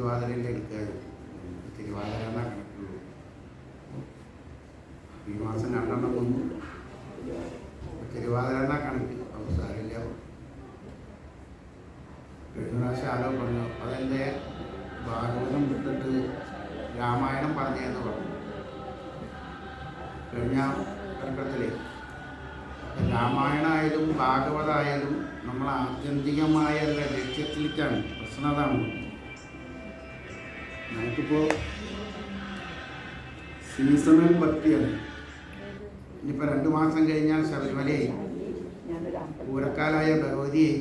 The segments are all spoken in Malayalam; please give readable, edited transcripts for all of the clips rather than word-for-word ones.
തിരുവാതിരയിൽ എടുക്കുക. തിരുവാതിര എന്നാ കണക്കുള്ളൂ. ഈ മാസം 2 വന്നു. തിരുവാതിര എന്നാ കണക്ക്. അവസാനില്ല. കഴിഞ്ഞ പ്രാവശ്യം ആരോ പറഞ്ഞു അതെൻ്റെ ഭാഗവതം വിട്ടിട്ട് രാമായണം പറഞ്ഞതെന്ന് പറഞ്ഞു. കഴിഞ്ഞ ഘട്ടത്തിലെ രാമായണമായാലും ഭാഗവതമായാലും നമ്മൾ ആത്യന്തികമായ ലക്ഷ്യത്തിലേക്കാണ്. പ്രശ്നം അതാണ്. നമുക്കിപ്പോൾ സീസണൽ ഭക്തിയാണ്. ഇനിയിപ്പോൾ 2 മാസം കഴിഞ്ഞാൽ ശബരിമലയായി, പൂരക്കാലായ ഭഗവതിയായി,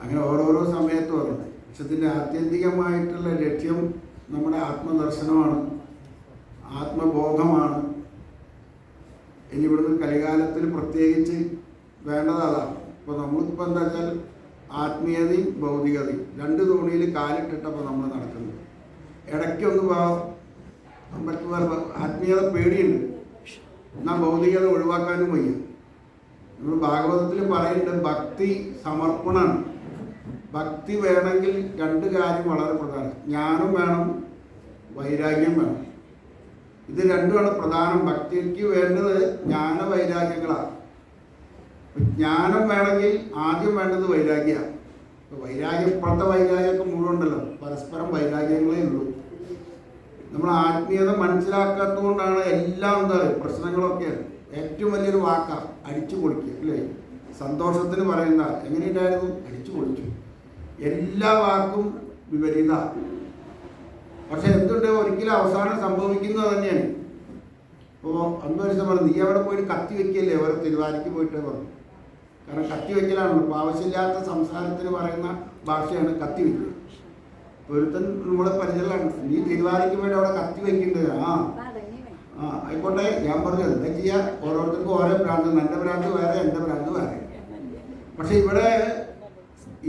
അങ്ങനെ ഓരോരോ സമയത്ത് വന്നു. പക്ഷെ ഇതിൻ്റെ ആത്യന്തികമായിട്ടുള്ള ലക്ഷ്യം നമ്മുടെ ആത്മദർശനമാണ്, ആത്മബോധമാണ്. ഇനി ഇവിടുന്ന് കലികാലത്തിൽ പ്രത്യേകിച്ച് വേണ്ടത് അതാണ്. ഇപ്പോൾ നമ്മളിപ്പോൾ എന്താ വെച്ചാൽ ആത്മീയതയും ഭൗതികതയും 2 തോണിയിൽ കാലിട്ടിട്ടപ്പോൾ നമ്മൾ നടക്കുന്നത്. ഇടയ്ക്കൊന്ന് ആത്മീയത പേടിയുണ്ട്, എന്നാൽ ഭൗതികത ഒഴിവാക്കാനും വയ്യ. നമ്മൾ ഭാഗവതത്തിൽ പറയുന്നുണ്ട് ഭക്തി സമർപ്പണമാണ്. ഭക്തി വേണമെങ്കിൽ 2 കാര്യം വളരെ പ്രധാനം. ജ്ഞാനം വേണം, വൈരാഗ്യം വേണം. ഇത് രണ്ടുമാണ് പ്രധാനം. ഭക്തിക്ക് വേണ്ടത് ജ്ഞാന വൈരാഗ്യങ്ങളാണ്. ജ്ഞാനം വേണമെങ്കിൽ ആദ്യം വേണ്ടത് വൈരാഗ്യമാണ്. വൈരാഗ്യം, ഇപ്പോഴത്തെ വൈരാഗ്യമൊക്കെ മുഴുവൻ ഉണ്ടല്ലോ, പരസ്പരം വൈരാഗ്യങ്ങളേ ഉള്ളൂ. നമ്മൾ ആത്മീയത മനസ്സിലാക്കാത്തതുകൊണ്ടാണ് എല്ലാം എന്താ പ്രശ്നങ്ങളൊക്കെയാണ്. ഏറ്റവും വലിയൊരു വാക്കാണ് അടിച്ചു പൊളിക്കുക, അല്ലേ? സന്തോഷത്തിന് പറയുന്ന എങ്ങനെയുണ്ടായിരുന്നു? അടിച്ചു പൊളിച്ചു. എല്ലാ വാക്കും വിപരീത. പക്ഷെ എന്തുണ്ട്, ഒരിക്കലും അവസാനം സംഭവിക്കുന്നത് തന്നെയാണ്. ഇപ്പോൾ അന്ന് ഒരു ദിവസം പറഞ്ഞു, നീ അവിടെ പോയിട്ട് കത്തി വയ്ക്കല്ലേ, അവരെ തിരുവാതിരയ്ക്ക് പോയിട്ട് പറഞ്ഞു. കാരണം കത്തി വയ്ക്കലാണല്ലോ. ഇപ്പോൾ ആവശ്യമില്ലാത്ത സംസാരത്തിന് പറയുന്ന ഭാഷയാണ് കത്തി വയ്ക്കുക. ഒരുത്തൻ നമ്മളെ പരിചയമാണ്, നീ തിരുവാതിരയ്ക്ക് പോയിട്ട് അവിടെ കത്തി വയ്ക്കേണ്ടത്. ആയിക്കോട്ടെ, ഞാൻ പറഞ്ഞത് എന്താ ചെയ്യുക, ഓരോരുത്തർക്കും ഓരോ ഭ്രാന്ത്. എൻ്റെ ഭ്രാന്ത് വേറെ, എൻ്റെ ഭ്രാന്ത് വേറെ. പക്ഷെ ഇവിടെ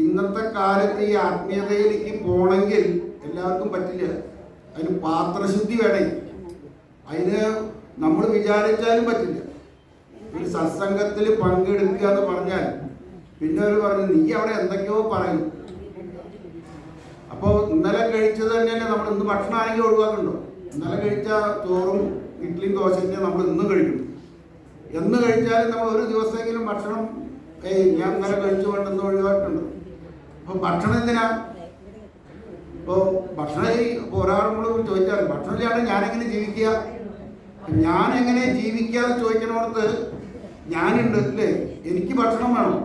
ഇന്നത്തെ കാലത്ത് ഈ ആത്മീയതയിലേക്ക് പോകണമെങ്കിൽ എല്ലാവർക്കും പറ്റില്ല. അതിന് പാത്രശുദ്ധി വേണേ. അതിന് നമ്മൾ വിചാരിച്ചാലും പറ്റില്ല. ഒരു സത്സംഗത്തിൽ പങ്കെടുക്കുക എന്ന് പറഞ്ഞാൽ പിന്നെ അവർ പറഞ്ഞു നീ അവിടെ എന്തൊക്കെയോ പറയും. അപ്പോൾ ഇന്നലെ കഴിച്ചത് തന്നെയല്ലേ നമ്മൾ ഇന്ന് ഭക്ഷണം ആരെങ്കിലും ഒഴിവാക്കുന്നുണ്ടോ? ഇന്നലെ കഴിച്ച ചോറും ഇഡ്ഡലിയും ദോശയും നമ്മൾ ഇന്നും കഴിക്കുന്നു. എന്ന് കഴിച്ചാലും നമ്മൾ ഒരു ദിവസമെങ്കിലും ഭക്ഷണം ഞാൻ ഇന്നലെ കഴിച്ചു കൊണ്ടെന്ന് ഒഴിവാക്കുന്നുണ്ട്. അപ്പോൾ ഭക്ഷണം എന്തിനാ? ഇപ്പോൾ ഭക്ഷണം ഒരാളോട് ചോദിച്ചാൽ ഭക്ഷണം ഇല്ലാണ്ട് ഞാനെങ്ങനെ ജീവിക്കുക, ഞാനെങ്ങനെ ജീവിക്കുക എന്ന് ചോദിക്കണോടത്ത് ഞാനുണ്ട്, അല്ലേ? എനിക്ക് ഭക്ഷണം വേണം.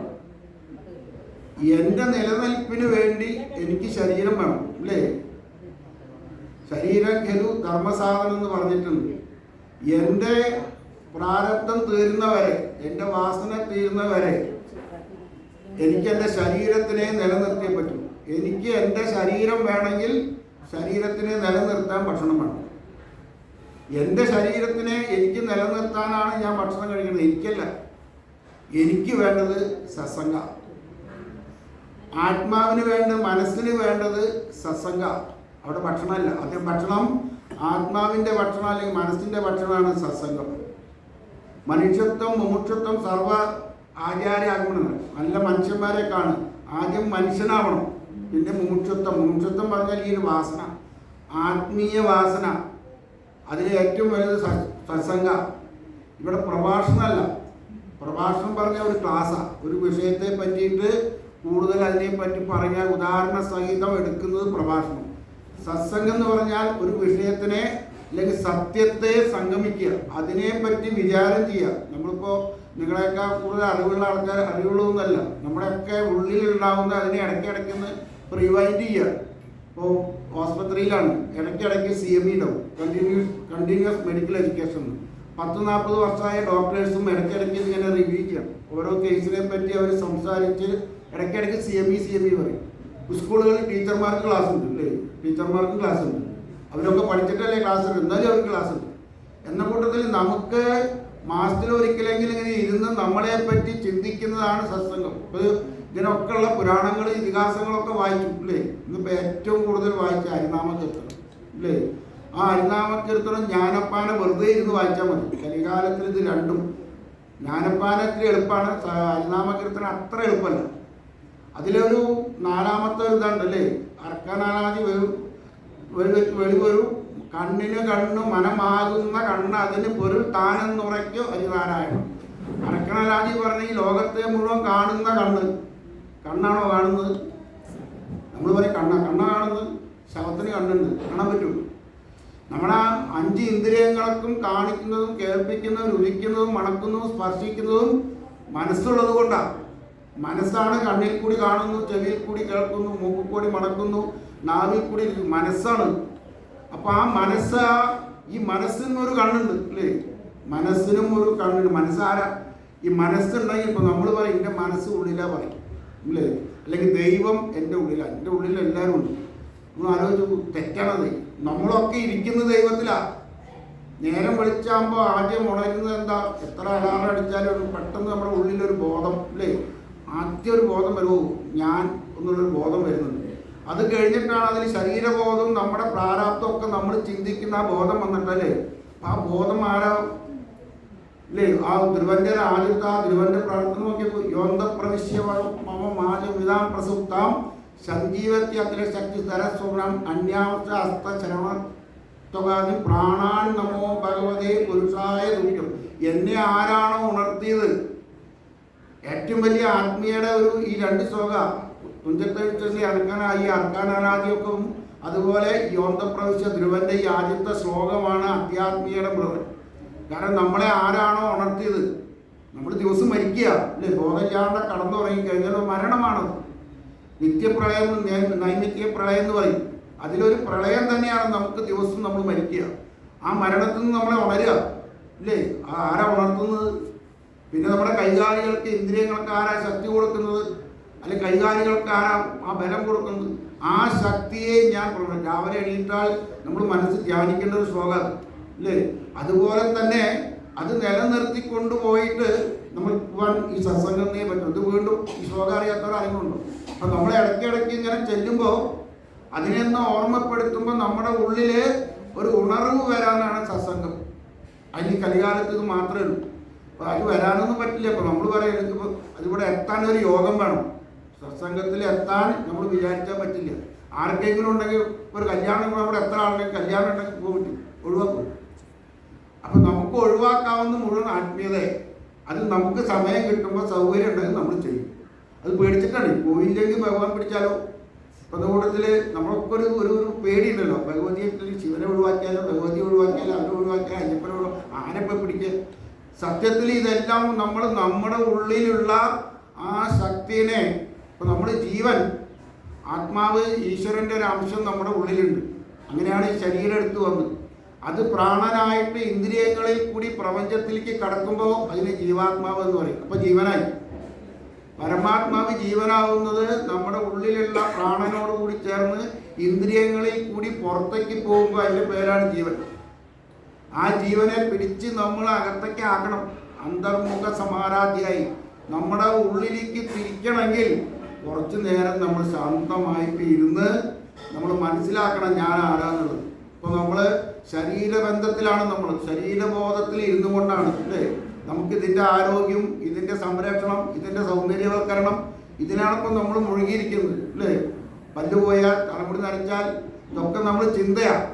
എൻ്റെ നിലനിൽപ്പിന് വേണ്ടി എനിക്ക് ശരീരം വേണം, അല്ലേ? ശരീരം ഖലു ധർമ്മസാധനം എന്ന് പറഞ്ഞിട്ടുണ്ട്. എൻ്റെ പ്രാരബ്ധം തീരുന്നവരെ, എൻ്റെ വാസന തീരുന്നവരെ എനിക്ക് എൻ്റെ ശരീരത്തിനെ നിലനിർത്തിയേ പറ്റൂ. എനിക്ക് എൻ്റെ ശരീരം വേണമെങ്കിൽ ശരീരത്തിനെ നിലനിർത്താൻ ഭക്ഷണം വേണം. എൻ്റെ ശരീരത്തിനെ എനിക്ക് നിലനിർത്താനാണ് ഞാൻ ഭക്ഷണം കഴിക്കുന്നത്, എനിക്കല്ല. എനിക്ക് വേണ്ടത് സത്സംഗ. ആത്മാവിന് വേണ്ടത്, മനസ്സിന് വേണ്ടത് സത്സംഗ. അവിടെ ഭക്ഷണമല്ല. അത് ഭക്ഷണം ആത്മാവിൻ്റെ ഭക്ഷണം അല്ലെങ്കിൽ മനസ്സിൻ്റെ ഭക്ഷണമാണ് സത്സംഗം. മനുഷ്യത്വം, മുമുക്ഷത്വം, സർവ ആചാര്യാഗമനം. നല്ല മനുഷ്യന്മാരെ കാണും. ആദ്യം മനുഷ്യനാവണം, പിന്നെ മുമുക്ഷത്വം. മുമുക്ഷത്വം പറഞ്ഞാൽ ഈ ഒരു വാസന, ആത്മീയ വാസന. അതിന് ഏറ്റവും വലുത് സത്സംഗ. ഇവിടെ പ്രഭാഷണമല്ല. പ്രഭാഷണം പറഞ്ഞ ഒരു ക്ലാസ്സാണ്. ഒരു വിഷയത്തെ പറ്റിയിട്ട് കൂടുതൽ അതിനെപ്പറ്റി പറഞ്ഞാൽ ഉദാഹരണ സഹിതം എടുക്കുന്നത് പ്രഭാഷണം. സത്സംഗം എന്ന് പറഞ്ഞാൽ ഒരു വിഷയത്തിനെ അല്ലെങ്കിൽ സത്യത്തെ സംഗമിക്കുക, അതിനെപ്പറ്റി വിചാരം ചെയ്യുക. നമ്മളിപ്പോൾ നിങ്ങളെയൊക്കെ കൂടുതൽ അറിവുള്ള ആൾക്കാർ, അറിവുള്ളതൊന്നല്ല, നമ്മുടെയൊക്കെ ഉള്ളിലുണ്ടാവുന്ന അതിനെ ഇടയ്ക്കിടയ്ക്കൊന്ന് റിവൈൻഡ് ചെയ്യുക. ഇപ്പോൾ ആസ്പത്രിയിലാണ്, ഇടയ്ക്കിടയ്ക്ക് CME ഉണ്ടാവും, കണ്ടിന്യൂസ് മെഡിക്കൽ എഡ്യൂക്കേഷൻ. 10-40 വർഷമായ ഡോക്ടേഴ്സും ഇടയ്ക്കിടയ്ക്ക് ഇങ്ങനെ റിവ്യൂ ചെയ്യണം. ഓരോ കേസിനെ പറ്റി അവർ സംസാരിച്ച് ഇടയ്ക്കിടയ്ക്ക് CME പറയും. സ്കൂളുകളിൽ ടീച്ചർമാർക്ക് ക്ലാസ് ഉണ്ട്, അല്ലേ? ടീച്ചർമാർക്കും ക്ലാസ് ഉണ്ട്. അവരൊക്കെ പഠിച്ചിട്ടല്ലേ ക്ലാസ് ഉണ്ട്, എന്നാലും അവർക്ക് ക്ലാസ് ഉണ്ട്. എന്ന കൂട്ടത്തിൽ നമുക്ക് മാസത്തിലൊരിക്കലെങ്കിലും ഇങ്ങനെ ഇരുന്ന് നമ്മളെ പറ്റി ചിന്തിക്കുന്നതാണ് സത്സംഗം. ഇപ്പോൾ ഇതിനൊക്കെയുള്ള പുരാണങ്ങൾ, ഇതിഹാസങ്ങളൊക്കെ വായിച്ചു, അല്ലേ? ഇന്നിപ്പോൾ ഏറ്റവും കൂടുതൽ വായിച്ച ഹരിനാമകീർത്തനം, അല്ലേ? ആ ഹരിനാമകീർത്തനം ജ്ഞാനപ്പാന വെറുതെ ഇരുന്ന് വായിച്ചാൽ മതി. കലികാലത്തിൽ ഇത് രണ്ടും. ജ്ഞാനപ്പാനത്തിൽ എളുപ്പമാണ്, ഹരിനാമകീർത്തനം അത്ര എളുപ്പമല്ല. അതിലൊരു നാലാമത്തെ ഒരു ഇതുണ്ടല്ലേ, അർക്കനാദി വെളിവരു കണ്ണിന് കണ്ണ് മനമാകുന്ന കണ്ണ് അതിന് പൊരുൾ താനെന്നുറയ്ക്കോ ഹരിനാരായണം. അർക്കനാദി പറഞ്ഞ ഈ ലോകത്തെ മുഴുവൻ കാണുന്ന കണ്ണാണോ കാണുന്നത്? നമ്മൾ പറയും കണ്ണ കാണുന്നത്, ശവത്തിന് കണ്ണുണ്ട്, കാണാൻ പറ്റുമോ? നമ്മളെ 5 ഇന്ദ്രിയങ്ങൾക്കും കാണിക്കുന്നതും കേൾപ്പിക്കുന്നതും രുചിക്കുന്നതും മണക്കുന്നതും സ്പർശിക്കുന്നതും മനസ്സുള്ളത് കൊണ്ടാണ്. മനസ്സാണ് കണ്ണിൽ കൂടി കാണുന്നു, ചെവിയിൽ കൂടി കേൾക്കുന്നു, മൂക്കിൽ കൂടി മണക്കുന്നു, നാവിൽ കൂടി മനസ്സാണ്. അപ്പോൾ ആ ഈ മനസ്സിനൊരു കണ്ണുണ്ട് അല്ലേ? മനസ്സിനും ഒരു കണ്ണുണ്ട്. മനസ്സാരാ? ഈ മനസ്സുണ്ടെങ്കിൽ ഇപ്പോൾ നമ്മൾ പറയും എൻ്റെ മനസ്സ് ഉള്ളിലാ പറയും അല്ലേ? അല്ലെങ്കിൽ ദൈവം എൻ്റെ ഉള്ളിലാണ്. എൻ്റെ ഉള്ളിൽ എല്ലാവരും ഉണ്ട്. നമ്മൾ ആലോചിച്ചു, തെറ്റാണത്. നമ്മളൊക്കെ ഇരിക്കുന്നത് ദൈവത്തിലാണ്. നേരം വെളിച്ചാകുമ്പോൾ ആദ്യം ഉണരുന്നത് എന്താ? എത്ര അലാറം അടിച്ചാലും പെട്ടെന്ന് നമ്മുടെ ഉള്ളിലൊരു ബോധം അല്ലേ? ആദ്യം ഒരു ബോധം വരുമോ, ഞാൻ എന്നുള്ളൊരു ബോധം വരുന്നുണ്ട്. അത് കഴിഞ്ഞിട്ടാണ് അതിൽ ശരീരബോധം, നമ്മുടെ പ്രാരാബ്ദമൊക്കെ നമ്മൾ ചിന്തിക്കുന്ന ആ ബോധം വന്നിട്ടല്ലേ? ആ ബോധം ആരാ അല്ലേ? ആ ധ്രുവന്റെ ആദ്യത്തെ ധ്രുവന്റെ പ്രാർത്ഥന നോക്കിയപ്പോൾ യോന്തപ്രവിശ്യ മമ മാജവിതാം പ്രസുപ്താം സഞ്ജീവത്തി അഖില ശക്തി തരസ്വനം അന്യാവസ്ഥ ഹസ്ത ചരണത്വകാതി പ്രാണാൻ നമോ ഭഗവതേ പുരുഷായ തുല്യം. എന്നെ ആരാണോ ഉണർത്തിയത്? ഏറ്റവും വലിയ ആത്മീയയുടെ ഈ 2 ശ്ലോക തുഞ്ചത്തെഴുത്തല്ലി ഈ അർക്കാനാദിയൊക്കെ അതുപോലെ യോന്തപ്രവിശ്യ ധ്രുവന്റെ ഈ ആദ്യത്തെ ശ്ലോകമാണ് അധ്യാത്മീയയുടെ ബ്രദർ. കാരണം നമ്മളെ ആരാണോ ഉണർത്തിയത്? നമ്മൾ ദിവസം മരിക്കുക അല്ലേ? ബോധമില്ലാണ്ട് കടന്നു തുടങ്ങിക്കഴിഞ്ഞാൽ മരണമാണത്. നിത്യപ്രളയം, നൈമിത്യ പ്രളയം എന്ന് പറയും. അതിലൊരു പ്രളയം തന്നെയാണ് നമുക്ക് ദിവസം നമ്മൾ മരിക്കുക. ആ മരണത്തിൽ നിന്ന് നമ്മളെ ഉണരുക അല്ലേ? ആരാ ഉണർത്തുന്നത്? പിന്നെ നമ്മുടെ കൈകാലികൾക്ക്, ഇന്ദ്രിയങ്ങൾക്ക് ആരാ ശക്തി കൊടുക്കുന്നത്? അല്ലെങ്കിൽ കൈകാലികൾക്ക് ആരാ ആ ബലം കൊടുക്കുന്നത്? ആ ശക്തിയെ ഞാൻ രാവിലെ എണീറ്റാൽ നമ്മൾ മനസ്സിൽ ധ്യാനിക്കേണ്ട ഒരു ശ്ലോകം അല്ലേ? അതുപോലെ തന്നെ അത് നിലനിർത്തിക്കൊണ്ടുപോയിട്ട് നമ്മൾ പോകാൻ ഈ സത്സംഗത്തിനേ പറ്റും. ഇത് വീണ്ടും ഈ ശ്ലോകം അറിയാത്തവരാരെങ്കിലുണ്ടോ? അപ്പം നമ്മൾ ഇടയ്ക്കിടയ്ക്ക് ഇങ്ങനെ ചെല്ലുമ്പോൾ അതിനെന്ന് ഓർമ്മപ്പെടുത്തുമ്പോൾ നമ്മുടെ ഉള്ളിൽ ഒരു ഉണർവ് വരാനാണ് സത്സംഗം. അതിന് കലികാലത്ത് ഇത് മാത്രമേ ഉള്ളൂ. അപ്പോൾ അത് വരാനൊന്നും പറ്റില്ല. അപ്പോൾ നമ്മൾ പറയുന്നത് ഇപ്പോൾ അതിവിടെ എത്താൻ ഒരു യോഗം വേണം. സത്സംഗത്തിൽ എത്താൻ നമ്മൾ വിചാരിച്ചാൽ പറ്റില്ല. ആർക്കെങ്കിലും ഉണ്ടെങ്കിൽ ഒരു കല്യാണം അവിടെ എത്ര ആളുണ്ടെങ്കിൽ കല്യാണം ഉണ്ടെങ്കിൽ പോകാൻ പറ്റും, ഒഴിവാക്കും. അപ്പം നമുക്ക് ഒഴിവാക്കാവുന്ന മുഴുവൻ ആത്മീയതയെ അത് നമുക്ക് സമയം കിട്ടുമ്പോൾ സൗകര്യം ഉണ്ടെങ്കിൽ നമ്മൾ ചെയ്യും. അത് പേടിച്ചിട്ടാണ്. പോയില്ലെങ്കിൽ ഭഗവാൻ പിടിച്ചാലോ? ഇപ്പം കൂട്ടത്തിൽ നമ്മളൊക്കെ ഒരു പേടിയുണ്ടല്ലോ. ഭഗവതിയെ ശിവനെ ഒഴിവാക്കിയാലോ, ഭഗവതിയെ ഒഴിവാക്കിയാലോ, അവരെ ഒഴിവാക്കിയാൽ അയ്യപ്പനെ ആരെപ്പം പിടിക്കുക? സത്യത്തിൽ ഇതെല്ലാം നമ്മുടെ ഉള്ളിലുള്ള ആ ശക്തിനെ, ഇപ്പം നമ്മുടെ ജീവൻ, ആത്മാവ്, ഈശ്വരൻ്റെ ഒരു അംശം നമ്മുടെ ഉള്ളിലുണ്ട്. അങ്ങനെയാണ് ഈ ശരീരം എടുത്തു വന്നത്. അത് പ്രാണനായിട്ട് ഇന്ദ്രിയങ്ങളിൽ കൂടി പ്രപഞ്ചത്തിലേക്ക് കടക്കുമ്പോൾ അതിന് ജീവാത്മാവ് എന്ന് പറയും. അപ്പോൾ ജീവനായി. പരമാത്മാവ് ജീവനാവുന്നത് നമ്മുടെ ഉള്ളിലുള്ള പ്രാണനോടുകൂടി ചേർന്ന് ഇന്ദ്രിയങ്ങളിൽ കൂടി പുറത്തേക്ക് പോകുമ്പോൾ അതിൻ്റെ പേരാണ് ജീവൻ. ആ ജീവനെ പിടിച്ച് നമ്മൾ അകത്തേക്ക് ആക്കണം. അന്തർമുഖ സമാരാധ്യായി നമ്മുടെ ഉള്ളിലേക്ക് തിരിക്കണമെങ്കിൽ കുറച്ചു നേരം നമ്മൾ ശാന്തമായിട്ട് ഇരുന്ന് നമ്മൾ മനസ്സിലാക്കണം ഞാൻ ആരാന്നുള്ളത്. ഇപ്പോൾ നമ്മൾ ശരീരബന്ധത്തിലാണ്, നമ്മൾ ശരീരബോധത്തിൽ ഇരുന്നു കൊണ്ടാണ് അല്ലേ നമുക്കിതിൻ്റെ ആരോഗ്യം, ഇതിൻ്റെ സംരക്ഷണം, ഇതിൻ്റെ സൗന്ദര്യവൽക്കരണം, ഇതിനാണിപ്പോൾ നമ്മൾ മുഴുകിയിരിക്കുന്നത് അല്ലേ? പല്ല് പോയാൽ, തലമുടി നനച്ചാൽ, ഇതൊക്കെ നമ്മൾ ചിന്തയാണ്.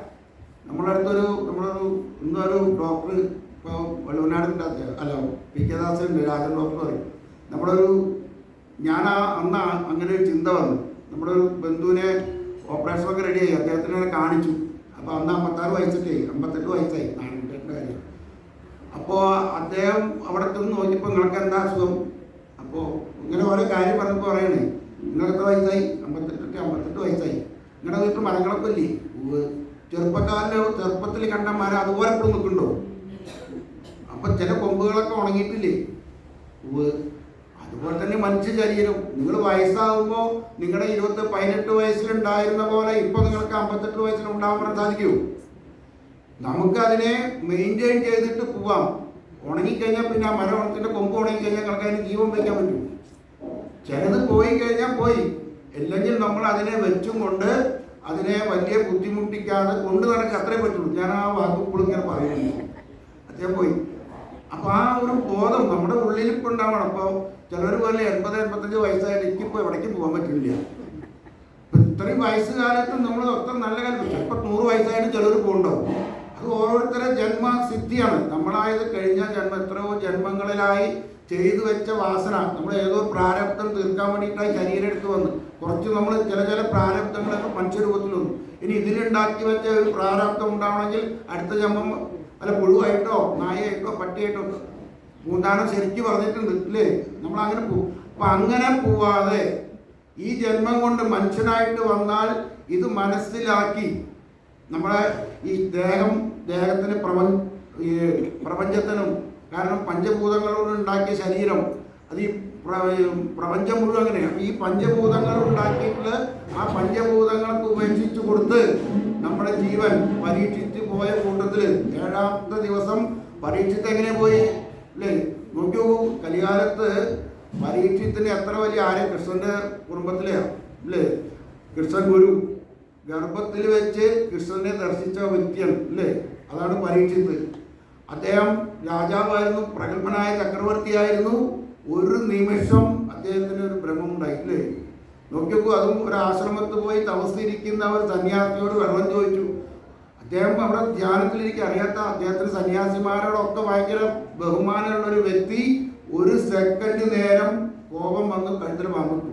നമ്മളൊരു ഇന്നൊരു ഡോക്ടർ, ഇപ്പോൾ വള്ളുവനാടിൻ്റെ അല്ല പി കെ ദാസുണ്ട്, രാജൻ ഡോക്ടർ പറയും, ഞാൻ അന്ന് അങ്ങനെ ഒരു ചിന്ത വന്നു. നമ്മുടെ ഒരു ബന്ധുവിനെ ഓപ്പറേഷനൊക്കെ റെഡിയായി, അദ്ദേഹത്തിനെ കാണിച്ചു. അപ്പോൾ അന്ന് 56 വയസ്സൊക്കെ 58 വയസ്സായി, നാടിൻ്റെ കാര്യം. അപ്പോൾ അദ്ദേഹം അവിടെ ചെന്ന് നോക്കിയപ്പോൾ നിങ്ങൾക്ക് എന്താ അസുഖം? അപ്പോൾ ഇങ്ങനെ ഓരോ കാര്യം പറഞ്ഞപ്പോൾ പറയണേ, നിങ്ങൾക്ക് എത്ര വയസ്സായി? 58 വയസ്സായി. നിങ്ങളുടെ വീട്ടിൽ മരങ്ങളൊക്കെ ഇല്ലേ? ചെറുപ്പത്തിൽ കണ്ട മരം അതുപോലെ എപ്പോഴും നിൽക്കുന്നുണ്ടോ? അപ്പം ചില കൊമ്പുകളൊക്കെ ഉണങ്ങിയിട്ടില്ലേ? അതുപോലെ തന്നെ മനുഷ്യ ശരീരം. നിങ്ങൾ വയസ്സാകുമ്പോൾ നിങ്ങളുടെ 18 വയസ്സിലുണ്ടായിരുന്ന പോലെ ഇപ്പോൾ നിങ്ങൾക്ക് 58 വയസ്സിലുണ്ടാവാൻ സാധിക്കുമോ? നമുക്കതിനെ മെയിൻറ്റെയിൻ ചെയ്തിട്ട് പോവാം. ഉണങ്ങിക്കഴിഞ്ഞാൽ പിന്നെ ആ മരത്തിൻ്റെ കൊമ്പ് ഉണങ്ങിക്കഴിഞ്ഞാൽ നിങ്ങൾക്ക് അതിന് ജീവൻ വയ്ക്കാൻ പറ്റും. ചിലത് പോയി കഴിഞ്ഞാൽ പോയി. അല്ലെങ്കിൽ നമ്മൾ അതിനെ വെച്ചും കൊണ്ട് അതിനെ വലിയ ബുദ്ധിമുട്ടിക്കാതെ കൊണ്ട് നടക്കുക, അത്രേ പറ്റുള്ളൂ. ഞാൻ ആ വാക്ക് ഇപ്പോഴും ഇങ്ങനെ പറയുന്നു. അദ്ദേഹം പോയി. അപ്പോൾ ആ ഒരു ബോധം നമ്മുടെ ഉള്ളിൽ ഇപ്പം ഉണ്ടാവണം. അപ്പോൾ ചിലർ പോലെ 80-85 വയസ്സായിട്ട് എനിക്കിപ്പോൾ എവിടേക്കും പോകാൻ പറ്റില്ല. ഇപ്പം ഇത്രയും വയസ്സുകാലത്ത് നമ്മൾ അത്ര നല്ല കാലത്ത് ചിലപ്പോൾ 100 വയസ്സായിട്ട് ചിലർ പോകുന്നുണ്ടാവും. അത് ഓരോരുത്തരുടെ ജന്മസിദ്ധിയാണ്. നമ്മളായത് കഴിഞ്ഞ ജന്മം എത്രയോ ജന്മങ്ങളിലായി ചെയ്തു വെച്ച വാസന, നമ്മൾ ഏതോ പ്രാരബ്ധം തീർക്കാൻ വേണ്ടിയിട്ടായി ശരീരം എടുത്ത് വന്ന് കുറച്ച് നമ്മൾ ചില പ്രാരബ്ധങ്ങളൊക്കെ മനുഷ്യരൂപത്തിൽ വന്നു. ഇനി ഇതിലുണ്ടാക്കി വെച്ച ഒരു പ്രാരബ്ധം ഉണ്ടാവണമെങ്കിൽ അടുത്ത ജന്മം അല്ല പുഴുവായിട്ടോ നായയായിട്ടോ പട്ടിയായിട്ടോ പൂന്താനം ശരിക്കും പറഞ്ഞിട്ടുണ്ട് ഇല്ലേ? നമ്മൾ അങ്ങനെ പോകും. അപ്പം അങ്ങനെ പോവാതെ ഈ ജന്മം കൊണ്ട് മനുഷ്യനായിട്ട് വന്നാൽ ഇത് മനസ്സിലാക്കി നമ്മളെ ഈ ദേഹത്തിന് പ്രപഞ്ചത്തിനും, കാരണം പഞ്ചഭൂതങ്ങളോട് ഉണ്ടാക്കിയ ശരീരം അത് ഈ പ്രപഞ്ചം മുഴുവൻ അങ്ങനെയാണ്. ഈ പഞ്ചഭൂതങ്ങൾ ഉണ്ടാക്കിയിട്ട് ആ പഞ്ചഭൂതങ്ങൾക്ക് ഉപേക്ഷിച്ച് കൊടുത്ത് നമ്മുടെ ജീവൻ പരീക്ഷിച്ച് പോയ കൂട്ടത്തിൽ 7ാമത്തെ ദിവസം പരീക്ഷിച്ച് എങ്ങനെ പോയി അല്ലേ? നോക്കൂ, കലികാലത്ത് പരീക്ഷത്തിന് എത്ര വലിയ ആരെ കൃഷ്ണന്റെ കുടുംബത്തിലെയാണ് അല്ലേ? കൃഷ്ണൻ ഗുരു ഗർഭത്തിൽ വെച്ച് കൃഷ്ണനെ ദർശിച്ച വ്യക്തിയാണ് അല്ലേ? അതാണ് പരീക്ഷിത്ത്. അദ്ദേഹം രാജാവായിരുന്നു, പ്രഗത്ഭനായ ചക്രവർത്തിയായിരുന്നു. ഒരു നിമിഷം അദ്ദേഹത്തിന് ഒരു ഭ്രമമുണ്ടായി അല്ലേ? നോക്കിയോക്കൂ, അതും ഒരു ആശ്രമത്തിൽ പോയി തപസ്സിരിക്കുന്ന ഒരു സന്യാസിയോട് വെള്ളം ചോദിച്ചു. അദ്ദേഹം അവിടെ ധ്യാനത്തിലിരിക്കുക, അറിയാത്ത അദ്ദേഹത്തിന് സന്യാസിമാരോടൊക്കെ ഭയങ്കര ബഹുമാനമുള്ളൊരു വ്യക്തി ഒരു സെക്കൻഡ് നേരം കോപം വന്ന് കഴുത്തിൽ വാങ്ങിട്ടു.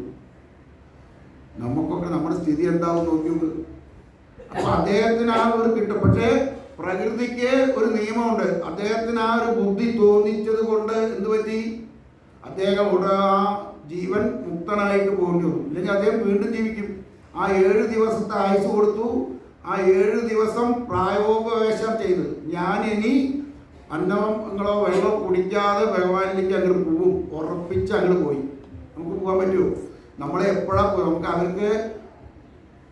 നമുക്കൊക്കെ നമ്മുടെ സ്ഥിതി എന്താവും നോക്കിയത്. അപ്പൊ അദ്ദേഹത്തിന് ആ ഒരു കിട്ടും. പക്ഷേ പ്രകൃതിക്ക് ഒരു നിയമമുണ്ട്. അദ്ദേഹത്തിന് ആ ഒരു ബുദ്ധി തോന്നിച്ചത് കൊണ്ട് എന്ത് പറ്റി? അദ്ദേഹം ആ ജീവൻ മുക്തനായിട്ട് പോകേണ്ടി വന്നു. ഇല്ലെങ്കിൽ അദ്ദേഹം വീണ്ടും ജീവിക്കും. ആ 7 ദിവസത്തെ ആയുസ് കൊടുത്തു. ആ 7 ദിവസം പ്രായോപവേശം ചെയ്ത് ഞാൻ ഇനി അന്നങ്ങളോ വെള്ളം കുടിക്കാതെ ഭഗവാനിലേക്ക് അങ്ങോട്ട് പോകും, ഉറപ്പിച്ച് അങ്ങോട്ട് പോയി. നമുക്ക് പോകാൻ പറ്റുമോ? നമ്മളെ എപ്പോഴാണ് പോയി? നമുക്ക് അവർക്ക്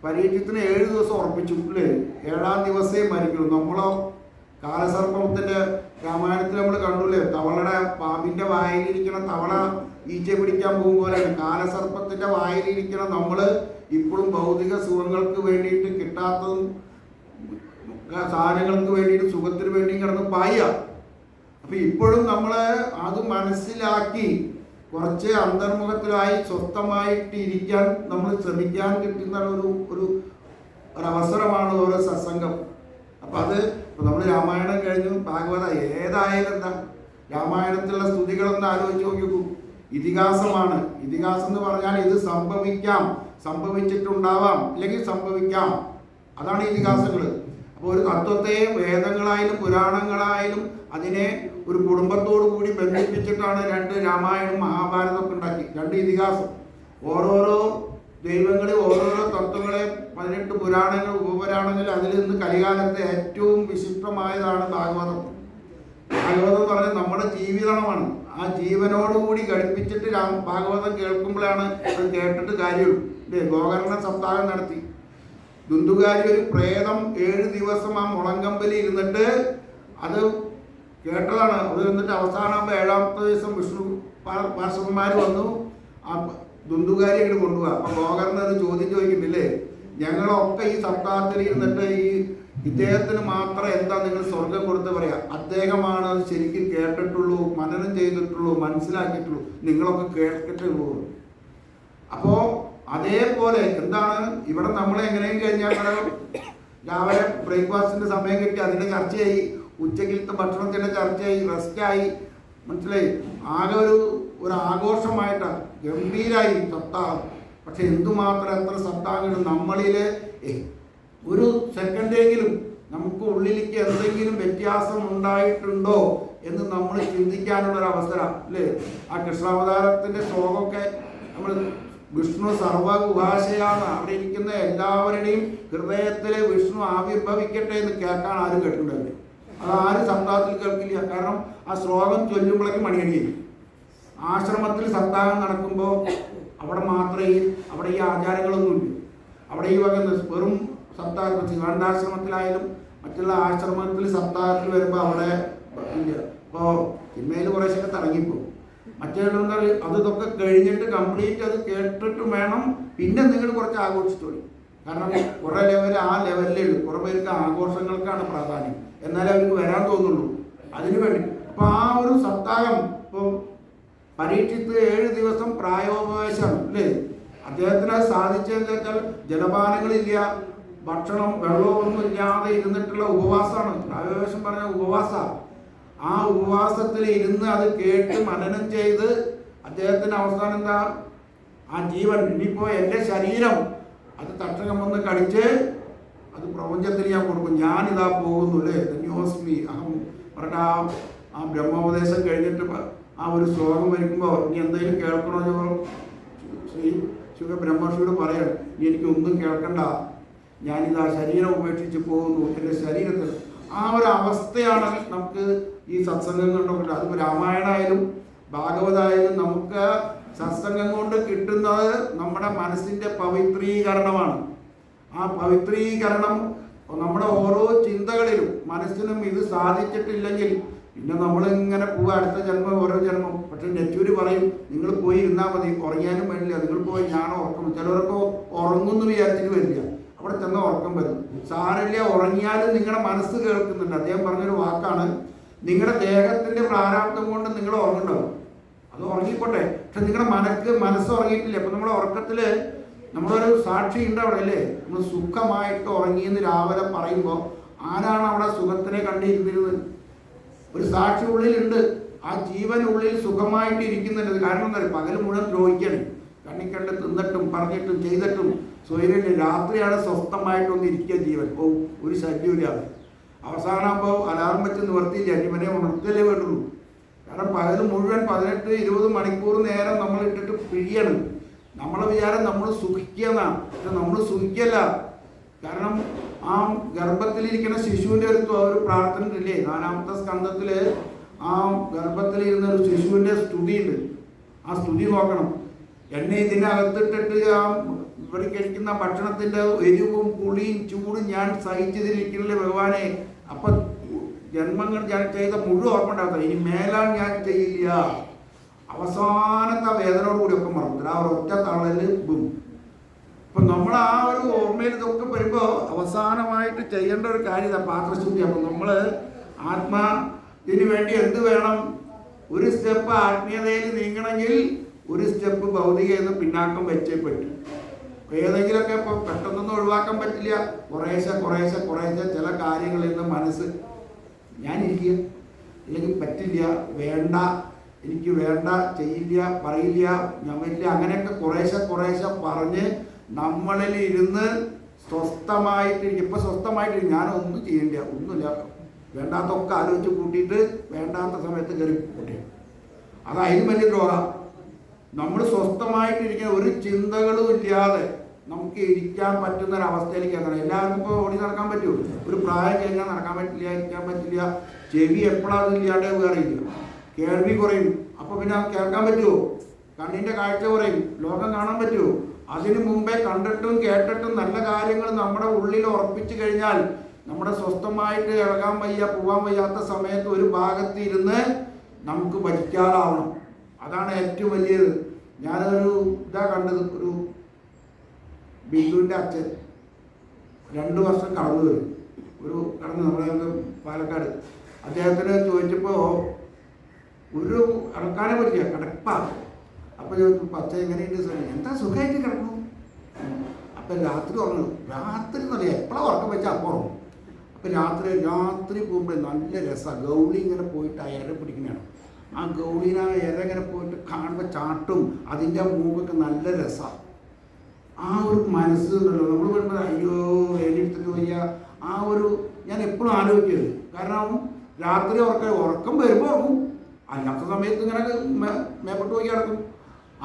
പരീക്ഷത്തിന് 7 ദിവസം ഉറപ്പിച്ചു അല്ലേ? 7ാം ദിവസമേ മരിക്കുള്ളൂ. നമ്മളോ കാലസർപ്പത്തിൻ്റെ രാമായണത്തിൽ നമ്മൾ കണ്ടുല്ലേ? തവളയുടെ പാമ്പിൻ്റെ വായിലിരിക്കണം തവള ഈച്ച പിടിക്കാൻ പോകും പോലെയാണ് കാലസർപ്പത്തിൻ്റെ വായിലിരിക്കണം നമ്മൾ. ഇപ്പോഴും ഭൗതിക സുഖങ്ങൾക്ക് വേണ്ടിയിട്ട് കിട്ടാത്തതും സാധനങ്ങൾക്ക് വേണ്ടിയിട്ട് സുഖത്തിന് വേണ്ടിയും കിടന്ന് പായ. അപ്പം ഇപ്പോഴും നമ്മൾ അത് മനസ്സിലാക്കി കുറച്ച് അന്തർമുഖത്തിലായി സ്വസ്ഥമായിട്ട് ഇരിക്കാൻ നമ്മൾ ശ്രമിക്കാൻ കിട്ടുന്ന ഒരു അവസരമാണ് ഓരോ സത്സംഗം. അപ്പം അത് നമ്മൾ രാമായണം കഴിഞ്ഞു ഭാഗവത ഏതായാലും എന്താ, രാമായണത്തിലുള്ള സ്തുതികളൊന്ന് ആലോചിച്ച് നോക്കിക്കൂ. ഇതിഹാസമാണ്. ഇതിഹാസം എന്ന് പറഞ്ഞാൽ ഇത് സംഭവിക്കാം, സംഭവിച്ചിട്ടുണ്ടാവാം, അല്ലെങ്കിൽ സംഭവിക്കാം. അതാണ് ഇതിഹാസങ്ങൾ. അപ്പോൾ ഒരു തത്വത്തെ വേദങ്ങളായാലും പുരാണങ്ങളായാലും അതിനെ ഒരു കുടുംബത്തോടു കൂടി ബന്ധിപ്പിച്ചിട്ടാണ് 2 രാമായണം മഹാഭാരതമൊക്കെ ഉണ്ടാക്കി. 2 ഇതിഹാസം. ഓരോരോ ദൈവങ്ങളെ ഓരോരോ തത്വങ്ങളെ 18 പുരാണങ്ങൾ ഉപപുരാണങ്ങൾ. അതിൽ നിന്ന് കലികാലത്തെ ഏറ്റവും വിശിഷ്ടമായതാണ് ഭാഗവതം. ഭാഗവതം എന്ന് പറഞ്ഞാൽ നമ്മുടെ ജീവിതമാണ്. ആ ജീവനോടുകൂടി ഘടിപ്പിച്ചിട്ട് ഭാഗവതം കേൾക്കുമ്പോഴാണ് അത് കേട്ടിട്ട് കാര്യമുള്ളൂ അല്ലേ? ഗോകർണ സപ്താഹം നടത്തി. ദുന്ദുകാരി ഒരു പ്രേതം 7 ദിവസം ആ മുളങ്കമ്പലി ഇരുന്നിട്ട് അത് കേട്ടതാണ്. അത് എന്നിട്ട് അവസാനമാകുമ്പോൾ 7ാമത്തെ ദിവസം വിഷ്ണു പാർശ്വന്മാർ വന്നു ആ ദുന്ദുകാരി അങ്ങോട്ട് കൊണ്ടുപോകാം. അപ്പം ഗോകർണ ഒരു ചോദ്യം ചോദിക്കുന്നില്ലേ, ഞങ്ങളൊക്കെ ഈ സപ്താഹത്തിൽ ഇരുന്നിട്ട് ഈ ഇദ്ദേഹത്തിന് മാത്രം എന്താ നിങ്ങൾ സ്വർഗം കൊടുത്ത് പറയാം? അദ്ദേഹമാണ് അത് ശരിക്കും കേട്ടിട്ടുള്ളൂ, മനനം ചെയ്തിട്ടുള്ളൂ, മനസ്സിലാക്കിയിട്ടുള്ളൂ, നിങ്ങളൊക്കെ കേട്ടിട്ടുള്ളൂ. അപ്പോൾ അതേപോലെ എന്താണ് ഇവിടെ നമ്മളെ എങ്ങനെയും കഴിഞ്ഞാൽ രാവിലെ ബ്രേക്ക്ഫാസ്റ്റിൻ്റെ സമയം കിട്ടി, അതിൻ്റെ ചർച്ചയായി, ഉച്ചക്കിലത്തെ ഭക്ഷണത്തിൻ്റെ ചർച്ചയായി, റെസ്റ്റായി, മനസ്സിലായി. ആകെ ഒരു ആഘോഷമായിട്ടാണ് ഗംഭീരായി സപ്താഹം. പക്ഷെ എന്തുമാത്രം എത്ര സപ്താഹങ്ങൾ നമ്മളിൽ ഒരു സെക്കൻഡെങ്കിലും നമുക്ക് ഉള്ളിലേക്ക് എന്തെങ്കിലും വ്യത്യാസം ഉണ്ടായിട്ടുണ്ടോ എന്ന് നമ്മൾ ചിന്തിക്കാനുള്ളൊരു അവസരം അല്ലേ? ആ കൃഷ്ണാവതാരത്തിൻ്റെ ശ്ലോകമൊക്കെ നമ്മൾ വിഷ്ണു സർവഗുഹാശയാണ്, അവിടെ ഇരിക്കുന്ന എല്ലാവരുടെയും ഹൃദയത്തിൽ വിഷ്ണു ആവിർഭവിക്കട്ടെ എന്ന് കേൾക്കാൻ ആരും കേട്ടിട്ടുണ്ടല്ലേ? അത് ആരും സപ്താഹത്തിൽ കേൾക്കില്ല. കാരണം ആ ശ്ലോകം ചൊല്ലുമ്പോഴേക്കും മണിയടിയായി. ആശ്രമത്തിൽ സപ്താഹം നടക്കുമ്പോൾ അവിടെ ഈ ആചാരങ്ങളൊന്നുമില്ല. അവിടെ ഈ വക വെറും സപ്താഹത്തിൽ ശിവാനന്ദാശ്രമത്തിലായാലും മറ്റുള്ള ആശ്രമത്തിൽ സപ്താഹത്തിൽ വരുമ്പോൾ അവിടെ ഇല്ല. ഇപ്പോൾ സിനിമയിൽ കുറേശ്ശൊക്കെ തുടങ്ങിപ്പോൾ മറ്റേതെന്താ അത് ഇതൊക്കെ കഴിഞ്ഞിട്ട് കംപ്ലീറ്റ് അത് കേട്ടിട്ട് വേണം പിന്നെ നിങ്ങൾ കുറച്ച് ആഘോഷിച്ചോളി. കാരണം കുറേ ആ ലെവലിലേ ഉള്ളൂ. കുറേ പേർക്ക് ആഘോഷങ്ങൾക്കാണ് പ്രാധാന്യം, എന്നാലേ അവർക്ക് വരാൻ തോന്നുള്ളൂ. അതിനു വേണ്ടി അപ്പോൾ ആ ഒരു സപ്താഹം ഇപ്പോൾ പരീക്ഷിത്ത് 7 ദിവസം പ്രായോപവേശമാണ് അല്ലേ. അദ്ദേഹത്തിന് അത് സാധിച്ചതെന്ന് വെച്ചാൽ ജലപാനങ്ങളില്ല, ഭക്ഷണം വെള്ളമൊന്നും ഇല്ലാതെ ഇരുന്നിട്ടുള്ള ഉപവാസമാണ്. പ്രായോപവേശം പറഞ്ഞ ഉപവാസമാണ്. ആ ഉപവാസത്തിൽ ഇരുന്ന് അത് കേട്ട് മനനം ചെയ്ത് അദ്ദേഹത്തിന് അവസാനം എന്താ, ആ ജീവൻ ഇനിയിപ്പോൾ എൻ്റെ ശരീരം അത് തട്ടകം വന്ന് കടിച്ച് അത് പ്രപഞ്ചത്തിൽ ഞാൻ കൊടുക്കും, ഞാനിതാ പോകുന്നു അല്ലേ. ധന്യോസ്മി അഹം പറഞ്ഞ ആ ബ്രഹ്മോപദേശം കഴിഞ്ഞിട്ട് ആ ഒരു ശ്ലോകം വരിക്കുമ്പോൾ ഇനി എന്തെങ്കിലും കേൾക്കണോ ശിവ ബ്രഹ്മർഷിയോട് പറയണം, ഇനി എനിക്കൊന്നും കേൾക്കണ്ട, ഞാനിതാ ശരീരം ഉപേക്ഷിച്ച് പോകുന്നു എൻ്റെ ശരീരത്തിൽ. ആ ഒരു അവസ്ഥയാണ് നമുക്ക് ഈ സത്സംഗം കൊണ്ടൊക്കെ. അതിപ്പോൾ രാമായണമായാലും ഭാഗവതായാലും നമുക്ക് സത്സംഗം കൊണ്ട് കിട്ടുന്നത് നമ്മുടെ മനസ്സിൻ്റെ പവിത്രീകരണമാണ്. ആ പവിത്രീകരണം നമ്മുടെ ഓരോ ചിന്തകളിലും മനസ്സിനും ഇത് സാധിച്ചിട്ടില്ലെങ്കിൽ പിന്നെ നമ്മളിങ്ങനെ പോവുക, അടുത്ത ജന്മം ഓരോ ജന്മം. പക്ഷെ നെറ്റൂര് പറയും നിങ്ങൾ പോയി ഇരുന്നാൽ മതി, ഉറങ്ങിയാലും വേണ്ടില്ല, നിങ്ങൾ പോയി ഞാൻ ഉറക്കും. ചിലവർക്ക് ഉറങ്ങുമെന്ന് വിചാരിച്ചിട്ട് വരില്ല, അവിടെ ചെന്ന ഉറക്കം വരും. സാരല്ല, ഉറങ്ങിയാലും നിങ്ങളുടെ മനസ്സ് കേൾക്കുന്നുണ്ട്. അദ്ദേഹം പറഞ്ഞൊരു വാക്കാണ്, നിങ്ങളുടെ ദേഹത്തിൻ്റെ പ്രാരാബ്ദം കൊണ്ട് നിങ്ങൾ ഉറങ്ങുന്നുണ്ടാവും, അത് ഉറങ്ങിക്കോട്ടെ, പക്ഷെ നിങ്ങളുടെ മനസ്സ് ഉറങ്ങിയിട്ടില്ല. അപ്പം നമ്മുടെ ഉറക്കത്തിൽ നമ്മളൊരു സാക്ഷി ഉണ്ട് അവിടെ അല്ലേ. നമ്മൾ സുഖമായിട്ട് ഉറങ്ങിയെന്ന് രാവിലെ പറയുമ്പോൾ ആരാണ് അവിടെ സുഖത്തിനെ കണ്ടിരുന്നിരുന്നത്? ഒരു സാക്ഷി ഉള്ളിലുണ്ട്, ആ ജീവൻ ഉള്ളിൽ സുഖമായിട്ട് ഇരിക്കുന്നുണ്ട്. കാരണം എന്താ പറയുക, പകൽ മുഴുവൻ ദ്രോഹിക്കണം, കണ്ണിക്കണ്ട് തിന്നിട്ടും പറഞ്ഞിട്ടും ചെയ്തിട്ടും സ്വൈര്യമില്ല. രാത്രിയാണ് സ്വസ്ഥമായിട്ടൊന്ന് ഇരിക്കുക ജീവൻ, ഒരു ശല്യമില്ലാതെ. അവസാനമാകുമ്പോൾ അലാറം വെച്ച് നിവർത്തിയില്ല, ജീവനെ ഉണർത്തലേ വേണ്ടുള്ളൂ. കാരണം പകൽ മുഴുവൻ 18-20 മണിക്കൂർ നേരം നമ്മൾ ഇട്ടിട്ട് പിഴിയാണ്. നമ്മളെ വിചാരം നമ്മൾ സുഖിക്കുന്നതാണ്, പക്ഷെ നമ്മൾ സുഖിക്കല്ല. കാരണം ആ ഗർഭത്തിലിരിക്കുന്ന ശിശുവിൻ്റെ ഒരു പ്രാർത്ഥന ഇല്ലേ, 4-ാമത്തെ സ്കന്ധത്തിൽ ആ ഗർഭത്തിലിരുന്ന ഒരു ശിശുവിൻ്റെ സ്തുതിയുണ്ട്. ആ സ്തുതി നോക്കണം. എന്നെ ഇതിനകത്തിട്ടിട്ട് ആ ഇവിടെ കഴിക്കുന്ന ഭക്ഷണത്തിൻ്റെ എരിവും പുളിയും ചൂടും ഞാൻ സഹിച്ചതിരിക്കുന്നില്ലേ ഭഗവാനെ. അപ്പം ജന്മങ്ങൾ ഞാൻ ചെയ്ത മുഴുവൻ ഓർമ്മ ഉണ്ടാകത്ത, ഇനി മേലാൽ ഞാൻ ചെയ്യില്ല. അവസാനത്തെ വേദനയോട് കൂടി ഒക്കെ മറന്നു ആ ഒറ്റ തള്ളല് ബും. അപ്പം നമ്മൾ ആ ഒരു ഓർമ്മയിൽ ഇതൊക്കെ വരുമ്പോൾ അവസാനമായിട്ട് ചെയ്യേണ്ട ഒരു കാര്യം പാത്രശുദ്ധി. അപ്പം നമ്മൾ ആത്മാവിന് വേണ്ടി എന്ത് വേണം? ഒരു സ്റ്റെപ്പ് ആത്മീയതയിൽ നീങ്ങണമെങ്കിൽ ഒരു സ്റ്റെപ്പ് ഭൗതികയെന്ന് പിന്നാക്കം വെച്ചേ പറ്റും. ഏതെങ്കിലുമൊക്കെ ഇപ്പോൾ പെട്ടെന്നൊന്നും ഒഴിവാക്കാൻ പറ്റില്ല. കുറേശ്ശെ ചില കാര്യങ്ങളിൽ നിന്ന് മനസ്സ് ഞാനിരിക്കുക, അല്ലെങ്കിൽ പറ്റില്ല, വേണ്ട, എനിക്ക് വേണ്ട, ചെയ്യില്ല, പറയില്ല, ഞാൻ വരില്ല, അങ്ങനെയൊക്കെ കുറേശ്ശെ പറഞ്ഞ് നമ്മളിൽ ഇരുന്ന് സ്വസ്ഥമായിട്ടിരിക്കും. ഇപ്പം സ്വസ്ഥമായിട്ടിരിക്കും, ഞാനൊന്നും ചെയ്യില്ല, ഒന്നുമില്ല, വേണ്ടാത്തൊക്കെ ആലോചിച്ച് കൂട്ടിയിട്ട് വേണ്ടാത്ത സമയത്ത് കയറി കൂട്ടി. അതായാലും വലിയ ദ്രോഹം. നമ്മൾ സ്വസ്ഥമായിട്ടിരിക്കുന്ന ഒരു ചിന്തകളും ഇല്ലാതെ നമുക്ക് ഇരിക്കാൻ പറ്റുന്നൊരവസ്ഥയിലേക്ക് എത്തണം. എല്ലാവർക്കും ഇപ്പോൾ ഓടി നടക്കാൻ പറ്റുമോ? ഒരു പ്രായം കഴിഞ്ഞാൽ നടക്കാൻ പറ്റില്ല, ഇരിക്കാൻ പറ്റില്ല. ചെവി എപ്പോഴാണ് ഇല്ലാണ്ട് അറിയില്ല, കേൾവി കുറയും. അപ്പോൾ പിന്നെ കേൾക്കാൻ പറ്റുമോ? കണ്ണിൻ്റെ കാഴ്ച കുറയും, ലോകം കാണാൻ പറ്റുമോ? അതിനു മുമ്പേ കണ്ടിട്ടും കേട്ടിട്ടും നല്ല കാര്യങ്ങൾ നമ്മുടെ ഉള്ളിൽ ഉറപ്പിച്ചു കഴിഞ്ഞാൽ നമ്മുടെ സ്വസ്ഥമായിട്ട് ഇറങ്ങാൻ വയ്യ, പോകാൻ വയ്യാത്ത സമയത്ത് ഒരു ഭാഗത്ത് ഇരുന്ന് നമുക്ക് ഭജിക്കാറാവണം. അതാണ് ഏറ്റവും വലിയത്. ഞാനൊരു കണ്ടത്, ഒരു ബിന്ദുവിൻ്റെ അച്ഛൻ 2 വർഷം കടന്നു വരും, നമ്മുടെ പാലക്കാട്. അദ്ദേഹത്തിന് ചോദിച്ചപ്പോൾ ഒരു കിടക്കാനെ പറ്റില്ല, കിടപ്പാണ്. അപ്പോൾ ചോദിച്ചു, പച്ച എങ്ങനെയുണ്ട് സാർ? എന്താ സുഖമായിട്ട് കിടക്കുന്നു. അപ്പം രാത്രി ഉറങ്ങും. രാത്രി എന്നല്ല, എപ്പോഴാണ് ഉറക്കം വെച്ചാൽ അപ്പോൾ ഉറങ്ങും. അപ്പം രാത്രി പോകുമ്പോൾ നല്ല രസമാണ്. ഗൗളി ഇങ്ങനെ പോയിട്ട് ആ ഇര പിടിക്കുന്നതാണ്. ആ ഗൗളീനെ ആ ഇര ഇങ്ങനെ പോയിട്ട് കാണുമ്പോൾ ചാട്ടും, അതിൻ്റെ മൂക്കൊക്കെ നല്ല രസമാണ്. ആ ഒരു മനസ്സുണ്ടല്ലോ, നമ്മൾ പറയുന്നത് അയ്യോ വേലിയെടുത്തിട്ട് വയ്യ. ആ ഒരു ഞാൻ എപ്പോഴും ആലോചിക്കരുത്. കാരണം രാത്രി ഉറക്കം വരുമ്പോൾ ഉറങ്ങും, അല്ലാത്ത സമയത്ത് ഇങ്ങനെ മേപ്പോട്ട് പോയി കിടക്കും.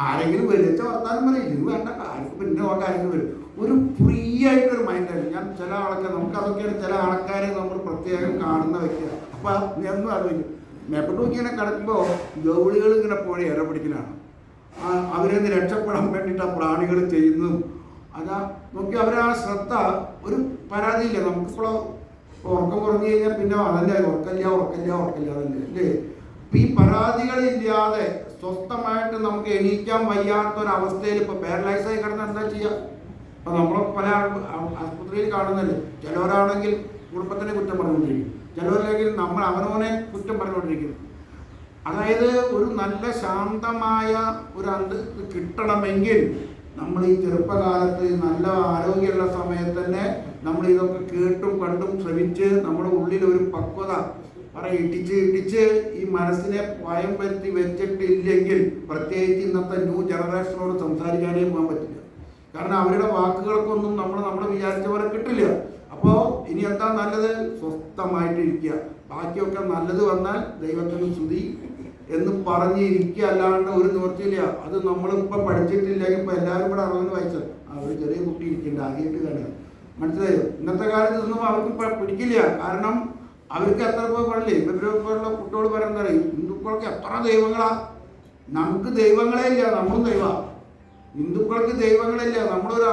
ആരെങ്കിലും വലിച്ച വർത്താനം പറയും, ഇത് വേണ്ട, ആർക്കും പിന്നെ ആരെങ്കിലും വരും. ഒരു ഫ്രീ ആയിട്ടൊരു മൈൻഡാണ്. ഞാൻ ചില ആൾക്കാർ, നമുക്കതൊക്കെയാണ് ചില ആൾക്കാരെ നമ്മൾ പ്രത്യേകം കാണുന്ന വ്യക്തിയാണ്. അപ്പോൾ ഞാനൊന്നും ആലോചിക്കും, മേപ്പോട്ട് നോക്കി ഇങ്ങനെ കിടക്കുമ്പോൾ ഗൗളികൾ ഇങ്ങനെ പോയി ഇര പിടിക്കലാണ്. അവരെ രക്ഷപ്പെടാൻ വേണ്ടിയിട്ട് ആ പ്രാണികൾ ചെയ്യുന്നതും അതാ നോക്കി അവരാ ശ്രദ്ധ. ഒരു പരാതിയില്ല നമുക്കിപ്പോൾ. ഉറക്കം കുറഞ്ഞു കഴിഞ്ഞാൽ പിന്നെ അതല്ലേ ഉറക്കല്ല അതല്ലേ അല്ലേ. അപ്പം ഈ പരാതികളില്ലാതെ സ്വസ്ഥമായിട്ട് നമുക്ക് എണീക്കാൻ വയ്യാത്തൊരവസ്ഥയിൽ ഇപ്പോൾ പാരലൈസായി കിടന്നാൽ എന്താ ചെയ്യുക? അപ്പം നമ്മൾ പല ആശുപത്രിയിൽ കാണുന്നല്ലേ, ചിലവരാണെങ്കിൽ കുടുംബത്തിനെ കുറ്റം പറഞ്ഞുകൊണ്ടിരിക്കും, ചിലവരില്ലെങ്കിൽ അവനവനെ കുറ്റം പറഞ്ഞുകൊണ്ടിരിക്കും. അതായത് ഒരു നല്ല ശാന്തമായ കിട്ടണമെങ്കിൽ നമ്മൾ ഈ ചെറുപ്പകാലത്ത് നല്ല ആരോഗ്യമുള്ള സമയത്ത് തന്നെ നമ്മൾ ഇതൊക്കെ കേട്ടും കണ്ടും ശ്രമിച്ച് നമ്മുടെ ഉള്ളിൽ ഒരു പക്വത ഇടിച്ച് ഈ മനസ്സിനെ ഭയം വരുത്തി വെച്ചിട്ടില്ലെങ്കിൽ പ്രത്യേകിച്ച് ഇന്നത്തെ ന്യൂ ജനറേഷനോട് സംസാരിക്കാനേ പോകാൻ പറ്റില്ല. കാരണം അവരുടെ വാക്കുകൾക്കൊന്നും നമ്മൾ വിചാരിച്ച പോലെ കിട്ടില്ല. അപ്പോൾ ഇനി എന്താ നല്ലത്? സ്വസ്ഥമായിട്ടിരിക്കുക. ബാക്കിയൊക്കെ നല്ലത് വന്നാൽ ദൈവത്തിന് സ്തുതി എന്ന് പറഞ്ഞിരിക്കുക, അല്ലാണ്ട് ഒരു നിവൃത്തിയില്ല. അത് നമ്മളിപ്പോൾ പഠിച്ചിട്ടില്ലെങ്കിൽ ഇപ്പോൾ എല്ലാവരും കൂടെ 60 വയസ്സ് ഒരു ചെറിയ കുട്ടി ഇരിക്കുന്നുണ്ട്, ആദ്യമായിട്ട് കാണുക. മനസ്സിലായോ? ഇന്നത്തെ കാലത്ത് ഇതൊന്നും അവർക്ക് പിടിക്കില്ല. കാരണം അവർക്ക് എത്ര പാടില്ലേ. ഇവരുള്ള കുട്ടികൾ പറയുന്നത് ഹിന്ദുക്കൾക്ക് എത്ര ദൈവങ്ങളാ? നമുക്ക് ദൈവങ്ങളെ ഇല്ല, നമ്മളും ദൈവ. ഹിന്ദുക്കൾക്ക് ദൈവങ്ങളില്ല. നമ്മളൊരു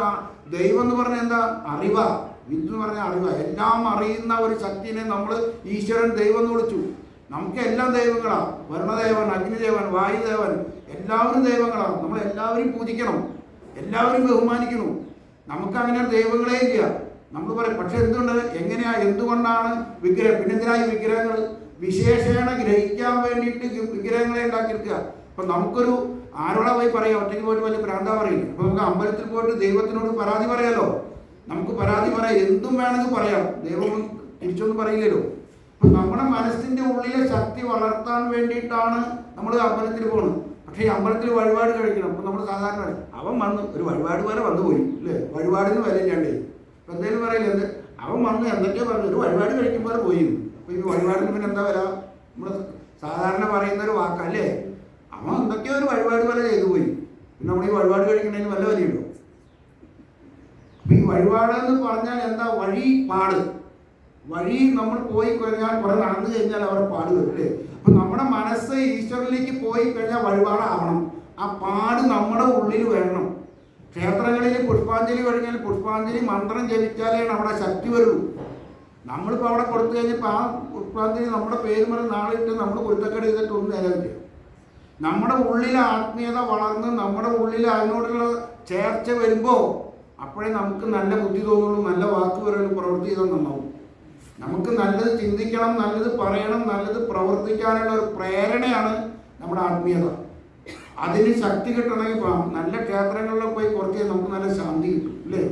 ദൈവം എന്ന് പറഞ്ഞാൽ എന്താ? അറിവാ. ഹിന്ദു എന്ന് പറഞ്ഞാൽ അറിവാ. എല്ലാം അറിയുന്ന ഒരു ശക്തിനെ നമ്മൾ ഈശ്വരൻ ദൈവം എന്ന് വിളിച്ചു. നമുക്ക് എല്ലാം ദൈവങ്ങളാ. വർണ്ണദേവൻ, അഗ്നിദേവൻ, വായുദേവൻ, എല്ലാവരും ദൈവങ്ങളാണ്. നമ്മൾ എല്ലാവരും പൂജിക്കണം, എല്ലാവരും ബഹുമാനിക്കണം. നമുക്ക് അങ്ങനെ ദൈവങ്ങളെ ഇല്ല. നമ്മൾ പറയും. പക്ഷെ എന്തുകൊണ്ടാണ് വിഗ്രഹം? പിന്നെ എന്തിനായി വിഗ്രഹങ്ങൾ? വിശേഷേണ ഗ്രഹിക്കാൻ വേണ്ടിയിട്ട് വിഗ്രഹങ്ങളെ ഉണ്ടാക്കിയെടുക്കുക. അപ്പം നമുക്കൊരു ആരോടാ പോയി പറയാം? ഒറ്റയ്ക്ക് പോയിട്ട് വലിയ ഭ്രാന്താ പറയില്ല. അപ്പോൾ നമുക്ക് അമ്പലത്തിൽ പോയിട്ട് ദൈവത്തിനോട് പരാതി പറയാലോ. നമുക്ക് പരാതി പറയാം, എന്തും വേണമെങ്കിൽ പറയാം. ദൈവം തിരിച്ചൊന്നും പറയില്ലല്ലോ. അപ്പം നമ്മുടെ മനസ്സിൻ്റെ ഉള്ളിലെ ശക്തി വളർത്താൻ വേണ്ടിയിട്ടാണ് നമ്മൾ അമ്പലത്തിൽ പോകുന്നത്. പക്ഷേ ഈ അമ്പലത്തിൽ വഴിപാട് കഴിക്കണം. അപ്പം നമ്മൾ സാധാരണ അവൻ വന്ന് ഒരു വഴിപാട് പോലെ വന്നു പോയി അല്ലേ? വഴിപാടിന് വില ഇല്ലാണ്ടേ. അപ്പം എന്തെങ്കിലും പറയില്ല, അവൻ വന്ന് എന്തൊക്കെയോ പറഞ്ഞു, ഒരു വഴിപാട് കഴിക്കുമ്പോൾ പോയി. അപ്പോൾ ഈ വഴിപാടിന് പിന്നെ എന്താ വരാ? നമ്മൾ സാധാരണ പറയുന്ന ഒരു വാക്കല്ലേ? അവൻ എന്തൊക്കെയോ ഒരു വഴിപാട് പോലെ ചെയ്തു പോയി. പിന്നെ നമ്മൾ ഈ വഴിപാട് കഴിക്കുന്നതിന് വല്ല വിലയുണ്ടോ? അപ്പം ഈ വഴിപാട് എന്ന് പറഞ്ഞാൽ എന്താ? വഴി നമ്മൾ പോയി കഴിഞ്ഞാൽ കുറെ നടന്നു കഴിഞ്ഞാൽ അവരെ പാട് വരും അല്ലേ? അപ്പം നമ്മുടെ മനസ്സ് ഈശ്വരനിലേക്ക് പോയി കഴിഞ്ഞാൽ വഴിപാടാവണം. ആ പാട് നമ്മുടെ ഉള്ളിൽ വരണം. ക്ഷേത്രങ്ങളിൽ പുഷ്പാഞ്ജലി കഴിഞ്ഞാൽ പുഷ്പാഞ്ജലി മന്ത്രം ജപിച്ചാലേ അവിടെ ശക്തി വരുള്ളൂ. നമ്മളിപ്പോൾ അവിടെ കൊടുത്തു കഴിഞ്ഞപ്പോൾ ആ പുഷ്പാഞ്ജലി നമ്മുടെ പേര് പറഞ്ഞ് നാളിട്ട് നമ്മൾ കുരുത്തക്കേട് ചെയ്തിട്ടൊന്നും നേരമില്ല. നമ്മുടെ ഉള്ളിൽ ആത്മീയത വളർന്ന് നമ്മുടെ ഉള്ളിൽ അതിനോടുള്ള ചേർച്ച വരുമ്പോൾ അപ്പോഴേ നമുക്ക് നല്ല ബുദ്ധി തോന്നുള്ളൂ, നല്ല വാക്ക് പറയുള്ളൂ, പ്രവൃത്തി ചെയ്താൽ നന്നാവും. നമുക്ക് നല്ലത് ചിന്തിക്കണം, നല്ലത് പറയണം, നല്ലത് പ്രവർത്തിക്കാനുള്ള ഒരു പ്രേരണയാണ് നമ്മുടെ ആത്മീയത. അതിന് ശക്തി കിട്ടണമെങ്കിൽ നല്ല ക്ഷേത്രങ്ങളിൽ പോയി കുറച്ച് നമുക്ക് നല്ല ശാന്തി കിട്ടും അല്ലേ?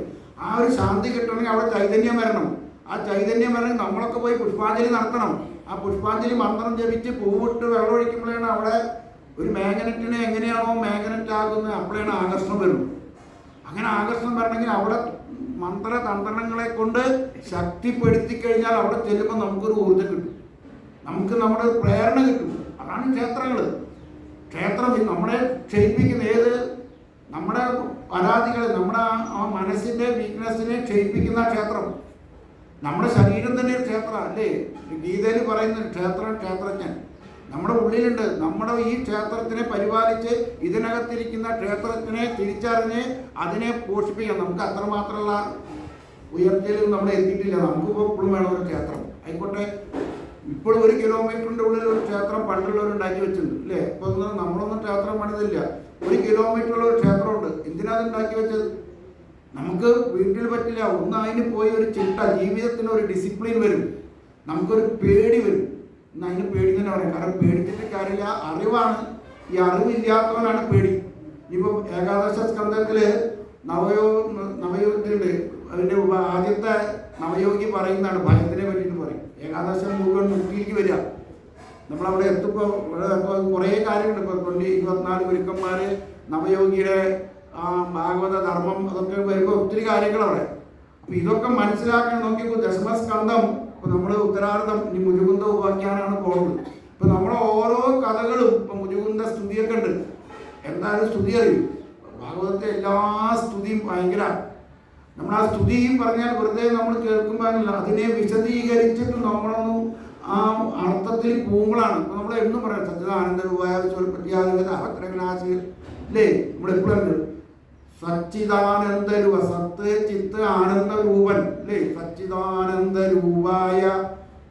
ആ ഒരു ശാന്തി കിട്ടണമെങ്കിൽ അവിടെ ചൈതന്യം വരണം. ആ ചൈതന്യം വരണമെങ്കിൽ നമ്മളൊക്കെ പോയി പുഷ്പാഞ്ജലി നടത്തണം. ആ പുഷ്പാഞ്ജലി മന്ത്രം ജപിച്ച് പൂവിട്ട് വെള്ളമൊഴിക്കുമ്പോഴാണ് അവിടെ ഒരു മാഗ്നറ്റിനെ എങ്ങനെയാണോ മാഗ്നറ്റ് ആകുന്നത് അപ്പോഴാണ് ആകർഷണം വരുന്നത്. അങ്ങനെ ആകർഷണം വരണമെങ്കിൽ അവിടെ മന്ത്രതന്ത്രങ്ങളെ കൊണ്ട് ശക്തിപ്പെടുത്തി കഴിഞ്ഞാൽ അവിടെ ചെല്ലുമ്പോൾ നമുക്കൊരു ഊർജ്ജം കിട്ടും, നമുക്ക് നമ്മുടെ പ്രേരണ കിട്ടും. അതാണ് ക്ഷേത്രങ്ങൾ. ക്ഷേത്രം നമ്മളെ ക്ഷയിപ്പിക്കുന്ന നമ്മുടെ പരാതികൾ, നമ്മുടെ ആ മനസ്സിൻ്റെ വീക്ക്നെസ്സിനെ ക്ഷയിപ്പിക്കുന്ന ക്ഷേത്രം. നമ്മുടെ ശരീരം തന്നെ ക്ഷേത്രം അല്ലേ? ഗീതയിൽ പറയുന്ന ക്ഷേത്രജ്ഞൻ നമ്മുടെ ഉള്ളിലുണ്ട്. നമ്മുടെ ഈ ക്ഷേത്രത്തിനെ പരിപാലിച്ച് ഇതിനകത്തിരിക്കുന്ന ക്ഷേത്രത്തിനെ തിരിച്ചറിഞ്ഞ് അതിനെ പോഷിപ്പിക്കണം. നമുക്ക് അത്രമാത്രമുള്ള ഉയർച്ചയിലും നമ്മൾ എത്തിയിട്ടില്ല. നമുക്കിപ്പോൾ ഇപ്പോഴും വേണം ഒരു ക്ഷേത്രം. ആയിക്കോട്ടെ, ഇപ്പോഴും 1 കിലോമീറ്ററിൻ്റെ ഉള്ളിൽ ഒരു ക്ഷേത്രം പണ്ടുള്ളവർ ഉണ്ടാക്കി വെച്ചിട്ടുണ്ട് അല്ലേ? ഇപ്പോൾ നമ്മളൊന്നും ക്ഷേത്രം പണിതില്ല. 1 കിലോമീറ്ററുള്ള ഒരു ക്ഷേത്രമുണ്ട്. എന്തിനാണ് ഉണ്ടാക്കി വെച്ചത്? നമുക്ക് വീട്ടിൽ പറ്റില്ല. അതിന് പോയി ഒരു ചിട്ട, ജീവിതത്തിന് ഒരു ഡിസിപ്ലിൻ വരും, നമുക്കൊരു പേടി വരും. അതിന് പേടി തന്നെ പറയാം. കാരണം പേടിച്ചിട്ട് കാര്യമില്ല, അറിവാണ്. ഈ അറിവില്ലാത്തവനാണ് പേടി. ഇപ്പോൾ ഏകാദശ സ്കന്ധത്തിൽ നവയോഗിയുണ്ട്. അതിൻ്റെ ആദ്യത്തെ നവയോഗി പറയുന്നതാണ് ഭയത്തിനെ പറ്റിയിട്ട് പറയും. ഏകാദശം മുഴുവൻ മുക്തിയിലേക്ക് വരിക. നമ്മളവിടെ എത്തുമ്പോൾ കുറേ കാര്യങ്ങളുണ്ട്. ഇപ്പോൾ 24 ഗുരുക്കന്മാർ, നവയോഗിയുടെ ഭാഗവത ധർമ്മം, അതൊക്കെ വരുമ്പോൾ ഒത്തിരി കാര്യങ്ങൾ അവിടെ. അപ്പോൾ ഇതൊക്കെ മനസ്സിലാക്കാൻ നോക്കിയപ്പോൾ ദശമസ്കന്ധം, ഇപ്പോൾ നമ്മൾ ഉത്തരാർദ്ധം ഇനി മുജുകുന്ദ ഉപാഖ്യാനാണ് പോകുന്നത്. ഇപ്പം നമ്മുടെ ഓരോ കഥകളും ഇപ്പം മുജുകുന്ദ സ്തുതിയൊക്കെ ഉണ്ട്. എന്തായാലും സ്തുതി അറിയും. ഭാഗവതത്തെ എല്ലാ സ്തുതിയും ഭയങ്കര. നമ്മൾ ആ സ്തുതിയും പറഞ്ഞാൽ വെറുതെ നമ്മൾ കേൾക്കുമ്പോഴല്ല, അതിനെ വിശദീകരിച്ചിട്ട് നമ്മളൊന്നും ആ അർത്ഥത്തിൽ പോകുമ്പോഴാണ്. ഇപ്പം നമ്മൾ എന്നും പറയാം സച്ചിദാനന്ദ രൂപായ സ്വൽപത്യാദിനാശി അല്ലേ? നമ്മളെപ്പോഴും സച്ചിദാനന്ദ രൂപ, സത്ത് ചിത്ത് ആനന്ദ രൂപൻ അല്ലേ? സച്ചിദാനന്ദ രൂപായ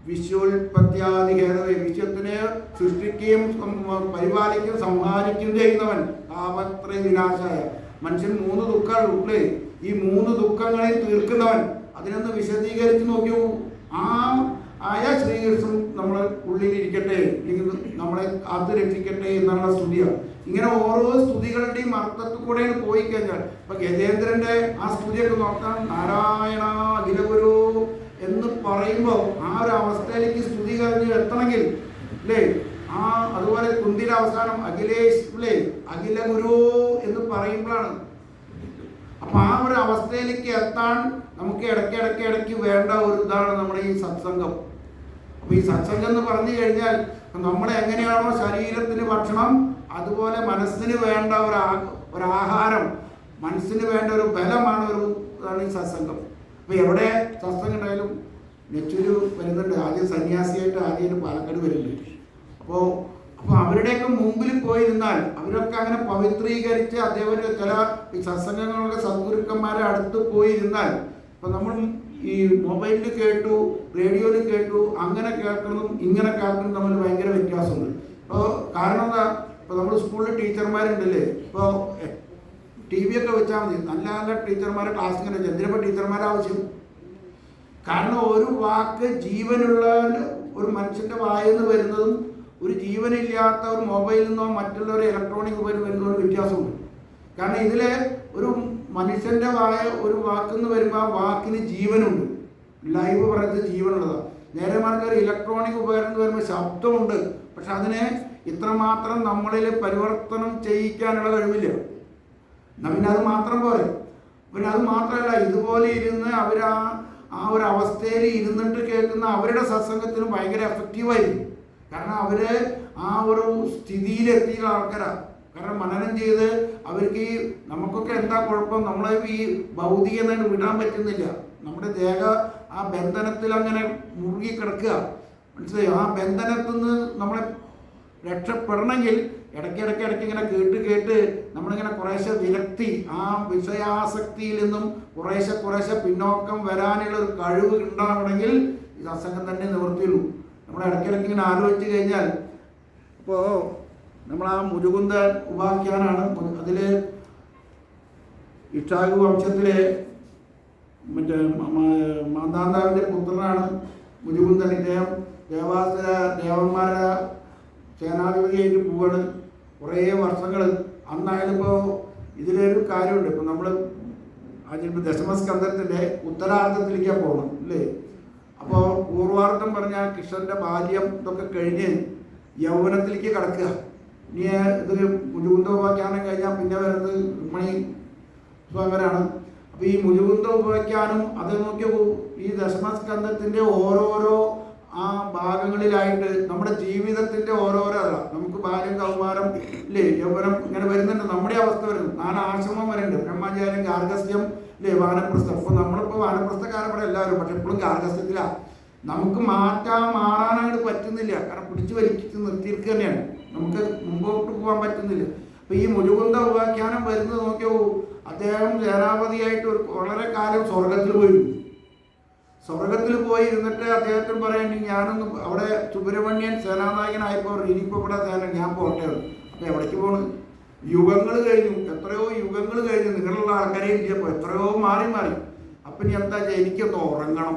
വിശ്വോൽപത്യാദിഹേതവേ, വിശ്വത്തിനെ സൃഷ്ടിക്കുകയും പരിപാലിക്കുകയും സംഹാരിക്കുകയും ചെയ്യുന്നവൻ. താപത്ര വിനാശായ, മനുഷ്യൻ 3 ദുഃഖങ്ങൾ അല്ലേ? ഈ 3 ദുഃഖങ്ങളെ തീർക്കുന്നവൻ. അതിനൊന്ന് വിശദീകരിച്ച് നോക്കിയോ. ആ ആയ ശ്രീകൃഷ്ണൻ നമ്മളെ ഉള്ളിലിരിക്കട്ടെ, അല്ലെങ്കിൽ നമ്മളെ കാത്തു രക്ഷിക്കട്ടെ എന്നുള്ള സ്തുതിയാണ്. ഇങ്ങനെ ഓരോ സ്തുതികളുടെയും അർത്ഥത്തിൽ കൂടെയാണ് പോയി കഴിഞ്ഞാൽ ഇപ്പൊ ഗജേന്ദ്രന്റെ ആ സ്തുതിയൊക്കെ നോക്കാം, നാരായണ അഖിലഗുരു എന്ന് പറയുമ്പോൾ ആ ഒരു അവസ്ഥയിലേക്ക് സ്തുതി കഴിഞ്ഞ് എത്തണമെങ്കിൽ അല്ലേ, അതുപോലെ കുന്തിയുടെ അവസാനം അഖിലേഷ് അല്ലേ, അഖില ഗുരു എന്ന് പറയുമ്പോഴാണ്. അപ്പൊ ആ ഒരു അവസ്ഥയിലേക്ക് എത്താൻ നമുക്ക് ഇടയ്ക്ക് വേണ്ട ഒരു ഇതാണ് നമ്മുടെ ഈ സത്സംഗം. അപ്പൊ ഈ സത്സംഗം എന്ന് പറഞ്ഞു കഴിഞ്ഞാൽ നമ്മൾ എങ്ങനെയാണോ ശരീരത്തിന് ഭക്ഷണം, അതുപോലെ മനസ്സിന് വേണ്ട ഒരു ആഹാരം, മനസ്സിന് വേണ്ട ഒരു ബലമാണ് ഇതാണ് ഈ സത്സംഗം. അപ്പൊ എവിടെ സത്സംഗം ഉണ്ടായാലും നെച്ചൂര് വരുന്നുണ്ട്, ആദ്യം സന്യാസിയായിട്ട് ആദ്യം പാലക്കാട് വരുന്നുണ്ട്. അപ്പോൾ അവരുടെയൊക്കെ മുമ്പിൽ പോയിരുന്നാൽ അവരൊക്കെ അങ്ങനെ പവിത്രീകരിച്ച് അതേപോലെ ചില ഈ സത്സംഗങ്ങളൊക്കെ സദ്ഗുരുക്കന്മാരെ അടുത്ത് പോയിരുന്നാൽ ഇപ്പം നമ്മൾ ഈ മൊബൈലിൽ കേട്ടു, റേഡിയോയിൽ കേട്ടു, അങ്ങനെ കേൾക്കുന്നതും ഇങ്ങനെ കേൾക്കുന്നതും തമ്മിൽ ഭയങ്കര വ്യത്യാസമുണ്ട്. ഇപ്പോൾ കാരണം എന്താ, ഇപ്പോൾ നമ്മൾ സ്കൂളിൽ ടീച്ചർമാരുണ്ടല്ലേ, ഇപ്പോൾ ടി വി ഒക്കെ വെച്ചാൽ മതി, നല്ല നല്ല ടീച്ചർമാരെ ക്ലാസ് ഇങ്ങനെ എന്തിനിപ്പോൾ ടീച്ചർമാരെ ആവശ്യം? കാരണം ഒരു വാക്ക് ജീവനുള്ള ഒരു മനുഷ്യൻ്റെ വായെന്ന് വരുന്നതും ഒരു ജീവനില്ലാത്ത ഒരു മൊബൈലിൽ നിന്നോ മറ്റുള്ള ഒരു ഇലക്ട്രോണിക് ഉപകരണം വരുന്നതോ വ്യത്യാസമുണ്ട്. കാരണം ഇതിലെ ഒരു മനുഷ്യൻ്റെ ഒരു വാക്കെന്ന് വരുമ്പോൾ ആ വാക്കിന് ജീവനുണ്ട്, ലൈവ് പറയുന്നത് ജീവനുള്ളതാണ്. നേരെ മറിച്ച് ഒരു ഇലക്ട്രോണിക് ഉപകരണം എന്ന് വരുമ്പോൾ ശബ്ദമുണ്ട്, പക്ഷെ അതിനെ ഇത്രമാത്രം നമ്മളിൽ പരിവർത്തനം ചെയ്യിക്കാനുള്ള കഴിവില്ല. പിന്നെ അത് മാത്രം പോരെ, പിന്നെ അത് മാത്രമല്ല, ഇതുപോലെ ഇരുന്ന് അവർ ആ ഒരു അവസ്ഥയിൽ ഇരുന്നിട്ട് കേൾക്കുന്ന അവരുടെ സത്സംഗത്തിനും ഭയങ്കര എഫക്റ്റീവായിരിക്കും. കാരണം അവർ ആ ഒരു സ്ഥിതിയിലെത്തിയ ആൾക്കാരാണ്. കാരണം മനനം ചെയ്ത് അവർക്ക് ഈ നമുക്കൊക്കെ എന്താ കുഴപ്പം, നമ്മളെ ഈ ഭൗതികമായിട്ട് വിടാൻ പറ്റുന്നില്ല. നമ്മുടെ ദേഹ ആ ബന്ധനത്തിൽ അങ്ങനെ മുറുകി കിടക്കുക, മനസ്സിലായോ? ആ ബന്ധനത്തിൽ നിന്ന് നമ്മളെ രക്ഷപ്പെടണമെങ്കിൽ ഇടയ്ക്ക് ഇങ്ങനെ കേട്ട് നമ്മളിങ്ങനെ കുറേശ്ശെ വിരക്തി, ആ വിഷയാസക്തിയിൽ നിന്നും കുറേശ്ശെ പിന്നോക്കം വരാനുള്ള ഒരു കഴിവ് ഉണ്ടാവണമെങ്കിൽ ഈ സത്സംഗം തന്നെ നിവർത്തിയുള്ളൂ. നമ്മൾ ഇടയ്ക്കിടയ്ക്ക് ഇങ്ങനെ ആലോചിച്ച് കഴിഞ്ഞാൽ, ഇപ്പോൾ നമ്മൾ ആ മുരുകുന്ദ ഉപാഖ്യാനാണ്, അതിൽ ഇക്ഷാകു വംശത്തിലെ മറ്റേ മാന്താന്താവിൻ്റെ പുത്രനാണ് മുരുകുന്ദൻ. ഇദ്ദേഹം ദേവാസുര ദേവന്മാരുടെ സേനാധിപതിയായിട്ട് പോവാണ് കുറേ വർഷങ്ങൾ. അന്നായാലും ഇപ്പോൾ ഇതിലൊരു കാര്യമുണ്ട്, ഇപ്പോൾ നമ്മൾ അതിൽ ദശമസ്കന്ധത്തിൻ്റെ ഉത്തരാർദ്ധത്തിലേക്കാണ് പോകണം അല്ലേ. അപ്പോൾ പൂർവാർദ്ധം പറഞ്ഞാൽ കൃഷ്ണൻ്റെ ബാല്യം ഇതൊക്കെ കഴിഞ്ഞ് യൗവനത്തിലേക്ക് കിടക്കുക. ഇനി ഇത് മുരുകുന്ദ ഉപാഖ്യാനം കഴിഞ്ഞാൽ പിന്നെ വരുന്നത് രുക്മിണി സ്വയംവരാണ്. അപ്പോൾ ഈ മുരുകുന്ദ ഉപാഖ്യാനം അത് നോക്കിയപ്പോൾ ഈ ദശമസ്കന്ധത്തിൻ്റെ ഓരോരോ ആ ഭാഗങ്ങളിലായിട്ട് നമ്മുടെ ജീവിതത്തിൻ്റെ ഓരോരോ നമുക്ക് ബാല്യം, കൗമാരം ഇല്ലേ, യൗവനം ഇങ്ങനെ വരുന്നുണ്ട്. നമ്മുടെ അവസ്ഥ വരുന്നു, 4 ആശ്രമം വരുന്നുണ്ട്, ബ്രഹ്മചാര്യം, ഗാർഹസ്ഥ്യം ഇല്ലേ, വാനപ്രസ്ഥം. അപ്പോൾ നമ്മളിപ്പോൾ വാനപ്രസ്ഥക്കാരപ്പെടെ എല്ലാവരും, പക്ഷെ എപ്പോഴും ഗാർഹസ്ഥ്യത്തിലാണ്. നമുക്ക് മാറാനായിട്ട് പറ്റുന്നില്ല, കാരണം പിടിച്ചു വലിച്ച് നിർത്തിയിരിക്കുക തന്നെയാണ്, നമുക്ക് മുമ്പോട്ട് പോകാൻ പറ്റുന്നില്ല. അപ്പോൾ ഈ മുരുകുന്ദ ഉപാഖ്യാനം വരുന്നത് നോക്കിയോ, അദ്ദേഹം സേനാപതിയായിട്ട് വളരെ കാലം സ്വർഗത്തിൽ പോയി ഇരുന്നിട്ട് അദ്ദേഹത്തിന് പറയേണ്ടി ഞാനൊന്ന് അവിടെ സുബ്രഹ്മണ്യൻ സേനാനായകനായപ്പോൾ ഇനിയിപ്പോൾ ഇവിടെ ഞാൻ പോട്ടെ. അപ്പോൾ എവിടേക്ക് പോണ്? യുഗങ്ങൾ കഴിഞ്ഞു, എത്രയോ യുഗങ്ങൾ കഴിഞ്ഞു, നിങ്ങളുള്ള ആൾക്കാരെ ഇല്ലപ്പോൾ എത്രയോ മാറി. അപ്പം ഇനി എന്താ വെച്ചാൽ എനിക്കൊന്ന് ഉറങ്ങണം.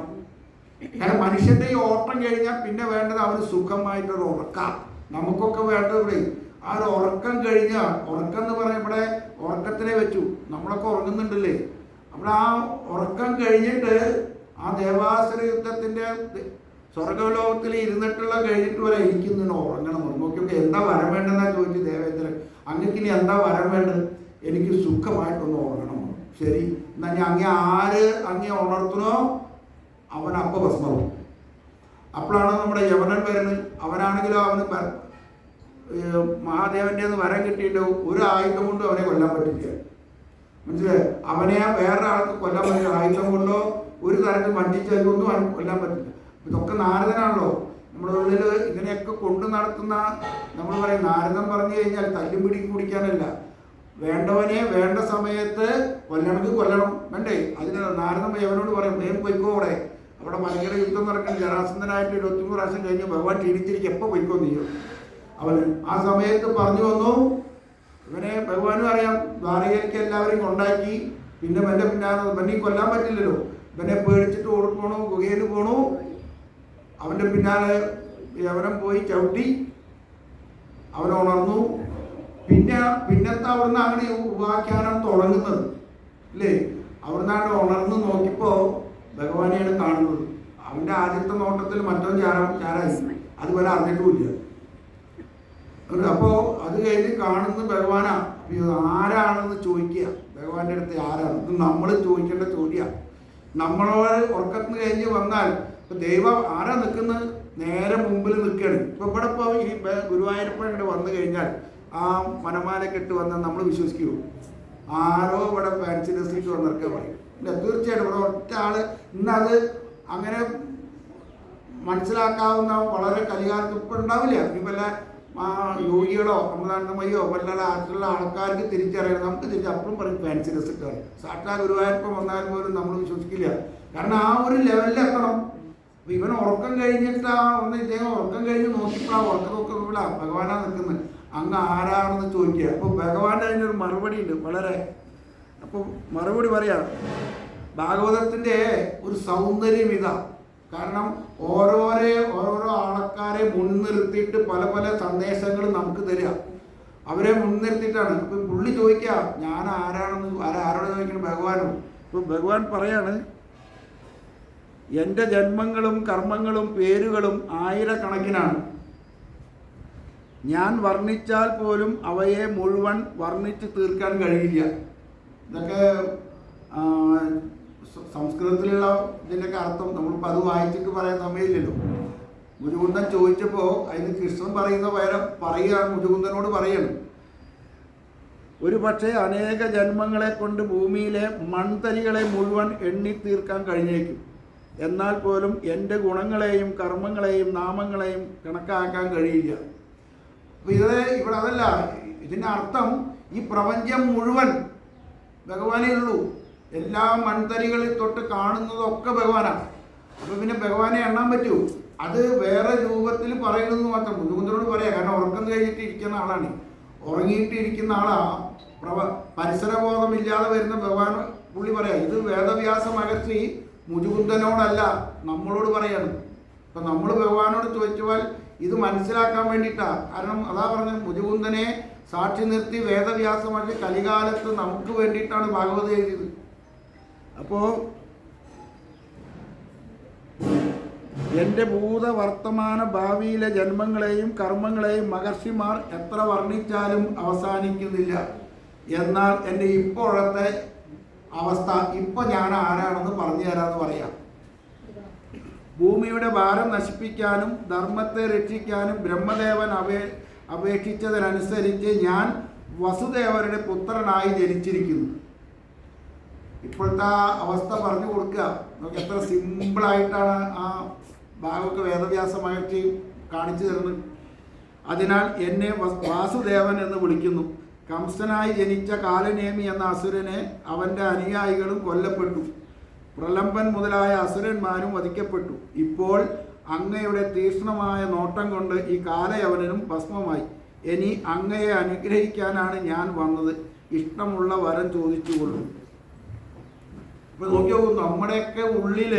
കാരണം മനുഷ്യൻ്റെ ഈ ഓട്ടം കഴിഞ്ഞാൽ പിന്നെ വേണ്ടത് അവന് സുഖമായിട്ടൊരു ഉറക്കാം. നമുക്കൊക്കെ വേണ്ടത് ആ ഒരു ഉറക്കം കഴിഞ്ഞാൽ, ഉറക്കം എന്ന് പറഞ്ഞാൽ ഇവിടെ ഉറക്കത്തിനെ വെച്ചു, നമ്മളൊക്കെ ഉറങ്ങുന്നുണ്ടല്ലേ. അവിടെ ആ ഉറക്കം കഴിഞ്ഞിട്ട് ആ ദേവാസുര യുദ്ധത്തിൻ്റെ സ്വർഗലോകത്തിൽ ഇരുന്നിട്ടുള്ള കഴിഞ്ഞിട്ട് വരെ എനിക്കിന്ന് ഉറങ്ങണം. നോക്കിയൊക്കെ എന്താ വരം വേണ്ടെന്നാണ് ചോദിച്ചു ദേവേന്ദ്രൻ. അങ്ങക്കിനി എന്താ വരം വേണ്ടത്? എനിക്ക് സുഖമായിട്ടൊന്ന് ഉറങ്ങണം. ശരി, എന്നാൽ ഞാൻ അങ്ങേ ഉണർത്തുന്നോ അവൻ അപ്പം ഭസ്മവും. അപ്പോഴാണ് നമ്മുടെ യവനൻ വരുന്നത്. അവനാണെങ്കിലോ അവന് മഹാദേവൻ്റെ വരം കിട്ടിയിട്ട് ഒരു ആയുധം കൊണ്ടും അവനെ കൊല്ലാൻ പറ്റില്ല. മനസ്സിലായി? അവനെ വേറെ ആൾക്ക് കൊല്ലാൻ പറ്റില്ല. ആയുധം കൊണ്ടോ ഒരു തരത്തിൽ വഞ്ചിച്ചൊന്നും അവൻ കൊല്ലാൻ പറ്റില്ല. ഇതൊക്കെ നാരദനാണല്ലോ നമ്മുടെ ഉള്ളിൽ ഇതിനെയൊക്കെ കൊണ്ടു നടത്തുന്ന. നമ്മൾ പറയും നാരദൻ പറഞ്ഞു കഴിഞ്ഞാൽ തല്ലും പിടിക്കും കുടിക്കാനല്ല, വേണ്ടവനെ വേണ്ട സമയത്ത് കൊല്ലണമെങ്കിൽ കൊല്ലണം, വേണ്ടേ? അതിന് നാരദൻ യവനോട് പറയും, വേഗം പൊയ്ക്കോ, അവിടെ ഭയങ്കര യുദ്ധം നടക്കണം, ജരാസന്ധനായിട്ട് 23 പ്രാവശ്യം കഴിഞ്ഞ് ഭഗവാൻ ക്ഷീണിച്ചിരിക്കും, എപ്പോൾ പൊയ്ക്കോ നീയോ. അവന് ആ സമയത്ത് പറഞ്ഞു വന്നു. ഇവനെ ഭഗവാനും അറിയാം, ദ്വാരകയിലേക്ക് എല്ലാവരെയും കൊണ്ടാക്കി. പിന്നെ പിന്നാലെ കൊല്ലാൻ പറ്റില്ലല്ലോ. ഇവനെ പേടിച്ചിട്ട് ഓടിപ്പോണു, ഗുഹയിൽ പോണു. അവൻ്റെ പിന്നാലെ യവനം പോയി ചവിട്ടി, അവൻ ഉണർന്നു. പിന്നത്തെ അവിടുന്ന് അങ്ങനെ ഉപാഖ്യാനം തുടങ്ങുന്നത് അല്ലേ. അവിടുന്ന് ഉണർന്ന് നോക്കിയപ്പോൾ ഭഗവാനെയാണ് കാണുന്നത്. അവൻ്റെ ആദ്യത്തെ നോട്ടത്തിൽ മറ്റോ ചാരായി, അതുപോലെ അറിഞ്ഞിട്ടുമില്ല. അപ്പോൾ അത് കഴിഞ്ഞ് കാണുന്നത് ഭഗവാനാ. ആരാണെന്ന് ചോദിക്കുക ഭഗവാന്റെ അടുത്ത്, ആരാണ് ഇത് നമ്മൾ ചോദിക്കേണ്ട ചോദ്യമാണ്. നമ്മളോട് ഉറക്കത്തിന് കഴിഞ്ഞ് വന്നാൽ ഇപ്പം ദൈവം ആരാ നിൽക്കുന്നത്, നേരെ മുമ്പിൽ നിൽക്കുകയാണ്. ഇപ്പം ഇവിടെ ഇപ്പോൾ ഈ ഗുരുവായൂരപ്പൻ ഇവിടെ വന്നു കഴിഞ്ഞാൽ ആ മനമാലക്കെട്ട് വന്നാൽ നമ്മൾ വിശ്വസിക്കുമോ? ആരോ ഇവിടെ ഫാൻസി ഡ്രസ്സിട്ട് വന്നിറക്കാൻ പറയും. തീർച്ചയായിട്ടും ഇവിടെ ഒറ്റ ആള് ഇന്നത് അങ്ങനെ മനസ്സിലാക്കാവുന്ന വളരെ കലികാലത്ത് ഇപ്പം ഉണ്ടാവില്ല. ഇനി വല്ല യോഗികളോ അമൃതാനന്ദമയോ വല്ല ആയിട്ടുള്ള ആൾക്കാർക്ക് തിരിച്ചറിയണം. നമുക്ക് തിരിച്ച് അപ്പുറം പറയും ഫാൻസി ഡ്രസ് ഇട്ടാണ്. സാക്ഷാ ഗുരുവായൂരപ്പം വന്നാൽ പോലും നമ്മൾ വിശ്വസിക്കില്ല. കാരണം ആ ഒരു ലെവലിൽ എത്തണം. അപ്പം ഇവൻ ഉറക്കം കഴിഞ്ഞിട്ട് ഇദ്ദേഹം ഉറക്കം കഴിഞ്ഞ് നോക്കിയപ്പോൾ ഉറക്കം ഇവിടെ ഭഗവാനാ നിൽക്കുന്നത്. അങ്ങ് ആരാണെന്ന് ചോദിക്കുക. അപ്പോൾ ഭഗവാന്റെ അതിനൊരു മറുപടി ഉണ്ട് വളരെ. അപ്പോൾ മറുപടി പറയാം, ഭാഗവതത്തിൻ്റെ ഒരു സൗന്ദര്യം ഇതാ. കാരണം ഓരോരോ ആൾക്കാരെ മുൻനിർത്തിയിട്ട് പല പല സന്ദേശങ്ങളും നമുക്ക് തരിക. അവരെ മുൻനിർത്തിയിട്ടാണ്. അപ്പം പുള്ളി ചോദിക്കുക ഞാൻ ആരാണെന്ന്. ആരോട് ചോദിക്കണം? ഭഗവാനും. ഇപ്പം ഭഗവാൻ പറയാണ്, എൻ്റെ ജന്മങ്ങളും കർമ്മങ്ങളും പേരുകളും ആയിരക്കണക്കിനാണ്. ഞാൻ വർണ്ണിച്ചാൽ പോലും അവയെ മുഴുവൻ വർണ്ണിച്ച് തീർക്കാൻ കഴിയില്ല. ഇതൊക്കെ സംസ്കൃതത്തിലുള്ള ഇതിൻ്റെയൊക്കെ അർത്ഥം നമ്മളിപ്പോൾ അത് വായിച്ചിട്ട് പറയാൻ സമയമില്ലല്ലോ. മുജുകുന്ദൻ ചോദിച്ചപ്പോൾ അതിന് കൃഷ്ണൻ പറയുന്ന പകരം മുജുകുന്ദനോട് പറയണം, ഒരു പക്ഷേ അനേക ജന്മങ്ങളെ കൊണ്ട് ഭൂമിയിലെ മൺതരികളെ മുഴുവൻ എണ്ണി തീർക്കാൻ കഴിഞ്ഞേക്കും. എന്നാൽ പോലും എൻ്റെ ഗുണങ്ങളെയും കർമ്മങ്ങളെയും നാമങ്ങളെയും കണക്കാക്കാൻ കഴിയില്ല. അപ്പോൾ ഇവിടെ അതല്ല. ഇതിൻ്റെ അർത്ഥം ഈ പ്രപഞ്ചം മുഴുവൻ ഭഗവാനേ ഉള്ളൂ. എല്ലാ മൺതരികളിൽ തൊട്ട് കാണുന്നതൊക്കെ ഭഗവാനാണ്. അപ്പോൾ പിന്നെ ഭഗവാനെ എണ്ണാൻ പറ്റൂ? അത് വേറെ രൂപത്തിൽ പറയുന്നത് മാത്രം. മുജുകുന്ദനോട് പറയാം. കാരണം ഉറക്കം കഴിഞ്ഞിട്ട് ഇരിക്കുന്ന ആളാണ്. ഉറങ്ങിയിട്ട് ഇരിക്കുന്ന ആളാ. പരിസരബോധമില്ലാതെ വരുന്ന ഭഗവാൻ പുള്ളി പറയാം. ഇത് വേദവ്യാസ മഹർഷി മുജുകുന്ദനോടല്ല നമ്മളോട് പറയാണ്. അപ്പം നമ്മൾ ഭഗവാനോട് ചോദിച്ചാൽ ഇത് മനസ്സിലാക്കാൻ വേണ്ടിയിട്ടാണ്. കാരണം അതാ പറഞ്ഞത്, മുജുകുന്ദനെ സാക്ഷി നിർത്തി വേദവ്യാസ മഹർഷി കലികാലത്ത് നമുക്ക് വേണ്ടിയിട്ടാണ് ഭാഗവതം എഴുതിയത്. അപ്പോൾ എൻ്റെ ഭൂതവർത്തമാന ഭാവിയിലെ ജന്മങ്ങളെയും കർമ്മങ്ങളെയും മഹർഷിമാർ എത്ര വർണ്ണിച്ചാലും അവസാനിക്കുന്നില്ല. എന്നാൽ എൻ്റെ ഇപ്പോഴത്തെ അവസ്ഥ, ഇപ്പോൾ ഞാൻ ആരാണെന്ന് പറഞ്ഞു തരാമെന്ന് പറയാം. ഭൂമിയുടെ ഭാരം നശിപ്പിക്കാനും ധർമ്മത്തെ രക്ഷിക്കാനും ബ്രഹ്മദേവൻ അപേക്ഷിച്ചതിനനുസരിച്ച് ഞാൻ വസുദേവരുടെ പുത്രനായി ജനിച്ചിരിക്കുന്നു. ഇപ്പോഴത്തെ അവസ്ഥ പറഞ്ഞു കൊടുക്കുക. നമുക്ക് എത്ര സിമ്പിളായിട്ടാണ് ആ ഭാഗമൊക്കെ വേദവ്യാസ മഹർഷി കാണിച്ചു തരുന്നത്. അതിനാൽ എന്നെ വാസുദേവൻ എന്ന് വിളിക്കുന്നു. കംസനായി ജനിച്ച കാലനേമി എന്ന അസുരനെ അവൻ്റെ അനുയായികളും കൊല്ലപ്പെട്ടു. പ്രലംബൻ മുതലായ അസുരന്മാരും വധിക്കപ്പെട്ടു. ഇപ്പോൾ അങ്ങയുടെ തീക്ഷ്ണമായ നോട്ടം കൊണ്ട് ഈ കാലയവനും ഭസ്മമായി. ഇനി അങ്ങയെ അനുഗ്രഹിക്കാനാണ് ഞാൻ വന്നത്. ഇഷ്ടമുള്ള വരം ചോദിച്ചുകൊള്ളു. ഇപ്പം നോക്കി നോക്കൂ, നമ്മുടെയൊക്കെ ഉള്ളിൽ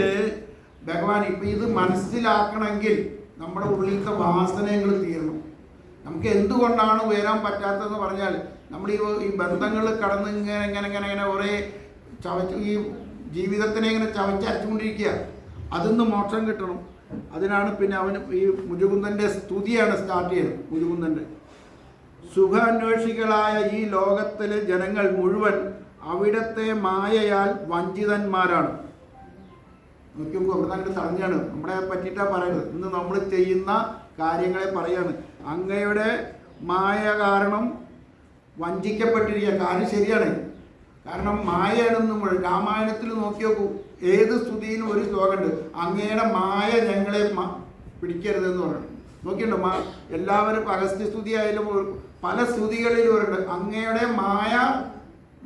ഭഗവാൻ ഇപ്പം ഇത് മനസ്സിലാക്കണമെങ്കിൽ നമ്മുടെ ഉള്ളിലത്തെ വാസനകൾ തീരണം. നമുക്ക് എന്തുകൊണ്ടാണ് ഉയരാൻ പറ്റാത്തതെന്ന് പറഞ്ഞാൽ നമ്മൾ ഈ ബന്ധങ്ങൾ കടന്ന് ഇങ്ങനെ ഒരേ ഈ ജീവിതത്തിനെ ഇങ്ങനെ ചവച്ചരച്ചുകൊണ്ടിരിക്കുക. അതിന്ന് മോക്ഷം കിട്ടണം. അതിനാണ് പിന്നെ അവന് ഈ മുജുകുന്ദൻ്റെ സ്തുതിയാണ് സ്റ്റാർട്ട് ചെയ്യുന്നത്. മുജുകുന്ദൻ്റെ സുഖാന്വേഷികളായ ഈ ലോകത്തിലെ ജനങ്ങൾ മുഴുവൻ അവിടത്തെ മായയാൽ വഞ്ചിതന്മാരാണ്. നോക്കുമ്പോൾ അവിടെ അങ്ങോട്ട് തടഞ്ഞാണ് നമ്മളെ പറ്റിയിട്ടാണ് പറയുന്നത്. ഇന്ന് നമ്മൾ ചെയ്യുന്ന കാര്യങ്ങളെ പറയാണ്. അങ്ങയുടെ മായ കാരണം വഞ്ചിക്കപ്പെട്ടിരിക്കുക. കാര്യം ശരിയാണ്. കാരണം മായയാണെന്ന് രാമായണത്തിൽ നോക്കി നോക്കൂ. ഏത് സ്തുതിയിലും ഒരു ശ്ലോകമുണ്ട്, അങ്ങയുടെ മായ ഞങ്ങളെ പിടിക്കരുതെന്ന് പറഞ്ഞു. നോക്കിയുണ്ടോ? എല്ലാവരും അഗസ്ത്യ സ്തുതി ആയാലും പല സ്തുതികളിലും ഉണ്ട്, അങ്ങയുടെ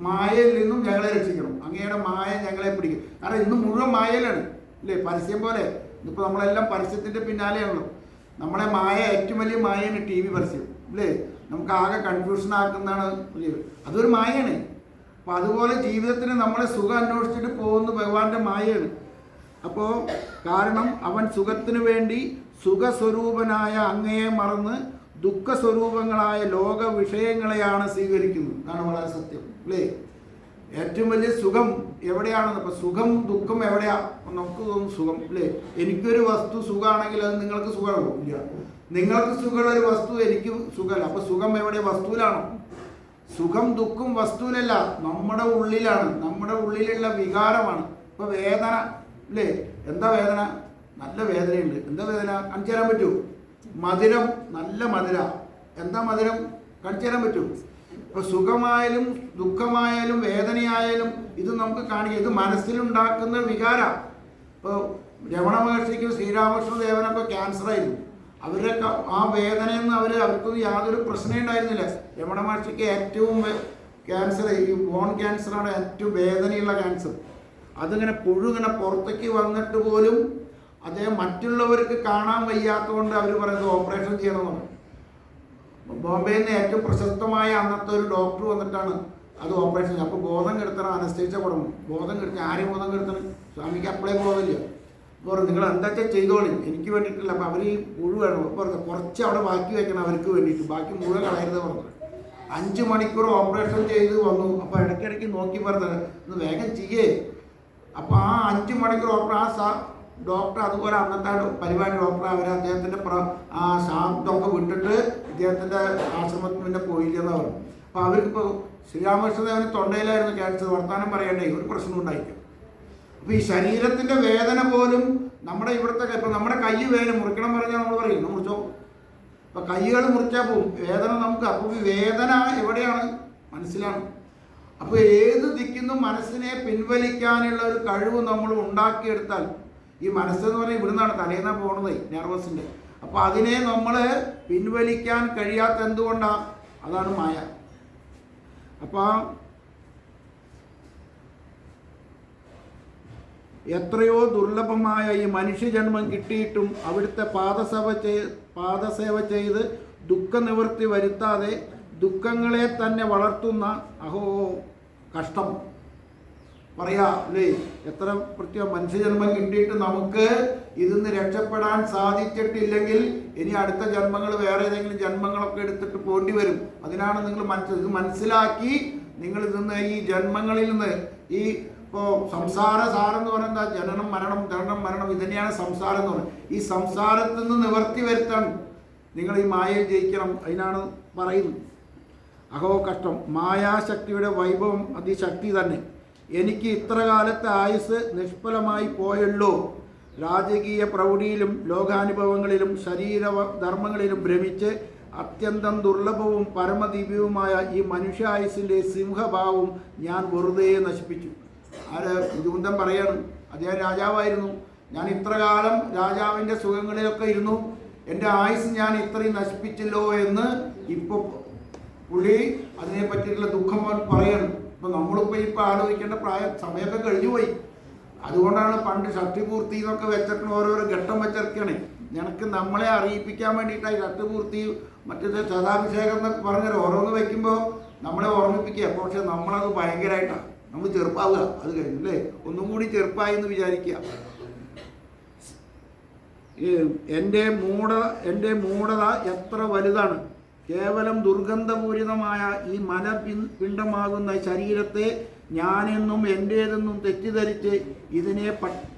മായയിൽ നിന്നും ഞങ്ങളെ രക്ഷിക്കണം, അങ്ങയുടെ മായ ഞങ്ങളെ പിടിക്കും. കാരണം ഇന്ന് മുഴുവൻ മായയിലാണ് അല്ലേ? പരസ്യം പോലെ. ഇപ്പോൾ നമ്മളെല്ലാം പരസ്യത്തിൻ്റെ പിന്നാലെയാണല്ലോ. നമ്മളെ മായ ഏറ്റവും വലിയ മായയാണ് TV പരസ്യം അല്ലേ? നമുക്ക് ആകെ കൺഫ്യൂഷൻ ആക്കുന്നതാണ്. അതൊരു മായയാണ്. അപ്പം അതുപോലെ ജീവിതത്തിന് നമ്മളെ സുഖം അന്വേഷിച്ചിട്ട് പോകുന്ന ഭഗവാന്റെ മായയാണ്. അപ്പോൾ കാരണം അവൻ സുഖത്തിനു വേണ്ടി സുഖസ്വരൂപനായ അങ്ങയെ മറന്ന് ദുഃഖസ്വരൂപങ്ങളായ ലോക വിഷയങ്ങളെയാണ് സ്വീകരിക്കുന്നത്. അതാണ് വളരെ സത്യം അല്ലേ. ഏറ്റവും വലിയ സുഖം എവിടെയാണെന്ന്, ഇപ്പം സുഖം ദുഃഖം എവിടെയാ? നമുക്ക് തോന്നും സുഖം അല്ലേ. എനിക്കൊരു വസ്തു സുഖമാണെങ്കിൽ അത് നിങ്ങൾക്ക് സുഖമാണോ? ഇല്ല. നിങ്ങൾക്ക് സുഖമുള്ള ഒരു വസ്തു എനിക്ക് സുഖമല്ല. അപ്പോൾ സുഖം എവിടെ? വസ്തുവിലാണോ? സുഖം ദുഃഖം വസ്തുവിലല്ല, നമ്മുടെ ഉള്ളിലാണ്, നമ്മുടെ ഉള്ളിലുള്ള വികാരമാണ്. ഇപ്പോൾ വേദന അല്ലേ, എന്താ വേദന? നല്ല വേദനയുണ്ട്. എന്താ വേദന? കാണിച്ചു തരാൻ പറ്റൂ? മധുരം, നല്ല മധുര. എന്താ മധുരം? കാണിച്ചു തരാൻ പറ്റൂ? ഇപ്പോൾ സുഖമായാലും ദുഃഖമായാലും വേദനയായാലും ഇത് നമുക്ക് കാണിക്കുക. ഇത് മനസ്സിലുണ്ടാക്കുന്ന വികാര. ഇപ്പോൾ രമണ മഹർഷിക്കും ശ്രീരാമകൃഷ്ണ ദേവനൊക്കെ ക്യാൻസറായിരുന്നു. അവരൊക്കെ ആ വേദനയെന്ന് അവർക്കൊന്നും യാതൊരു പ്രശ്നം ഉണ്ടായിരുന്നില്ല. രമണ മഹർഷിക്ക് ഏറ്റവും ക്യാൻസർ, ഈ ബോൺ ക്യാൻസറാണ് ഏറ്റവും വേദനയുള്ള ക്യാൻസർ. അതിങ്ങനെ പുഴുങ്ങനെ പുറത്തേക്ക് വന്നിട്ട് പോലും അദ്ദേഹം മറ്റുള്ളവർക്ക് കാണാൻ വയ്യാത്തതുകൊണ്ട് അവർ പറയുന്നത് ഓപ്പറേഷൻ ചെയ്യണമെന്നാണ്. ബോംബെയിൽ നിന്ന് ഏറ്റവും പ്രശസ്തമായ അന്നത്തെ ഒരു ഡോക്ടർ വന്നിട്ടാണ് അത് ഓപ്പറേഷൻ ചെയ്യുക. അപ്പോൾ ബോധം കെടുത്തണം, അനസ്തേഷ്യ കൊടുക്കണം. ബോധം കെടുത്തി ആരെയും ബോധം കെടുത്തണം? സ്വാമിക്ക് അപ്പളേ ബോധമില്ല. പറഞ്ഞു നിങ്ങൾ എന്താ ചെയ്തോളി, എനിക്ക് വേണ്ടിയിട്ടില്ല. അപ്പോൾ അവർ ഈ പുഴു വേണം പറഞ്ഞു, കുറച്ച് അവിടെ ബാക്കി വയ്ക്കണം അവർക്ക് വേണ്ടിയിട്ട്, ബാക്കി മുഴുവൻ കളയരുത് പറഞ്ഞു. 5 മണിക്കൂർ ഓപ്പറേഷൻ ചെയ്ത് വന്നു. അപ്പോൾ ഇടയ്ക്കിടയ്ക്ക് നോക്കി പറഞ്ഞത് ഒന്ന് വേഗം ചെയ്യേ. അപ്പോൾ ആ 5 മണിക്കൂർ ഡോക്ടർ അതുപോലെ അന്നത്തെ പരിപാടി ഡോക്ടർ അദ്ദേഹത്തിൻ്റെ ആ ശാന്തൊക്കെ വിട്ടിട്ട് ഇദ്ദേഹത്തിൻ്റെ ആശ്രമത്തിൽ പിന്നെ പോയില്ലെന്ന് പറഞ്ഞു. അപ്പോൾ അവർക്കിപ്പോൾ ശ്രീരാമകൃഷ്ണദേവന് തൊണ്ടയിലായിരുന്നു ക്യാൻസർ, വർത്തമാനം പറയണ്ടേ, ഒരു പ്രശ്നം ഉണ്ടായിരിക്കും. അപ്പോൾ ഈ ശരീരത്തിൻ്റെ വേദന പോലും നമ്മുടെ ഇവിടുത്തെ, ഇപ്പോൾ നമ്മുടെ കൈ വേദന മുറിക്കണം പറഞ്ഞാൽ നമ്മൾ പറയും മുറിച്ചോ. അപ്പോൾ കൈകൾ മുറിച്ചാൽ പോവും വേദന നമുക്ക്. അപ്പോൾ ഈ വേദന എവിടെയാണ്? മനസ്സിലാണ്. അപ്പോൾ ഏത് ദിക്കിന്നും മനസ്സിനെ പിൻവലിക്കാനുള്ള ഒരു കഴിവ് നമ്മൾ ഉണ്ടാക്കിയെടുത്താൽ, ഈ മനസ്സെന്ന് പറഞ്ഞാൽ ഇവിടുന്നാണ് തലേന്നാണ് പോകുന്നത്, നെർവസിൻ്റെ. അപ്പോൾ അതിനെ നമ്മൾ പിൻവലിക്കാൻ കഴിയാത്ത എന്തുകൊണ്ടാണ്? അതാണ് മായ. അപ്പോൾ എത്രയോ ദുർലഭമായ ഈ മനുഷ്യജന്മം കിട്ടിയിട്ടും അവിടുത്തെ പാദസേവ ചെയ്ത് ദുഃഖനിവൃത്തി വരുത്താതെ ദുഃഖങ്ങളെ തന്നെ വളർത്തുന്ന അഹോ കഷ്ടം പറയാ അല്ലേ. എത്ര പ്രത്യേകം മനുഷ്യജന്മം കിട്ടിയിട്ട് നമുക്ക് ഇതിന്ന് രക്ഷപ്പെടാൻ സാധിച്ചിട്ടില്ലെങ്കിൽ ഇനി അടുത്ത ജന്മങ്ങൾ വേറെ ഏതെങ്കിലും ജന്മങ്ങളൊക്കെ എടുത്തിട്ട് പോണ്ടി വരും. അതിനാണ് നിങ്ങൾ ഇത് മനസ്സിലാക്കി നിങ്ങൾ ഇതിന്ന് ഈ ജന്മങ്ങളിൽ നിന്ന് ഈ ഇപ്പോൾ സംസാരം എന്ന് പറയുന്നത് ജനനം മരണം ജനനം മരണം ഇത് തന്നെയാണ് സംസാരം എന്ന് പറയുന്നത്. ഈ സംസാരത്തിൽ നിന്ന് നിവർത്തി വരുത്താൻ നിങ്ങൾ ഈ മായയിൽ ജയിക്കണം. അതിനാണ് പറയുന്നത് അഹോ കഷ്ടം. മായാശക്തിയുടെ വൈഭവം അതിശക്തി തന്നെ. എനിക്ക് ഇത്ര കാലത്തെ ആയുസ് നിഷ്ഫലമായി പോയല്ലോ. രാജകീയ പ്രൗഢിയിലും ലോകാനുഭവങ്ങളിലും ശരീരധർമ്മങ്ങളിലും ഭ്രമിച്ച് അത്യന്തം ദുർലഭവും പരമദിവ്യവുമായ ഈ മനുഷ്യായുസിൻ്റെ സിംഹഭാവവും ഞാൻ വെറുതെ നശിപ്പിച്ചു. മുചുകുന്ദൻ പറയാണ്, അദ്ദേഹം രാജാവായിരുന്നു. ഞാൻ ഇത്ര കാലം രാജാവിൻ്റെ സുഖങ്ങളിലൊക്കെ ഇരുന്നു, എൻ്റെ ആയുസ് ഞാൻ ഇത്രയും നശിപ്പിച്ചല്ലോ എന്ന് ഇപ്പോൾ പുള്ളി അതിനെ പറ്റിയിട്ടുള്ള ദുഃഖം പറയണം. അപ്പോൾ നമ്മളിപ്പോൾ ആലോചിക്കേണ്ട സമയമൊക്കെ കഴിഞ്ഞു പോയി. അതുകൊണ്ടാണ് പണ്ട് ഷഷ്ടിപൂർത്തി എന്നൊക്കെ വെച്ചിട്ട് ഓരോരോ ഘട്ടം വെച്ചിറക്കണേ. ഞങ്ങൾക്ക് നമ്മളെ അറിയിപ്പിക്കാൻ വേണ്ടിയിട്ടായി ഷഷ്ടിപൂർത്തി മറ്റേ ശതാഭിഷേകം എന്നൊക്കെ പറഞ്ഞാൽ ഓരോന്ന് വയ്ക്കുമ്പോൾ നമ്മളെ ഓർമ്മിപ്പിക്കുക. പക്ഷെ നമ്മളത് ഭയങ്കരമായിട്ടാണ് നമ്മൾ ചെറുപ്പാവുക. അത് കഴിഞ്ഞു അല്ലേ, ഒന്നും കൂടി ചെറുപ്പായി എന്ന് വിചാരിക്കുക. എൻ്റെ മൂഢത എത്ര വലുതാണ്. കേവലം ദുർഗന്ധപൂരിതമായ ഈ പിണ്ഡമാകുന്ന ശരീരത്തെ ഞാനെന്നും എൻ്റേതെന്നും തെറ്റിദ്ധരിച്ച് ഇതിനെ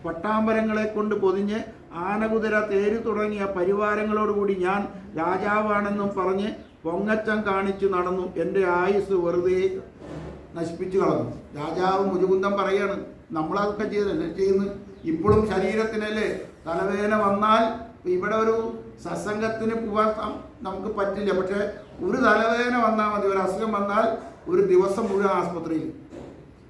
പട്ടാമ്പരങ്ങളെ കൊണ്ട് പൊതിഞ്ഞ് ആനകുതിര തേര് തുടങ്ങിയ പരിവാരങ്ങളോടുകൂടി ഞാൻ രാജാവാണെന്നും പറഞ്ഞ് പൊങ്ങച്ചം കാണിച്ചു നടന്നു. എൻ്റെ ആയുസ് വെറുതെ നശിപ്പിച്ചു കളഞ്ഞു. രാജാവ് മുചുകുന്ദൻ പറയാണ്, നമ്മളതൊക്കെ ചെയ്യുന്നു. ഇപ്പോഴും ശരീരത്തിനല്ലേ തലവേദന വന്നാൽ ഇവിടെ ഒരു സത്സംഗത്തിന് പോകാൻ നമുക്ക് പറ്റില്ല. പക്ഷേ ഒരു തലവേദന വന്നാൽ മതി, ഒരു അസുഖം വന്നാൽ ഒരു ദിവസം മുഴുവൻ ആസ്പത്രിയിൽ.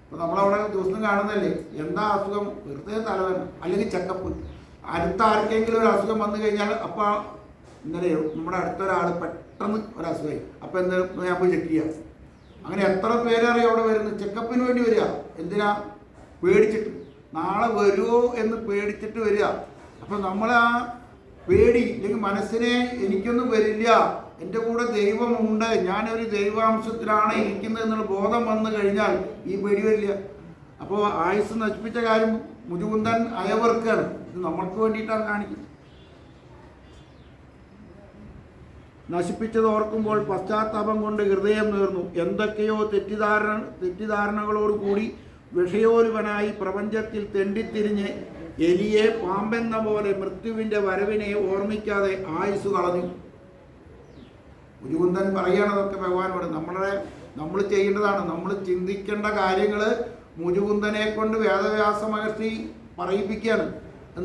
അപ്പോൾ നമ്മളവിടെ ദിവസം കാണുന്നല്ലേ, എന്താ അസുഖം? വെറുതെ തലവേദന അല്ലെങ്കിൽ ചെക്കപ്പ്. അടുത്ത ആർക്കെങ്കിലും ഒരു അസുഖം വന്നു കഴിഞ്ഞാൽ അപ്പോൾ ഇന്നലെ നമ്മുടെ അടുത്തൊരാൾ പെട്ടെന്ന് ഒരു അസുഖമായി, അപ്പോൾ എന്താ ഞാൻ പോയി ചെക്ക് ചെയ്യാം. അങ്ങനെ എത്ര പേരറിയാം അവിടെ വരുന്നു ചെക്കപ്പിന് വേണ്ടി വരിക. എന്തിനാ? പേടിച്ചിട്ട്, നാളെ വരുമോ എന്ന് പേടിച്ചിട്ട് വരിക. അപ്പം നമ്മൾ ആ പേടി അല്ലെങ്കിൽ മനസ്സിനെ എനിക്കൊന്നും വരില്ല, എൻ്റെ കൂടെ ദൈവമുണ്ട്, ഞാനൊരു ദൈവാംശത്തിലാണ് ഇരിക്കുന്നത് എന്നുള്ള ബോധം വന്നു കഴിഞ്ഞാൽ ഈ പേടി വരില്ല. അപ്പോൾ ആയുസ് നശിപ്പിച്ച കാര്യം മുജുകുന്ദൻ അയവർക്കാണ്. ഇത് നമ്മൾക്ക് വേണ്ടിയിട്ടാണ് കാണിക്കുന്നത്. നശിപ്പിച്ചത് ഓർക്കുമ്പോൾ പശ്ചാത്താപം കൊണ്ട് ഹൃദയം നേർന്നു. എന്തൊക്കെയോ തെറ്റിദ്ധാരണകളോടുകൂടി വിഷയോരുവനായി പ്രപഞ്ചത്തിൽ തെണ്ടിത്തിരിഞ്ഞ് എലിയെ പാമ്പെന്ന പോലെ മൃത്യുവിൻ്റെ വരവിനെ ഓർമ്മിക്കാതെ ആയുസ് കളഞ്ഞു. മുജുകുന്ദൻ പറയണതൊക്കെ ഭഗവാനോട് നമ്മൾ ചെയ്യേണ്ടതാണ്. നമ്മൾ ചിന്തിക്കേണ്ട കാര്യങ്ങൾ മുജുകുന്ദനെ കൊണ്ട് വേദവ്യാസ മഹർഷി പറയിപ്പിക്കുകയാണ്.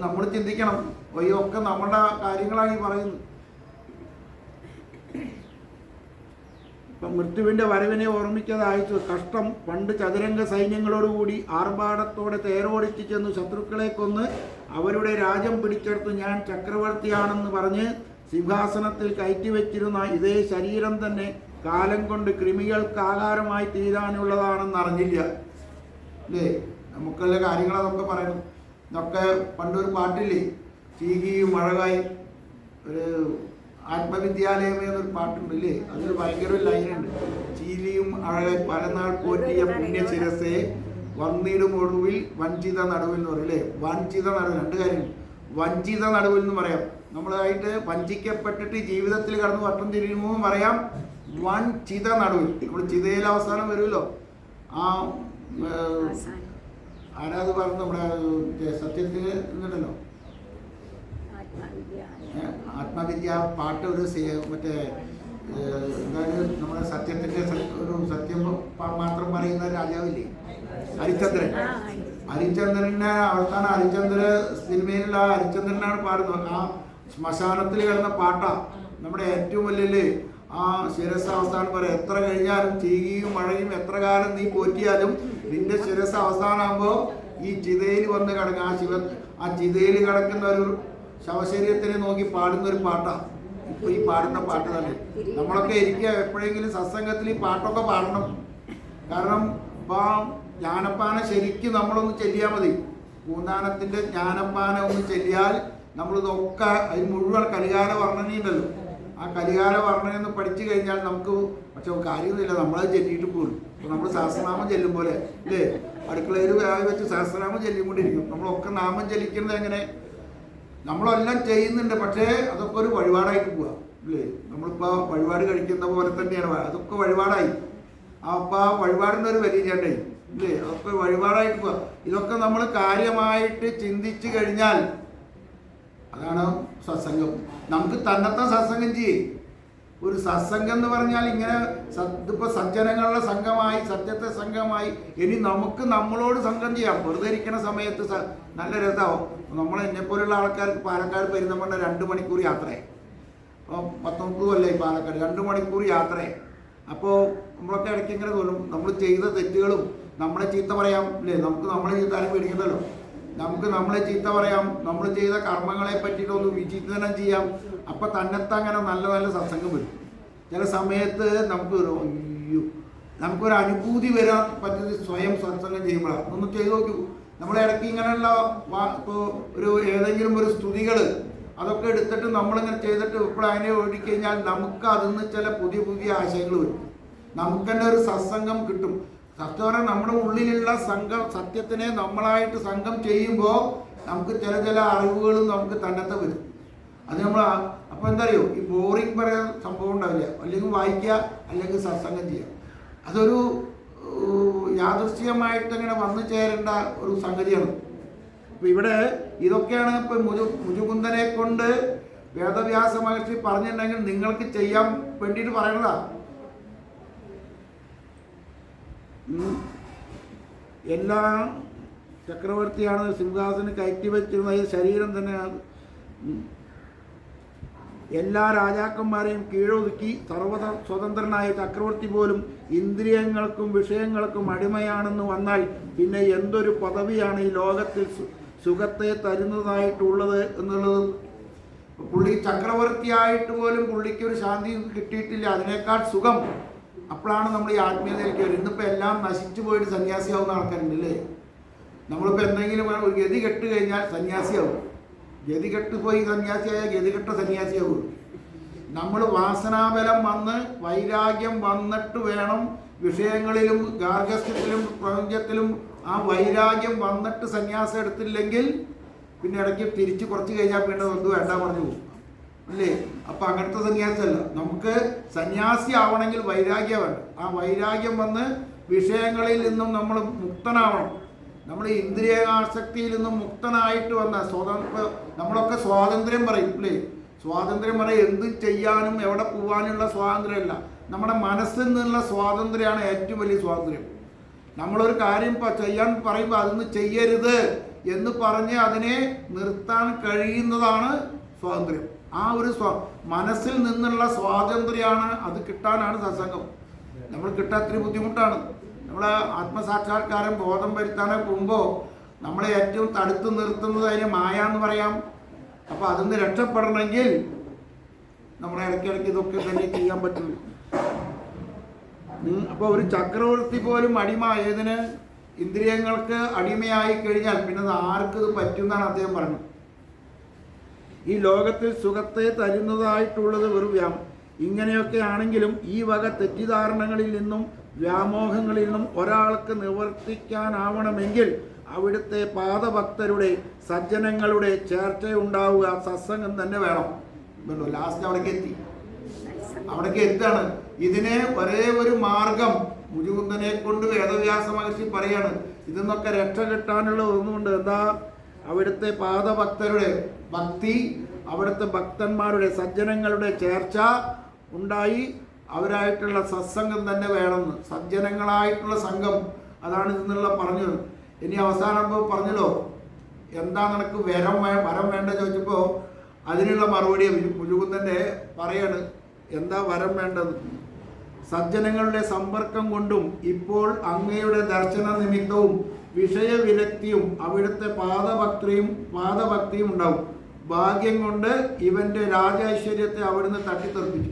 നമ്മൾ ചിന്തിക്കണം. ഒക്കെ നമ്മുടെ കാര്യങ്ങളാണ് ഈ പറയുന്നത്. ഇപ്പം മൃത്യുവിൻ്റെ വരവിനെ ഓർമ്മിക്കാതെ അയച്ചു. കഷ്ടം, പണ്ട് ചതുരംഗ സൈന്യങ്ങളോടുകൂടി ആർഭാടത്തോടെ തേരോടിച്ചു ചെന്ന് ശത്രുക്കളെ കൊന്ന് അവരുടെ രാജ്യം പിടിച്ചെടുത്ത് ഞാൻ ചക്രവർത്തിയാണെന്ന് പറഞ്ഞ് സിംഹാസനത്തിൽ കയറ്റിവെച്ചിരുന്ന ഇതേ ശരീരം തന്നെ കാലം കൊണ്ട് കൃമികൾക്ക് ആഹാരമായി തീരാനുള്ളതാണെന്ന് അറിഞ്ഞില്ല. അല്ലേ? നമുക്കുള്ള കാര്യങ്ങളതൊക്കെ പറയണം. ഇതൊക്കെ പണ്ടൊരു പാട്ടില്ലേ, ചീകിയും അഴകായി, ഒരു ആത്മവിദ്യാലയം എന്നൊരു പാട്ടുണ്ട് ഇല്ലേ? അതിൽ ഭയങ്കര ലൈനുണ്ട്. ചീലിയും അഴകായി പലനാൾ പോറ്റിയ പുണ്യശിരസെ വന്നിടും ഒടുവിൽ വഞ്ചിത നടുവിൽ എന്ന് പറയും അല്ലേ? വഞ്ചിത നടുവിൽ രണ്ട് കാര്യം. വഞ്ചിത നടുവിൽ എന്ന് പറയാം. നമ്മളായിട്ട് വഞ്ചിക്കപ്പെട്ടിട്ട് ജീവിതത്തിൽ കടന്ന് വട്ടം തിരിയുമ്പോൾ പറയാം വഞ്ചിത നടുവിൽ. നമ്മൾ ചിതയിൽ അവസാനം വരുമല്ലോ. ആ ആരാത് പറഞ്ഞു നമ്മുടെ സത്യത്തിന് എന്നുണ്ടല്ലോ, ആത്മവിദ്യ പാട്ട്. ഒരു മറ്റേ എന്താണ് നമ്മുടെ സത്യത്തിൻ്റെ ഒരു സത്യം മാത്രം പറയുന്ന രാജാവില്ലേ, ഹരിചന്ദ്രൻ. ഹരിചന്ദ്രനെ അവസാനം ഹരിചന്ദ്ര സിനിമയിലുള്ള ഹരിചന്ദ്രനാണ് പാടുന്നത്. ആ ശ്മശാനത്തിൽ കിടന്ന പാട്ടാ നമ്മുടെ ഏറ്റവും വലിയ ആ ശിരസ് അവസാനം പറയാം. എത്ര കഴിഞ്ഞാലും ചീകിയും മഴയും എത്ര കാലം നീ പോറ്റിയാലും നിന്റെ ശിരസ് അവസാനമാകുമ്പോൾ ഈ ചിതയിൽ വന്ന് കിടക്കുക. ആ ചിതയിൽ കിടക്കുന്ന ഒരു ശവശരീരത്തിനെ നോക്കി പാടുന്ന ഒരു പാട്ടാണ് ഇപ്പോൾ ഈ പാടുന്ന പാട്ട് തന്നെ. നമ്മളൊക്കെ ഇരിക്കുക എപ്പോഴെങ്കിലും സത്സംഗത്തിൽ ഈ പാട്ടൊക്കെ പാടണം. കാരണം ഇപ്പോൾ ജ്ഞാനപ്പാന ശരിക്കും നമ്മളൊന്ന് ചെല്ലിയാൽ മതി. പൂന്താനത്തിൻ്റെ ജ്ഞാനപ്പാന ഒന്ന് ചെല്ലിയാൽ നമ്മളിതൊക്കെ അതിന് മുഴുവൻ കലികാല വർണ്ണനയുണ്ടല്ലോ. ആ കലികാല വർണ്ണനയൊന്ന് പഠിച്ചു കഴിഞ്ഞാൽ നമുക്ക് പക്ഷെ കാര്യമൊന്നുമില്ല, നമ്മളത് ചെല്ലിയിട്ട് പോകും. ഇപ്പോൾ നമ്മൾ സഹസ്രനാമം ചെല്ലും പോലെ അല്ലേ? അടുക്കളയിൽ വെച്ച് സഹസ്രനാമം ചെല്ലിക്കൊണ്ടിരിക്കും. നമ്മളൊക്കെ നാമം ചെല്ലിക്കുന്നത് എങ്ങനെ? നമ്മളെല്ലാം ചെയ്യുന്നുണ്ട്, പക്ഷേ അതൊക്കെ ഒരു വഴിപാടായിട്ട് പോവുക അല്ലേ? നമ്മളിപ്പോൾ വഴിപാട് കഴിക്കുന്ന പോലെ തന്നെയാണ്. അതൊക്കെ വഴിപാടായി. അപ്പോൾ ആ വഴിപാടിൻ്റെ ഒരു വലിയ ചേട്ടേ ഇല്ലേ? അതൊക്കെ വഴിപാടായിട്ട് പോവുക. ഇതൊക്കെ നമ്മൾ കാര്യമായിട്ട് ചിന്തിച്ചു കഴിഞ്ഞാൽ അതാണ് സത്സംഗം. നമുക്ക് തന്നെത്താൻ സത്സംഗം ചെയ്യേ. ഒരു സത്സംഗം എന്ന് പറഞ്ഞാൽ ഇങ്ങനെ ഇതിപ്പോൾ സജ്ജനങ്ങളുടെ സംഘമായി, സത്യത്തെ സംഘമായി. ഇനി നമുക്ക് നമ്മളോട് സംഘം ചെയ്യാം. വെറുതെ ഇരിക്കുന്ന സമയത്ത് നല്ല രസമാവും. നമ്മൾ എന്നെപ്പോലുള്ള ആൾക്കാർക്ക് പാലക്കാട് പെരുന്തൽമണ്ണ 2 മണിക്കൂർ യാത്രയായി. അപ്പോൾ 19 കൊല്ലമായി പാലക്കാട് 2 മണിക്കൂർ യാത്രയായി. അപ്പോൾ നമ്മളൊക്കെ ഇടയ്ക്ക് ഇങ്ങനെ തോന്നും നമ്മൾ ചെയ്ത തെറ്റുകളും നമ്മളെ ചീത്ത പറയാം അല്ലേ? നമുക്ക് നമ്മളെ ചീത്താനും പേടിക്കണ്ടല്ലോ. നമുക്ക് നമ്മളെ ചീത്ത പറയാം, നമ്മൾ ചെയ്ത കർമ്മങ്ങളെ പറ്റിയിട്ടൊന്ന് വിചിന്തനം ചെയ്യാം. അപ്പം തന്നെത്തങ്ങനെ നല്ല നല്ല സത്സംഗം വരും. ചില സമയത്ത് നമുക്കൊരു അനുഭൂതി വരാൻ പറ്റുന്നത് സ്വയം സത്സംഗം ചെയ്യുമ്പോഴാണ്. ഒന്ന് ചെയ്ത് നോക്കൂ. നമ്മളെ ഇടയ്ക്ക് ഇങ്ങനെയുള്ള ഇപ്പോൾ ഏതെങ്കിലും ഒരു സ്തുതികൾ അതൊക്കെ എടുത്തിട്ട് നമ്മളിങ്ങനെ ചെയ്തിട്ട് ഇപ്പോൾ അതിനെ ഓടിക്കഴിഞ്ഞാൽ നമുക്ക് അതിൽ നിന്ന് ചില പുതിയ പുതിയ ആശയങ്ങൾ വരും. നമുക്ക് തന്നെ ഒരു സത്സംഗം കിട്ടും. സത്യം നമ്മുടെ ഉള്ളിലുള്ള സത്യത്തിനെ നമ്മളായിട്ട് സംഘം ചെയ്യുമ്പോൾ നമുക്ക് ചില അറിവുകളും നമുക്ക് തന്നത്തെ വരും. അത് നമ്മൾ അപ്പോൾ എന്താ അറിയോ, ഈ ബോറിങ് പറയാൻ സംഭവം ഉണ്ടാവില്ല. അല്ലെങ്കിൽ വായിക്കുക, അല്ലെങ്കിൽ സത്സംഗം ചെയ്യുക. അതൊരു യാദൃശ്ചികമായിട്ട് അങ്ങനെ വന്നു ചേരേണ്ട ഒരു സംഗതിയാണ്. അപ്പോൾ ഇവിടെ ഇതൊക്കെയാണ് ഇപ്പം മുജുകുന്ദനെ കൊണ്ട് വേദവ്യാസ മഹർഷി പറഞ്ഞിട്ടുണ്ടെങ്കിൽ നിങ്ങൾക്ക് ചെയ്യാൻ വേണ്ടിയിട്ട് പറയണതാ. എല്ലാ ചക്രവർത്തിയാണ് സിംഹാസനം കയറ്റി വെച്ചിരുന്ന ഈ ശരീരം തന്നെയാണ്. എല്ലാ രാജാക്കന്മാരെയും കീഴൊതുക്കി സർവ്വത സ്വതന്ത്രനായ ചക്രവർത്തി പോലും ഇന്ദ്രിയങ്ങൾക്കും വിഷയങ്ങൾക്കും അടിമയാണെന്ന് വന്നാൽ പിന്നെ എന്തൊരു പദവിയാണ് ഈ ലോകത്തിൽ സുഖത്തെ തരുന്നതായിട്ടുള്ളത് എന്നുള്ളത്. പുള്ളി ചക്രവർത്തിയായിട്ട് പോലും പുള്ളിക്ക് ഒരു ശാന്തി കിട്ടിയിട്ടില്ല. അതിനേക്കാൾ സുഖം അപ്പോഴാണ് നമ്മൾ ഈ ആത്മീയതയിലേക്ക് വരും. ഇന്നിപ്പോൾ എല്ലാം നശിച്ചു പോയിട്ട് സന്യാസിയാവുന്ന ആൾക്കാരുണ്ടല്ലേ. നമ്മളിപ്പോൾ എന്തെങ്കിലും ഒരു ഗതി കെട്ട് കഴിഞ്ഞാൽ സന്യാസിയാവും. ഗതി കെട്ട് പോയി സന്യാസിയായ ഗതികെട്ട സന്യാസിയാവും. നമ്മൾ വാസനാബലം വന്ന് വൈരാഗ്യം വന്നിട്ട് വേണം വിഷയങ്ങളിലും ഗാർഹസ്ഥ്യത്തിലും പ്രപഞ്ചത്തിലും ആ വൈരാഗ്യം വന്നിട്ട് സന്യാസം എടുത്തില്ലെങ്കിൽ പിന്നെ ഇടയ്ക്ക് തിരിച്ച് കുറച്ച് കഴിഞ്ഞാൽ പിന്നെ എന്ത് വേണ്ട പറഞ്ഞു പോകും അല്ലേ? അപ്പം അങ്ങനത്തെ സന്യാസമല്ല. നമുക്ക് സന്യാസി ആവണമെങ്കിൽ വൈരാഗ്യം വേണ്ട. ആ വൈരാഗ്യം വന്ന് വിഷയങ്ങളിൽ നിന്നും നമ്മൾ മുക്തനാവണം. നമ്മൾ ഇന്ദ്രിയാസക്തിയിൽ നിന്നും മുക്തനായിട്ട് വന്ന നമ്മളൊക്കെ സ്വാതന്ത്ര്യം പറയും അല്ലേ? സ്വാതന്ത്ര്യം പറയും എന്ത് ചെയ്യാനും എവിടെ പോകാനുള്ള സ്വാതന്ത്ര്യമല്ല, നമ്മുടെ മനസ്സിൽ നിന്നുള്ള സ്വാതന്ത്ര്യമാണ് ഏറ്റവും വലിയ സ്വാതന്ത്ര്യം. നമ്മളൊരു കാര്യം ചെയ്യാൻ പറയുമ്പോൾ അതൊന്ന് ചെയ്യരുത് എന്ന് പറഞ്ഞ് അതിനെ നിർത്താൻ കഴിയുന്നതാണ് സ്വാതന്ത്ര്യം. ആ ഒരു മനസ്സിൽ നിന്നുള്ള സ്വാതന്ത്ര്യമാണ്, അത് കിട്ടാനാണ് സത്സംഗം. നമ്മൾ കിട്ടാൻ ഇത്തിരി ബുദ്ധിമുട്ടാണ്. നമ്മൾ ആത്മസാക്ഷാത്കാരം ബോധം വരുത്താനോ പോകുമ്പോൾ നമ്മളെ ഏറ്റവും തടുത്ത് നിർത്തുന്നത് അതിനെ മായ എന്ന് പറയാം. അപ്പോൾ അതിന്ന് രക്ഷപ്പെടണമെങ്കിൽ നമ്മളെ ഇടയ്ക്കിടയ്ക്ക് ഇതൊക്കെ തന്നെ ചെയ്യാൻ പറ്റുള്ളൂ. അപ്പോൾ ഒരു ചക്രവർത്തി പോലും അടിമ ഏതിന് ഇന്ദ്രിയങ്ങൾക്ക് അടിമയായി കഴിഞ്ഞാൽ പിന്നെ അത് ആർക്ക് ഇത് പറ്റുമെന്നാണ് അദ്ദേഹം പറഞ്ഞത്. ഈ ലോകത്തിൽ സുഖത്തെ തരുന്നതായിട്ടുള്ളത് വെറും ഇങ്ങനെയൊക്കെ ആണെങ്കിലും ഈ വക തെറ്റിദ്ധാരണകളിൽ നിന്നും വ്യാമോഹങ്ങളിൽ നിന്നും ഒരാൾക്ക് നിവർത്തിക്കാനാവണമെങ്കിൽ അവിടുത്തെ പാദഭക്തരുടെ സജ്ജനങ്ങളുടെ ചേർച്ചയുണ്ടാവുക, സത്സംഗം തന്നെ വേണം. ലാസ്റ്റ് അവിടേക്ക് എത്താണ്. ഇതിന് ഒരേ ഒരു മാർഗം മുചുകുന്ദനെ കൊണ്ട് വേദവ്യാസ മഹർഷി പറയാണ്. ഇതിന്നൊക്കെ രക്ഷ കിട്ടാനുള്ള ഒന്നുകൊണ്ട് എന്താ? അവിടുത്തെ പാദഭക്തരുടെ ഭക്തി, അവിടുത്തെ ഭക്തന്മാരുടെ സജ്ജനങ്ങളുടെ ചേർച്ച ഉണ്ടായി അവരായിട്ടുള്ള സത്സംഗം തന്നെ വേണമെന്ന്. സജ്ജനങ്ങളായിട്ടുള്ള സംഘം, അതാണ് ഇതിനുള്ള പറഞ്ഞത്. ഇനി അവസാനം പറഞ്ഞല്ലോ എന്താ നിനക്ക് വരം വേണ്ട ചോദിച്ചപ്പോൾ അതിനുള്ള മറുപടി മുചുകുന്ദൻ്റെ പറയാണ്. എന്താ വരം വേണ്ടത്? സജ്ജനങ്ങളുടെ സമ്പർക്കം കൊണ്ടും ഇപ്പോൾ അങ്ങയുടെ ദർശന നിമിത്തവും വിഷയവിരക്തിയും അവിടുത്തെ പാദഭക്തിയും ഉണ്ടാവും. ഭാഗ്യം കൊണ്ട് ഇവൻ്റെ രാജൈശ്വര്യത്തെ അവിടുന്ന് തട്ടിത്തെറിപ്പിച്ചു.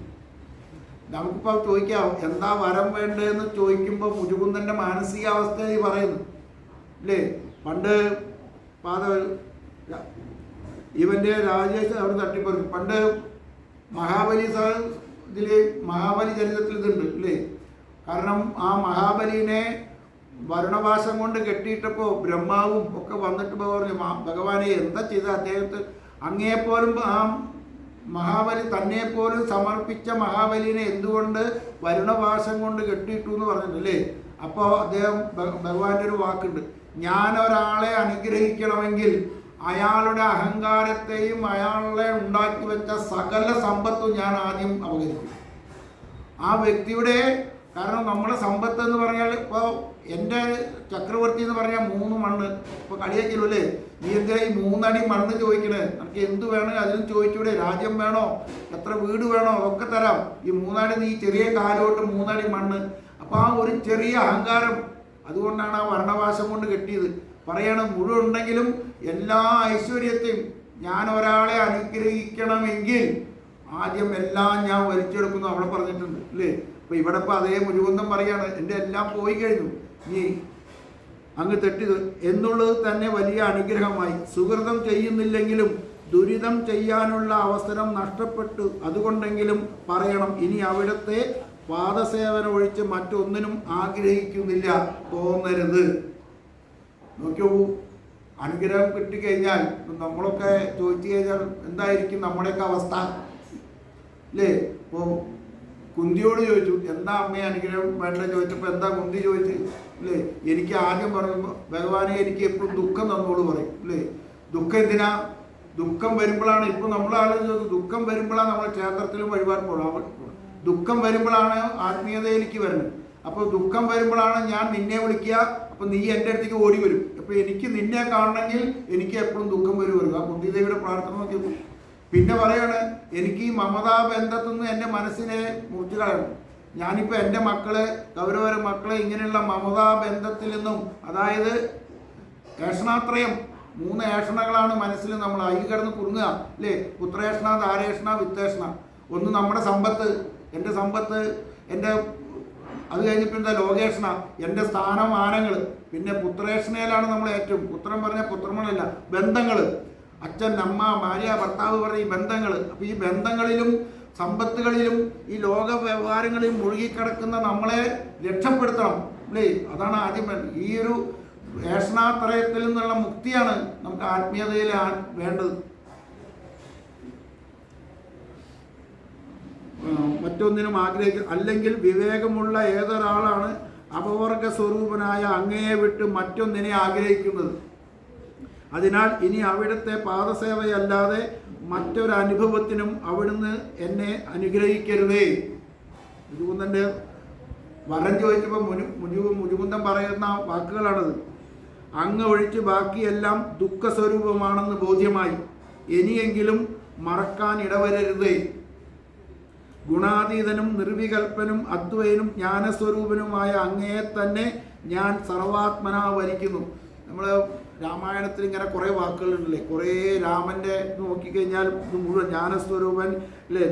നമുക്കിപ്പോൾ ചോദിക്കാം എന്താ വരം വേണ്ടതെന്ന് ചോദിക്കുമ്പോൾ മുചുകുന്ദൻ്റെ മാനസികാവസ്ഥ പറയുന്നു അല്ലേ? പണ്ട് ഇവൻ്റെ രാജൈശ്വര്യം അവിടെ തട്ടിപ്പറിക്കും. പണ്ട് മഹാബലി ചരിത്രത്തിൽ ഇതുണ്ട് അല്ലേ? കാരണം ആ മഹാബലിനെ വരുണവാസം കൊണ്ട് കെട്ടിയിട്ടപ്പോൾ ബ്രഹ്മാവും ഒക്കെ വന്നിട്ട് പറഞ്ഞു, ഭഗവാനെ എന്താ ചെയ്ത അദ്ദേഹത്തെ അങ്ങേപ്പോലും ആ മഹാബലി തന്നെപ്പോലും സമർപ്പിച്ച മഹാബലിനെ എന്തുകൊണ്ട് വരുണവാസം കൊണ്ട് കെട്ടിയിട്ടു എന്ന് പറഞ്ഞിട്ടല്ലേ? അപ്പോൾ അദ്ദേഹം ഭഗവാന്റെ ഒരു വാക്കുണ്ട്, ഞാൻ ഒരാളെ അനുഗ്രഹിക്കണമെങ്കിൽ അയാളുടെ അഹങ്കാരത്തെയും അയാളെ ഉണ്ടാക്കി വെച്ച സകല സമ്പത്തും ഞാൻ ആദ്യം അപകരിക്കും. ആ വ്യക്തിയുടെ കാരണം നമ്മുടെ സമ്പത്ത് എന്ന് പറഞ്ഞാൽ ഇപ്പോൾ എൻ്റെ ചക്രവർത്തി എന്ന് പറഞ്ഞാൽ 3 മണ്ണ്. ഇപ്പോൾ കളിയാക്കിയല്ലേ, നീ എന്താ ഈ 3 അടി മണ്ണ് ചോദിക്കണേ? നമുക്ക് എന്ത് വേണോ അതിനും ചോദിച്ചൂടെ? രാജ്യം വേണോ, എത്ര വീട് വേണോ, അതൊക്കെ തരാം. ഈ 3 അടി നീ ചെറിയ കാലോട്ട് 3 അടി മണ്ണ്. അപ്പോൾ ആ ഒരു ചെറിയ അഹങ്കാരം, അതുകൊണ്ടാണ് ആ വർണ്ണവാസം കൊണ്ട് കെട്ടിയത്. പറയണം മുഴുവൻ ഉണ്ടെങ്കിലും എല്ലാ ഐശ്വര്യത്തെയും ഞാൻ ഒരാളെ അനുഗ്രഹിക്കണമെങ്കിൽ ആദ്യം എല്ലാം ഞാൻ വലിച്ചെടുക്കുന്നു അവിടെ പറഞ്ഞിട്ടുണ്ട് അല്ലേ? അപ്പോൾ ഇവിടെ ഇപ്പോൾ അതേ മുചുകുന്ദൻ പറയാണ്, എൻ്റെ എല്ലാം പോയി കഴിഞ്ഞു, നീ അങ്ങ് തെറ്റിത് എന്നുള്ളത് തന്നെ വലിയ അനുഗ്രഹമായി. സുഹൃതം ചെയ്യുന്നില്ലെങ്കിലും ദുരിതം ചെയ്യാനുള്ള അവസരം നഷ്ടപ്പെട്ടു. അതുകൊണ്ടെങ്കിലും പറയണം, ഇനി അവിടുത്തെ പാദസേവനം ഒഴിച്ച് മറ്റൊന്നിനും ആഗ്രഹിക്കുന്നില്ല, തോന്നരുത്. നോക്കൂ, അനുഗ്രഹം കിട്ടിക്കഴിഞ്ഞാൽ നമ്മളൊക്കെ ചോദിച്ചു കഴിഞ്ഞാൽ എന്തായിരിക്കും നമ്മുടെയൊക്കെ അവസ്ഥ അല്ലേ? ഇപ്പോൾ കുന്തിയോട് ചോദിച്ചു എന്താ അമ്മയെ അനുഗ്രഹം വേണ്ട ചോദിച്ചപ്പോൾ എന്താ കുന്തി ചോദിച്ചു അല്ലേ? എനിക്ക് ആദ്യം പറയുമ്പോൾ ഭഗവാനെ എനിക്ക് എപ്പോഴും ദുഃഖം തന്നോളൂ പറയും അല്ലേ? ദുഃഖം എന്തിനാ? ദുഃഖം വരുമ്പോഴാണ്, ഇപ്പോൾ നമ്മൾ ആലോചിച്ചത് ദുഃഖം വരുമ്പോഴാണ് നമ്മൾ ക്ഷേത്രത്തിലും വഴിപാട് പോകാം. ദുഃഖം വരുമ്പോഴാണ് ആത്മീയതയിലേക്ക് വരുന്നത്. അപ്പോൾ ദുഃഖം വരുമ്പോഴാണ് ഞാൻ നിന്നെ വിളിക്കുക, അപ്പോൾ നീ എൻ്റെ അടുത്തേക്ക് ഓടി വരും. അപ്പോൾ എനിക്ക് നിന്നെ കാണണമെങ്കിൽ എനിക്ക് എപ്പോഴും ദുഃഖം വരും. ആ കുന്തിദേവിയുടെ പ്രാർത്ഥന നോക്കിയപ്പോൾ പിന്നെ പറയാണ്, എനിക്ക് ഈ മമതാ ബന്ധത്തിൽ നിന്ന് എൻ്റെ മനസ്സിനെ മുറിച്ചു കളയണം. ഞാനിപ്പോൾ എൻ്റെ മക്കളെ, കൗരവര മക്കളെ ഇങ്ങനെയുള്ള മമതാ ബന്ധത്തിൽ നിന്നും, അതായത് ഏഷണാത്രയം 3 ഏഷണകളാണ് മനസ്സിൽ നമ്മൾ അതിൽ കിടന്ന് കുറുങ്ങുക അല്ലേ? പുത്രേഷണ, ധാരേഷണ, വിത്തേഷണ. ഒന്ന് നമ്മുടെ സമ്പത്ത്, എൻ്റെ സമ്പത്ത്, എൻ്റെ അത് കഴിഞ്ഞിപ്പോൾ എന്താ ലോകേഷണ, എൻ്റെ സ്ഥാനമാനങ്ങൾ. പിന്നെ പുത്രേഷണയിലാണ് നമ്മൾ ഏറ്റവും, പുത്രൻ പറഞ്ഞ പുത്രങ്ങളല്ല, ബന്ധങ്ങൾ, അച്ഛൻ, അമ്മ, ഭാര്യ, ഭർത്താവ് പറഞ്ഞ ഈ ബന്ധങ്ങൾ. അപ്പോൾ ഈ ബന്ധങ്ങളിലും സമ്പത്തുകളിലും ഈ ലോക വ്യവഹാരങ്ങളിലും മുഴുകിക്കിടക്കുന്ന നമ്മളെ രക്ഷപ്പെടുത്തണം അല്ലേ? അതാണ് ആദ്യം ഈ ഒരു ഏഷണാത്രയത്തിൽ നിന്നുള്ള മുക്തിയാണ് നമുക്ക് ആത്മീയതയിൽ വേണ്ടത്. മറ്റൊന്നിനും ആഗ്രഹിക്കുക. അല്ലെങ്കിൽ വിവേകമുള്ള ഏതൊരാളാണ് അപവർഗ സ്വരൂപനായ അങ്ങയെ വിട്ട് മറ്റൊന്നിനെ ആഗ്രഹിക്കുന്നത്? അതിനാൽ ഇനി അവിടുത്തെ പാദസേവയല്ലാതെ മറ്റൊരനുഭവത്തിനും അവിടുന്ന് എന്നെ അനുഗ്രഹിക്കരുതേ. മുജുകുന്ദൻ്റെ വരം ചോദിച്ചപ്പോൾ മുജുകുന്ദൻ പറയുന്ന വാക്കുകളാണത്. അങ്ങ് ഒഴിച്ച് ബാക്കിയെല്ലാം ദുഃഖസ്വരൂപമാണെന്ന് ബോധ്യമായി. ഇനിയെങ്കിലും മറക്കാൻ ഇടവരരുതേ. ഗുണാതീതനും നിർവികൽപ്പനും അദ്വൈനും ജ്ഞാനസ്വരൂപനുമായ അങ്ങയെ തന്നെ ഞാൻ സർവാത്മനാ വരിക്കുന്നു. നമ്മൾ രാമായണത്തിൽ ഇങ്ങനെ കുറേ വാക്കുകളുണ്ടല്ലേ, കുറേ രാമൻ്റെ നോക്കിക്കഴിഞ്ഞാൽ ഇത് മുഴുവൻ ജ്ഞാനസ്വരൂപൻ അല്ലേ,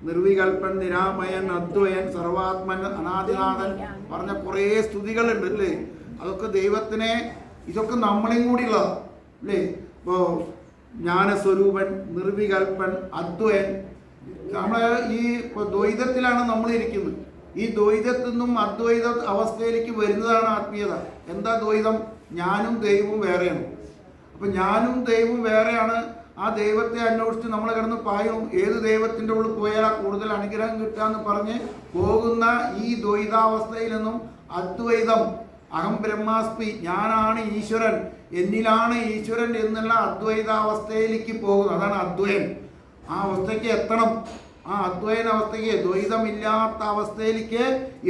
നിർവികൽപ്പൻ, നിരാമയൻ, അദ്വയൻ, സർവാത്മൻ, അനാദിനാഥൻ പറഞ്ഞ കുറേ സ്തുതികളുണ്ട് അല്ലേ. അതൊക്കെ ദൈവത്തിനെ, ഇതൊക്കെ നമ്മളെയും കൂടിയുള്ള അല്ലേ. ഇപ്പോൾ ജ്ഞാനസ്വരൂപൻ, നിർവികൽപ്പൻ, അദ്വയൻ, നമ്മൾ ഈ ദ്വൈതത്തിലാണ് നമ്മൾ ഇരിക്കുന്നത്. ഈ ദ്വൈതത്തിൽ നിന്നും അദ്വൈത അവസ്ഥയിലേക്ക് വരുന്നതാണ് ആത്മീയത. എന്താ ദ്വൈതം? ഞാനും ദൈവവും വേറെയാണ്. അപ്പം ഞാനും ദൈവവും വേറെയാണ്. ആ ദൈവത്തെ അന്വേഷിച്ച് നമ്മൾ കിടന്ന് പായും. ഏത് ദൈവത്തിൻ്റെ ഉള്ളിൽ പോയാൽ കൂടുതൽ അനുഗ്രഹം കിട്ടുക എന്ന് പറഞ്ഞ് പോകുന്ന ഈ ദ്വൈതാവസ്ഥയിൽ നിന്നും അദ്വൈതം, അഹം ബ്രഹ്മാസ്മി, ഞാനാണ് ഈശ്വരൻ, എന്നിലാണ് ഈശ്വരൻ എന്നുള്ള അദ്വൈതാവസ്ഥയിലേക്ക് പോകുന്നത്. അതാണ് അദ്വൈൻ. ആ അവസ്ഥയ്ക്ക് എത്തണം. ആ അദ്വൈന അവസ്ഥയ്ക്ക്, ദ്വൈതമില്ലാത്ത അവസ്ഥയിലേക്ക്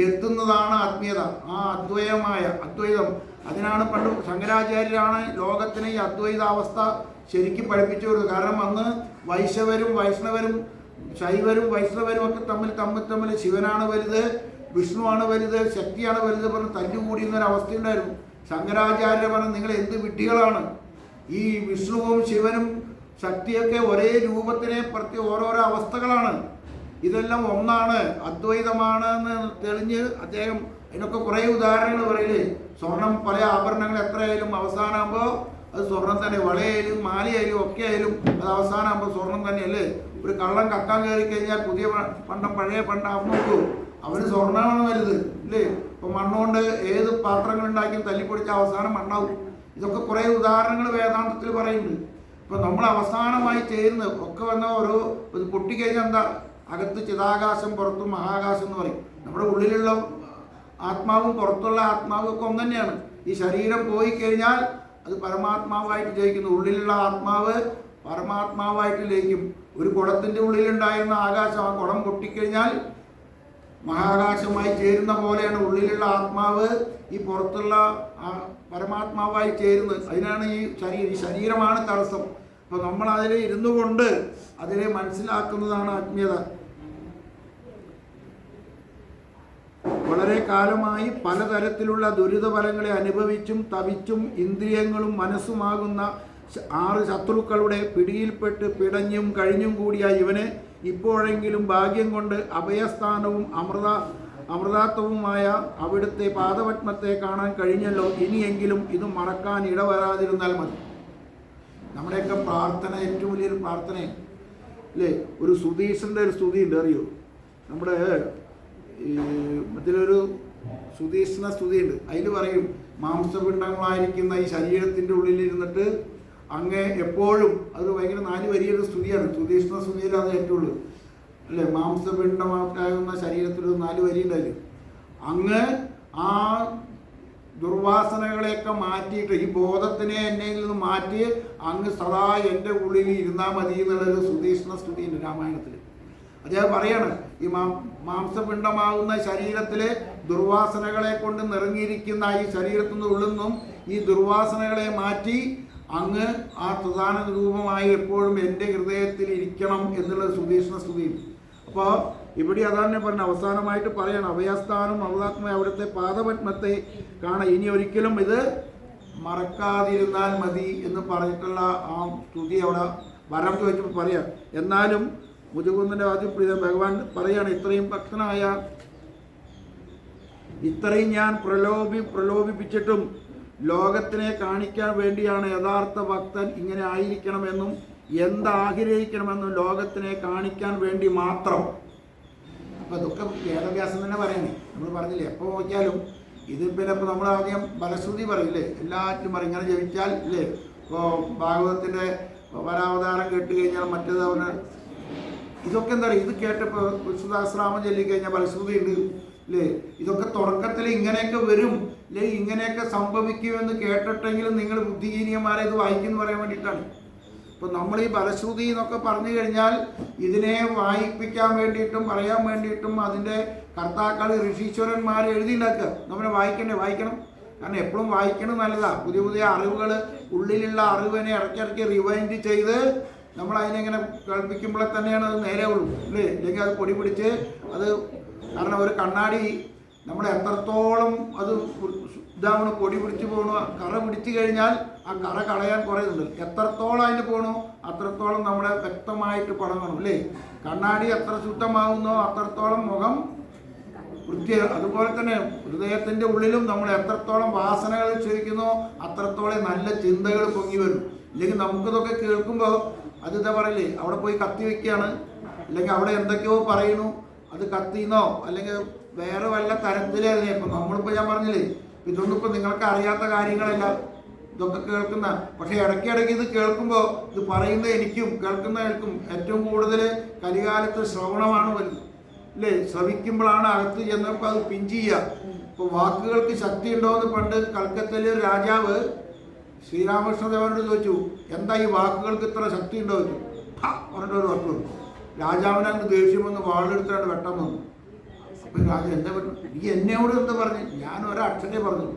എത്തുന്നതാണ് ആത്മീയത. ആ അദ്വൈതം. അതിനാണ് പണ്ട് ശങ്കരാചാര്യരാണ് ലോകത്തിന് ഈ അദ്വൈതാവസ്ഥ ശരിക്കും പഠിപ്പിച്ചു കൊടുത്തത്. കാരണം അന്ന് വൈശവരും വൈഷ്ണവരും, ശൈവരും വൈഷ്ണവരും ഒക്കെ തമ്മിൽ ശിവനാണ് വലുത്, വിഷ്ണുവാണ് വലുത്, ശക്തിയാണ് വലുത് പറഞ്ഞ് തല്ലുകൂടിയുന്നൊരവസ്ഥ ഉണ്ടായിരുന്നു. ശങ്കരാചാര്യ പറഞ്ഞ് നിങ്ങൾ എന്ത് വിഡ്ഢികളാണ്, ഈ വിഷ്ണുവും ശിവനും ശക്തിയൊക്കെ ഒരേ രൂപത്തിനെ പ്രതി ഓരോരോ അവസ്ഥകളാണ്, ഇതെല്ലാം ഒന്നാണ്, അദ്വൈതമാണ് എന്ന് തെളിഞ്ഞ് അദ്ദേഹം അതിനൊക്കെ കുറേ ഉദാഹരണങ്ങൾ പറയില്ലേ. സ്വർണം, പല ആഭരണങ്ങൾ എത്രയായാലും അവസാനമാകുമ്പോൾ അത് സ്വർണം തന്നെ. വളയായാലും മാലയായാലും ഒക്കെ ആയാലും അത് അവസാനമാകുമ്പോൾ സ്വർണം തന്നെയല്ലേ. ഒരു കള്ളം കക്കാൻ കയറി കഴിഞ്ഞാൽ പുതിയ പഴയ പണ്ടം നോക്കൂ, അവന് സ്വർണ്ണമാണ് വലുത് ഇല്ലേ. ഇപ്പം മണ്ണുകൊണ്ട് ഏത് പാത്രങ്ങൾ ഉണ്ടാക്കിയും തല്ലിപ്പൊടിച്ച അവസാനം മണ്ണാവും. ഇതൊക്കെ കുറേ ഉദാഹരണങ്ങൾ വേദാന്തത്തിൽ പറയുന്നുണ്ട്. ഇപ്പം നമ്മൾ അവസാനമായി ചേരുന്നത് ഒക്കെ വന്ന ഓരോ പൊട്ടിക്കഴിഞ്ഞാൽ എന്താ, അകത്ത് ചിതാകാശം, പുറത്തും മഹാകാശം എന്ന് പറയും. നമ്മുടെ ഉള്ളിലുള്ള ആത്മാവും പുറത്തുള്ള ആത്മാവും ഒക്കെ ഒന്ന് തന്നെയാണ്. ഈ ശരീരം പോയി കഴിഞ്ഞാൽ അത് പരമാത്മാവായിട്ട് ജയിക്കുന്നു. ഉള്ളിലുള്ള ആത്മാവ് പരമാത്മാവായിട്ട് ലയിക്കും. ഒരു കുടത്തിൻ്റെ ഉള്ളിലുണ്ടായിരുന്ന ആകാശം, ആ കുടം പൊട്ടിക്കഴിഞ്ഞാൽ മഹാകാശമായി ചേരുന്ന പോലെയാണ് ഉള്ളിലുള്ള ആത്മാവ് ഈ പുറത്തുള്ള പരമാത്മാവായി ചേരുന്നത്. അതിനാണ് ഈ ശരീരമാണ് തടസ്സം. അപ്പോൾ നമ്മൾ അതിൽ ഇരുന്നു കൊണ്ട് അതിനെ മനസ്സിലാക്കുന്നതാണ് ആത്മീയത. വളരെ കാലമായി പലതരത്തിലുള്ള ദുരിതഫലങ്ങളെ അനുഭവിച്ചും തവിച്ചും ഇന്ദ്രിയങ്ങളും മനസ്സുമാകുന്ന 6 ശത്രുക്കളുടെ പിടിയിൽപ്പെട്ട് പിടഞ്ഞും കഴിഞ്ഞും കൂടിയ ഇവന് ഇപ്പോഴെങ്കിലും ഭാഗ്യം കൊണ്ട് അഭയസ്ഥാനവും അമൃതാത്വവുമായ അവിടുത്തെ പാദപത്മത്തെ കാണാൻ കഴിഞ്ഞല്ലോ. ഇനിയെങ്കിലും ഇത് മറക്കാൻ ഇടവരാതിരുന്നാൽ മതി. നമ്മുടെയൊക്കെ പ്രാർത്ഥന ഏറ്റവും വലിയൊരു പ്രാർത്ഥനയാണ് അല്ലേ. ഒരു സുധീഷൻ്റെ ഒരു സ്തുതിയുണ്ട്, അറിയോ? നമ്മുടെ ഇതിലൊരു സുധീഷ്ണ സ്തുതിയുണ്ട്. അതിൽ പറയും, മാംസപിണ്ഡങ്ങളായിരിക്കുന്ന ഈ ശരീരത്തിൻ്റെ ഉള്ളിലിരുന്നിട്ട് അങ്ങ് എപ്പോഴും, അത് ഭയങ്കര 4 വരിയുടെ സ്തുതിയാണ്. സുധീഷ്ണ സ്തുതിയിൽ അത് ഏറ്റവും ഉള്ളു അല്ലേ. മാംസപിണ്ഡമാകുന്ന ശരീരത്തിൽ 4 വരി ഉണ്ടായിരുന്നു. അങ്ങ് ആ ദുർവാസനകളെയൊക്കെ മാറ്റിയിട്ട് ഈ ബോധത്തിനെ എന്നിൽ നിന്ന് മാറ്റി അങ്ങ് സദാ എൻ്റെ ഉള്ളിൽ ഇരുന്നാൽ മതി എന്നുള്ളൊരു സുധീഷ്ണ സ്തുതിയുണ്ട് രാമായണത്തിൽ. അദ്ദേഹം പറയാണ്, ഈ മാംസപിണ്ഡമാകുന്ന ശരീരത്തിലെ ദുർവാസനകളെ കൊണ്ട് നിറഞ്ഞിരിക്കുന്ന ഈ ശരീരത്തിൻ്റെ ഉള്ളിൽ നിന്നും ഈ ദുർവാസനകളെ മാറ്റി അങ്ങ് ആ പ്രധാന രൂപമായി എപ്പോഴും എൻ്റെ ഹൃദയത്തിൽ ഇരിക്കണം എന്നുള്ള സുധീഷ്ണ സ്തുതി. അപ്പോൾ ഇവിടെ അതാണ് പറഞ്ഞ അവസാനമായിട്ട് പറയണം, അഭയസ്ഥാനം അമൃതാത്മ അവിടുത്തെ പാദപത്മത്തെ കാണാൻ ഇനി ഒരിക്കലും ഇത് മറക്കാതിരുന്നാൽ മതി എന്ന് പറഞ്ഞിട്ടുള്ള ആ സ്തുതി അവിടെ വരം ചോദിച്ചപ്പോൾ പറയാം. എന്നാലും മുജുകുന്ദൻ്റെ ആദ്യപ്രീതം ഭഗവാൻ പറയാണ്, ഇത്രയും ഭക്തനായ, ഇത്രയും ഞാൻ പ്രലോഭിപ്പിച്ചിട്ടും ലോകത്തിനെ കാണിക്കാൻ വേണ്ടിയാണ് യഥാർത്ഥ ഭക്തൻ ഇങ്ങനെ ആയിരിക്കണമെന്നും എന്താഗ്രഹിക്കണമെന്നും ലോകത്തിനെ കാണിക്കാൻ വേണ്ടി മാത്രം. അപ്പോൾ ഇതൊക്കെ വേദവ്യാസം തന്നെ പറയണേ. നമ്മൾ പറഞ്ഞില്ലേ, എപ്പോൾ നോക്കിയാലും ഇതിൽ പിന്നെ ഇപ്പോൾ നമ്മൾ ആദ്യം ഫലശ്രുതി പറയില്ലേ, എല്ലാറ്റിലും പറയും ഇങ്ങനെ ജപിച്ചാൽ ഇല്ലേ. ഇപ്പോൾ ഭാഗവതത്തിൻ്റെ വരാവതാരം കേട്ട് കഴിഞ്ഞാൽ മറ്റേത് അവന് ഇതൊക്കെ എന്താ പറയുക, ഇത് കേട്ടപ്പോൾ വിശുദ്ധാശ്രാമം ചൊല്ലിക്കഴിഞ്ഞാൽ ഫലശ്രുതി ഉണ്ട് അല്ലേ. ഇതൊക്കെ തുടക്കത്തിൽ ഇങ്ങനെയൊക്കെ വരും അല്ലേ, ഇങ്ങനെയൊക്കെ സംഭവിക്കുമെന്ന് കേട്ടിട്ടെങ്കിലും നിങ്ങൾ ബുദ്ധിഹീനിയന്മാരെ ഇത് വായിക്കുമെന്ന് പറയാൻ വേണ്ടിയിട്ടാണ്. ഇപ്പോൾ നമ്മൾ ഈ ഫലശ്രുതി എന്നൊക്കെ പറഞ്ഞു കഴിഞ്ഞാൽ ഇതിനെ വായിപ്പിക്കാൻ വേണ്ടിയിട്ടും പറയാൻ വേണ്ടിയിട്ടും അതിൻ്റെ കർത്താക്കൾ ഋഷീശ്വരന്മാർ എഴുതിയുണ്ടാക്കുക. നമ്മളെ വായിക്കണം. കാരണം എപ്പോഴും വായിക്കണം നല്ലതാണ്. പുതിയ പുതിയ അറിവുകൾ, ഉള്ളിലുള്ള അറിവിനെ ഇടയ്ക്കിടയ്ക്ക് റിവൈൻഡ് ചെയ്ത് നമ്മൾ അതിനെങ്ങനെ കേൾപ്പിക്കുമ്പോഴേ തന്നെയാണ് അത് നേരെ ഉള്ളൂ അല്ലേ. അല്ലെങ്കിൽ അത് പൊടി പിടിച്ച് അത്, കാരണം ഒരു കണ്ണാടി നമ്മൾ എത്രത്തോളം അത് ഇതാവണു, പൊടി പിടിച്ച് പോകണു, കറ പിടിച്ചു കഴിഞ്ഞാൽ ആ കറ കളയാൻ കുറേ ഉണ്ട്. എത്രത്തോളം അതിന് പോകണു അത്രത്തോളം നമ്മളെ വ്യക്തമായിട്ട് പടങ്ങണം അല്ലേ. കണ്ണാടി എത്ര ശുദ്ധമാകുന്നോ അത്രത്തോളം മുഖം വൃത്തി. അതുപോലെ തന്നെ ഹൃദയത്തിൻ്റെ ഉള്ളിലും നമ്മൾ എത്രത്തോളം വാസനകൾ ക്ഷയിക്കുന്നോ അത്രത്തോളം നല്ല ചിന്തകൾ പൊങ്ങി വരും. ഇല്ലെങ്കിൽ നമുക്കിതൊക്കെ കേൾക്കുമ്പോൾ അത് ഇതാ പറയില്ലേ, അവിടെ പോയി കത്തി വയ്ക്കുകയാണ്, അല്ലെങ്കിൽ അവിടെ എന്തൊക്കെയോ പറയുന്നു, അത് കത്തിന്നോ അല്ലെങ്കിൽ വേറെ വല്ല തരത്തിലേ അതിനെ. ഇപ്പം നമ്മളിപ്പോൾ ഞാൻ പറഞ്ഞില്ലേ, ഇതൊന്നും ഇപ്പം നിങ്ങൾക്ക് അറിയാത്ത കാര്യങ്ങളല്ല ഇതൊക്കെ കേൾക്കുന്ന. പക്ഷേ ഇടയ്ക്കിടയ്ക്ക് ഇത് കേൾക്കുമ്പോൾ ഇത് പറയുന്നത് എനിക്കും കേൾക്കും ഏറ്റവും കൂടുതൽ കലികാലത്ത് ശ്രവണമാണ് വരുന്നത് അല്ലേ. ശ്രവിക്കുമ്പോഴാണ് അകത്ത് ചെന്നപ്പോൾ അത് പിഞ്ച് ചെയ്യുക. ഇപ്പോൾ വാക്കുകൾക്ക് ശക്തി ഉണ്ടോ എന്ന് പണ്ട് കൽക്കത്തയിലെ ഒരു രാജാവ് ശ്രീരാമകൃഷ്ണദേവനോട് ചോദിച്ചു, എന്താ ഈ വാക്കുകൾക്ക് ഇത്ര ശക്തി ഉണ്ടോ ചോദിച്ചു. പറഞ്ഞിട്ട് ഒരു വാക്ക് രാജാവിനെ അങ്ങ് ദേഷ്യം വന്ന് വാളെടുത്തിട്ട് വെട്ടാൻ വന്നു. അപ്പം രാജ എന്താ പറഞ്ഞു, ഈ എന്നോട് എന്താ പറഞ്ഞു, ഞാൻ ഒരക്ഷരേ പറഞ്ഞു.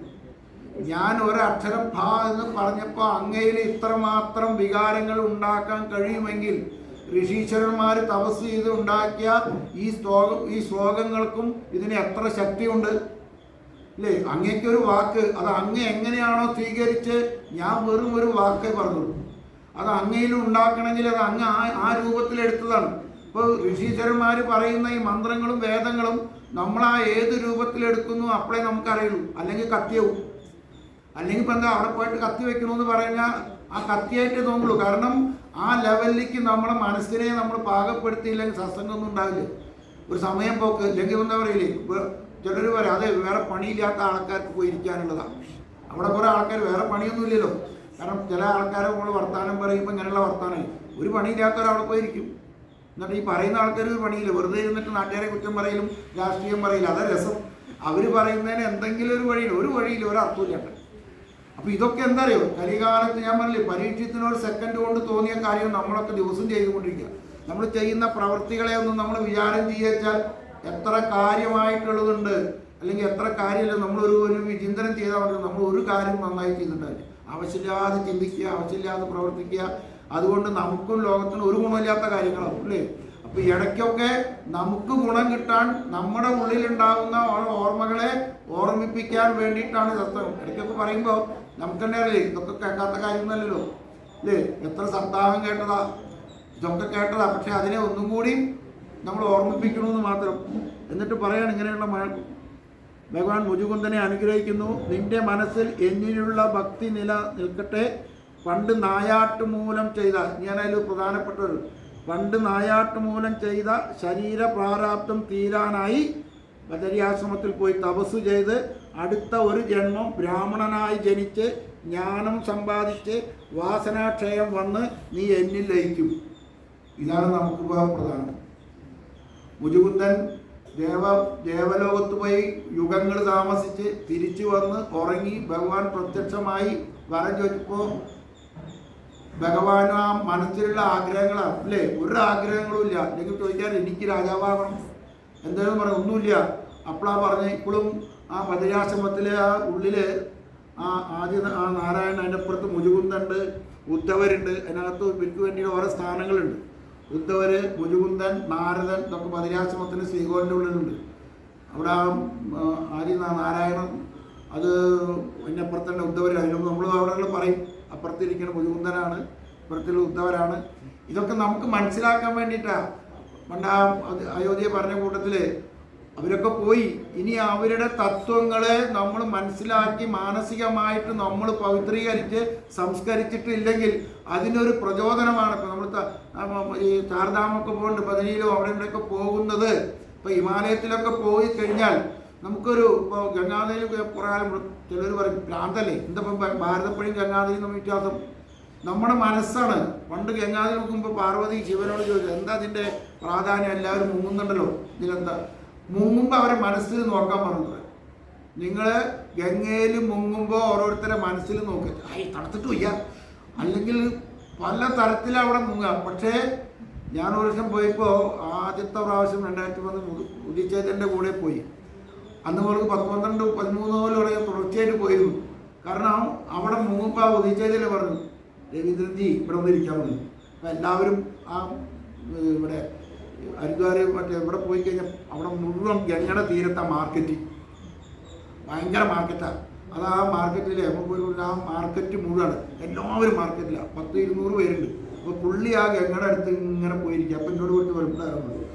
ഞാൻ ഒരക്ഷരം ഭ എന്ന് പറഞ്ഞപ്പോൾ അങ്ങയിൽ ഇത്രമാത്രം വികാരങ്ങൾ ഉണ്ടാക്കാൻ കഴിയുമെങ്കിൽ ഋഷീശ്വരന്മാർ തപസ് ചെയ്ത് ഉണ്ടാക്കിയ ഈ ശ്ലോകങ്ങൾക്കും ഇതിന് എത്ര ശക്തിയുണ്ട് അല്ലേ. അങ്ങേക്കൊരു വാക്ക്, അത് അങ്ങ് എങ്ങനെയാണോ സ്വീകരിച്ച് ഞാൻ വെറും ഒരു വാക്കേ പറഞ്ഞുള്ളൂ. അത് അങ്ങയിൽ ഉണ്ടാക്കണമെങ്കിൽ അത് അങ്ങ് ആ രൂപത്തിലെടുത്തതാണ്. ഇപ്പോൾ ഋഷീശ്വരന്മാർ പറയുന്ന ഈ മന്ത്രങ്ങളും വേദങ്ങളും നമ്മൾ ആ ഏത് രൂപത്തിലെടുക്കുന്നു അപ്പോഴേ നമുക്കറിയുള്ളൂ. അല്ലെങ്കിൽ കത്തിയാവും. അല്ലെങ്കിൽ ഇപ്പം എന്താ അവിടെ പോയിട്ട് കത്തി വെക്കണമെന്ന് പറഞ്ഞാൽ ആ കത്തിയായിട്ട് തോന്നുള്ളൂ. കാരണം ആ ലെവലിലേക്ക് നമ്മളെ മനസ്സിനെ നമ്മൾ പാകപ്പെടുത്തിയില്ലെങ്കിൽ സത്സംഗമൊന്നും ഉണ്ടാവില്ല. ഒരു സമയം പോക്ക്. അല്ലെങ്കിൽ എന്താ പറയില്ലേ, ചിലർ പറയാം അതെ വേറെ പണിയില്ലാത്ത ആൾക്കാർക്ക് പോയി ഇരിക്കാനുള്ളതാണ്. അവിടെ കുറേ ആൾക്കാർ വേറെ പണിയൊന്നുമില്ലല്ലോ. കാരണം ചില ആൾക്കാരെ നമ്മൾ വർത്തമാനം പറയുമ്പോൾ ഇങ്ങനെയുള്ള വർത്തമാനം, ഒരു പണിയില്ലാത്തവർ അവിടെ പോയിരിക്കും. എന്നിട്ട് ഈ പറയുന്ന ആൾക്കാർ ഒരു പണിയില്ല, വെറുതെ ഇരുന്നിട്ട് നാട്ടുകാരെ കുറ്റം പറയലും രാഷ്ട്രീയം പറയില്ല. അതാ രസം. അവർ പറയുന്നതിന് എന്തെങ്കിലും ഒരു വഴിയിൽ ഒരർത്ഥമില്ല. അപ്പോൾ ഇതൊക്കെ എന്താ അറിയോ, കലികാലത്ത് ഞാൻ പറഞ്ഞില്ലേ, പരീക്ഷത്തിന് ഒരു സെക്കൻഡ് കൊണ്ട് തോന്നിയ കാര്യം നമ്മളൊക്കെ ദിവസം ചെയ്തുകൊണ്ടിരിക്കുക. നമ്മൾ ചെയ്യുന്ന പ്രവൃത്തികളെ ഒന്നും നമ്മൾ വിചാരം ചെയ്യാച്ചാൽ എത്ര കാര്യമായിട്ടുള്ളതുണ്ട്, അല്ലെങ്കിൽ എത്ര കാര്യമില്ല. നമ്മളൊരു ചിന്തനം ചെയ്താൽ മതി, നമ്മൾ ഒരു കാര്യം നന്നായി ചെയ്തിട്ടുണ്ടാവില്ല. ആവശ്യമില്ലാതെ ചിന്തിക്കുക, ആവശ്യമില്ലാതെ പ്രവർത്തിക്കുക. അതുകൊണ്ട് നമുക്കും ലോകത്തിന് ഒരു ഗുണമില്ലാത്ത കാര്യങ്ങളാവും അല്ലേ. അപ്പോൾ ഇടയ്ക്കൊക്കെ നമുക്ക് ഗുണം കിട്ടാൻ നമ്മുടെ ഉള്ളിലുണ്ടാകുന്ന ഓർമ്മകളെ ഓർമ്മിപ്പിക്കാൻ വേണ്ടിയിട്ടാണ് സത്സംഗം. ഇടയ്ക്കൊക്കെ പറയുമ്പോൾ നമുക്ക് തന്നെ അറിയില്ലേ, ഇതൊക്കെ കേൾക്കാത്ത കാര്യമൊന്നുമല്ലല്ലോ അല്ലേ. എത്ര സപ്താഹം കേട്ടതാ, ഇതൊക്കെ കേട്ടതാ. പക്ഷെ അതിനെ ഒന്നും കൂടി നമ്മൾ ഓർമ്മിപ്പിക്കണമെന്ന് മാത്രം. എന്നിട്ട് പറയാണ് ഇങ്ങനെയുള്ള ഭഗവാൻ മുജുകുന്ദനെ അനുഗ്രഹിക്കുന്നു. നിന്റെ മനസ്സിൽ എന്നിലുള്ള ഭക്തി നിൽക്കട്ടെ. പണ്ട് നായാട്ടുമൂലം ചെയ്ത, ഞാനതിൽ പ്രധാനപ്പെട്ടൊരു, പണ്ട് നായാട്ടുമൂലം ചെയ്ത ശരീര പ്രാരാബ്ദം തീരാനായി ബദരിയാശ്രമത്തിൽ പോയി തപസ് ചെയ്ത് അടുത്ത ഒരു ജന്മം ബ്രാഹ്മണനായി ജനിച്ച് ജ്ഞാനം സമ്പാദിച്ച് വാസനാക്ഷയം വന്ന് നീ എന്നിൽ ലയിക്കും. ഇതാണ് നമുക്ക് പ്രധാനം. മുജുകുന്ദൻ ദേവലോകത്ത് പോയി യുഗങ്ങൾ താമസിച്ച് തിരിച്ചു വന്ന് ഉറങ്ങി ഭഗവാൻ പ്രത്യക്ഷമായി വരം ചോദിച്ചപ്പോൾ ഭഗവാൻ ആ മനസ്സിലുള്ള ആഗ്രഹങ്ങളാണ് അല്ലേ. ഒരു ആഗ്രഹങ്ങളും ഇല്ല. അല്ലെങ്കിൽ ചോദിക്കാൻ എനിക്ക് രാജാവാകണം എന്തായാലും പറയാം, ഒന്നുമില്ല. അപ്പോഴാ പറഞ്ഞ് ഇപ്പോഴും ആ ബദരിയാശ്രമത്തിലെ ആ ഉള്ളിൽ ആ നാരായണൻ, അതിൻ്റെ അപ്പുറത്ത് മുജുകുന്ദുണ്ട്, ഉദ്ധവരുണ്ട്. അതിനകത്ത് ഇവർക്ക് വേണ്ടിയിട്ട് ഓരോ സ്ഥാനങ്ങളുണ്ട്. ഉദ്ധവർ, മുജുകുന്ദൻ, നാരദൻ ഇതൊക്കെ ബദരിയാശ്രമത്തിന് ശ്രീകോലിൻ്റെ ഉള്ളിലുണ്ട്. അവിടെ നാരായണൻ, അത് അതിൻ്റെ അപ്പുറത്തന്നെ ഉദ്ധവർ. അതിന് നമ്മൾ അവിടെ പറയും അപ്പുറത്തിരിക്കുന്ന മുജുകുന്ദനാണ്, ഇപ്പുറത്തുള്ള ഉദ്ധവരാണ്. ഇതൊക്കെ നമുക്ക് മനസ്സിലാക്കാൻ വേണ്ടിയിട്ടാണ്. പണ്ട് ആ അയോധ്യ പറഞ്ഞ കൂട്ടത്തിൽ അവരൊക്കെ പോയി. ഇനി അവരുടെ തത്വങ്ങളെ നമ്മൾ മനസ്സിലാക്കി മാനസികമായിട്ട് നമ്മൾ പവിത്രീകരിച്ച് സംസ്കരിച്ചിട്ടില്ലെങ്കിൽ അതിനൊരു പ്രചോദനമാണ്. ഇപ്പം നമ്മൾ ഈ ചാർധാമൊക്കെ പോകുന്നുണ്ട്, ബദരിയിലും അവിടെ ഇവിടെയൊക്കെ പോകുന്നത്. ഇപ്പോൾ ഹിമാലയത്തിലൊക്കെ പോയി കഴിഞ്ഞാൽ നമുക്കൊരു ഇപ്പോൾ ഗംഗാനദിയിൽ കുറേ കാലം ചിലർ പറയും ഭ്രാന്തല്ലേ, എന്താ ഇപ്പം ഭാരതപ്പുഴയും ഗംഗാനദിയും തമ്മിൽ വ്യത്യാസം? നമ്മുടെ മനസ്സാണ്. പണ്ട് ഗംഗാനദി നോക്കുമ്പോൾ പാർവതി ശിവനോട് ചോദിച്ചു എന്താ അതിൻ്റെ പ്രാധാന്യം, എല്ലാവരും മുങ്ങുന്നുണ്ടല്ലോ, ഇതിലെന്താ? മുങ്ങുമ്പോൾ അവരെ മനസ്സിൽ നോക്കാൻ പറഞ്ഞത്. നിങ്ങൾ ഗംഗയിൽ മുങ്ങുമ്പോൾ ഓരോരുത്തരെ മനസ്സിൽ നോക്കുക, തണുത്തിട്ട് വയ്യ, അല്ലെങ്കിൽ പല തരത്തിലവിടെ മുങ്ങുക. പക്ഷേ ഞാൻ ഒരു വർഷം പോയപ്പോൾ ആദ്യത്തെ പ്രാവശ്യം 2013 ഉദിച്ചേതൻ്റെ കൂടെ പോയി. അന്ന് മുതൽ 12, 13 വരെ തുടർച്ചയായിട്ട് പോയിരുന്നു. കാരണം അവിടെ മുങ്ങുമ്പോൾ ആ ഉദിച്ചേതിൽ പറഞ്ഞു രവീന്ദ്രൻജി ഇവിടെ വന്നിരിക്കാൻ പറഞ്ഞു. അപ്പം എല്ലാവരും ആ ഇവിടെ ഹരിദ്വാർ മറ്റേ ഇവിടെ പോയി കഴിഞ്ഞാൽ അവിടെ മുഴുവൻ ഗംഗയുടെ തീരത്ത മാർക്കറ്റ്, ഭയങ്കര മാർക്കറ്റാണ്. അത് ആ മാർക്കറ്റിൽ നമ്മൾ പോയി ആ മാർക്കറ്റ് മുഴുവൻ എല്ലാവരും മാർക്കറ്റിലാണ്. 10-200 പേരുണ്ട്. അപ്പോൾ പുള്ളി ആ ഗംഗയുടെ അടുത്ത് ഇങ്ങനെ പോയിരിക്കുക. അപ്പം എന്നോട് പോയിട്ട് വരുമ്പോഴായിരുന്നു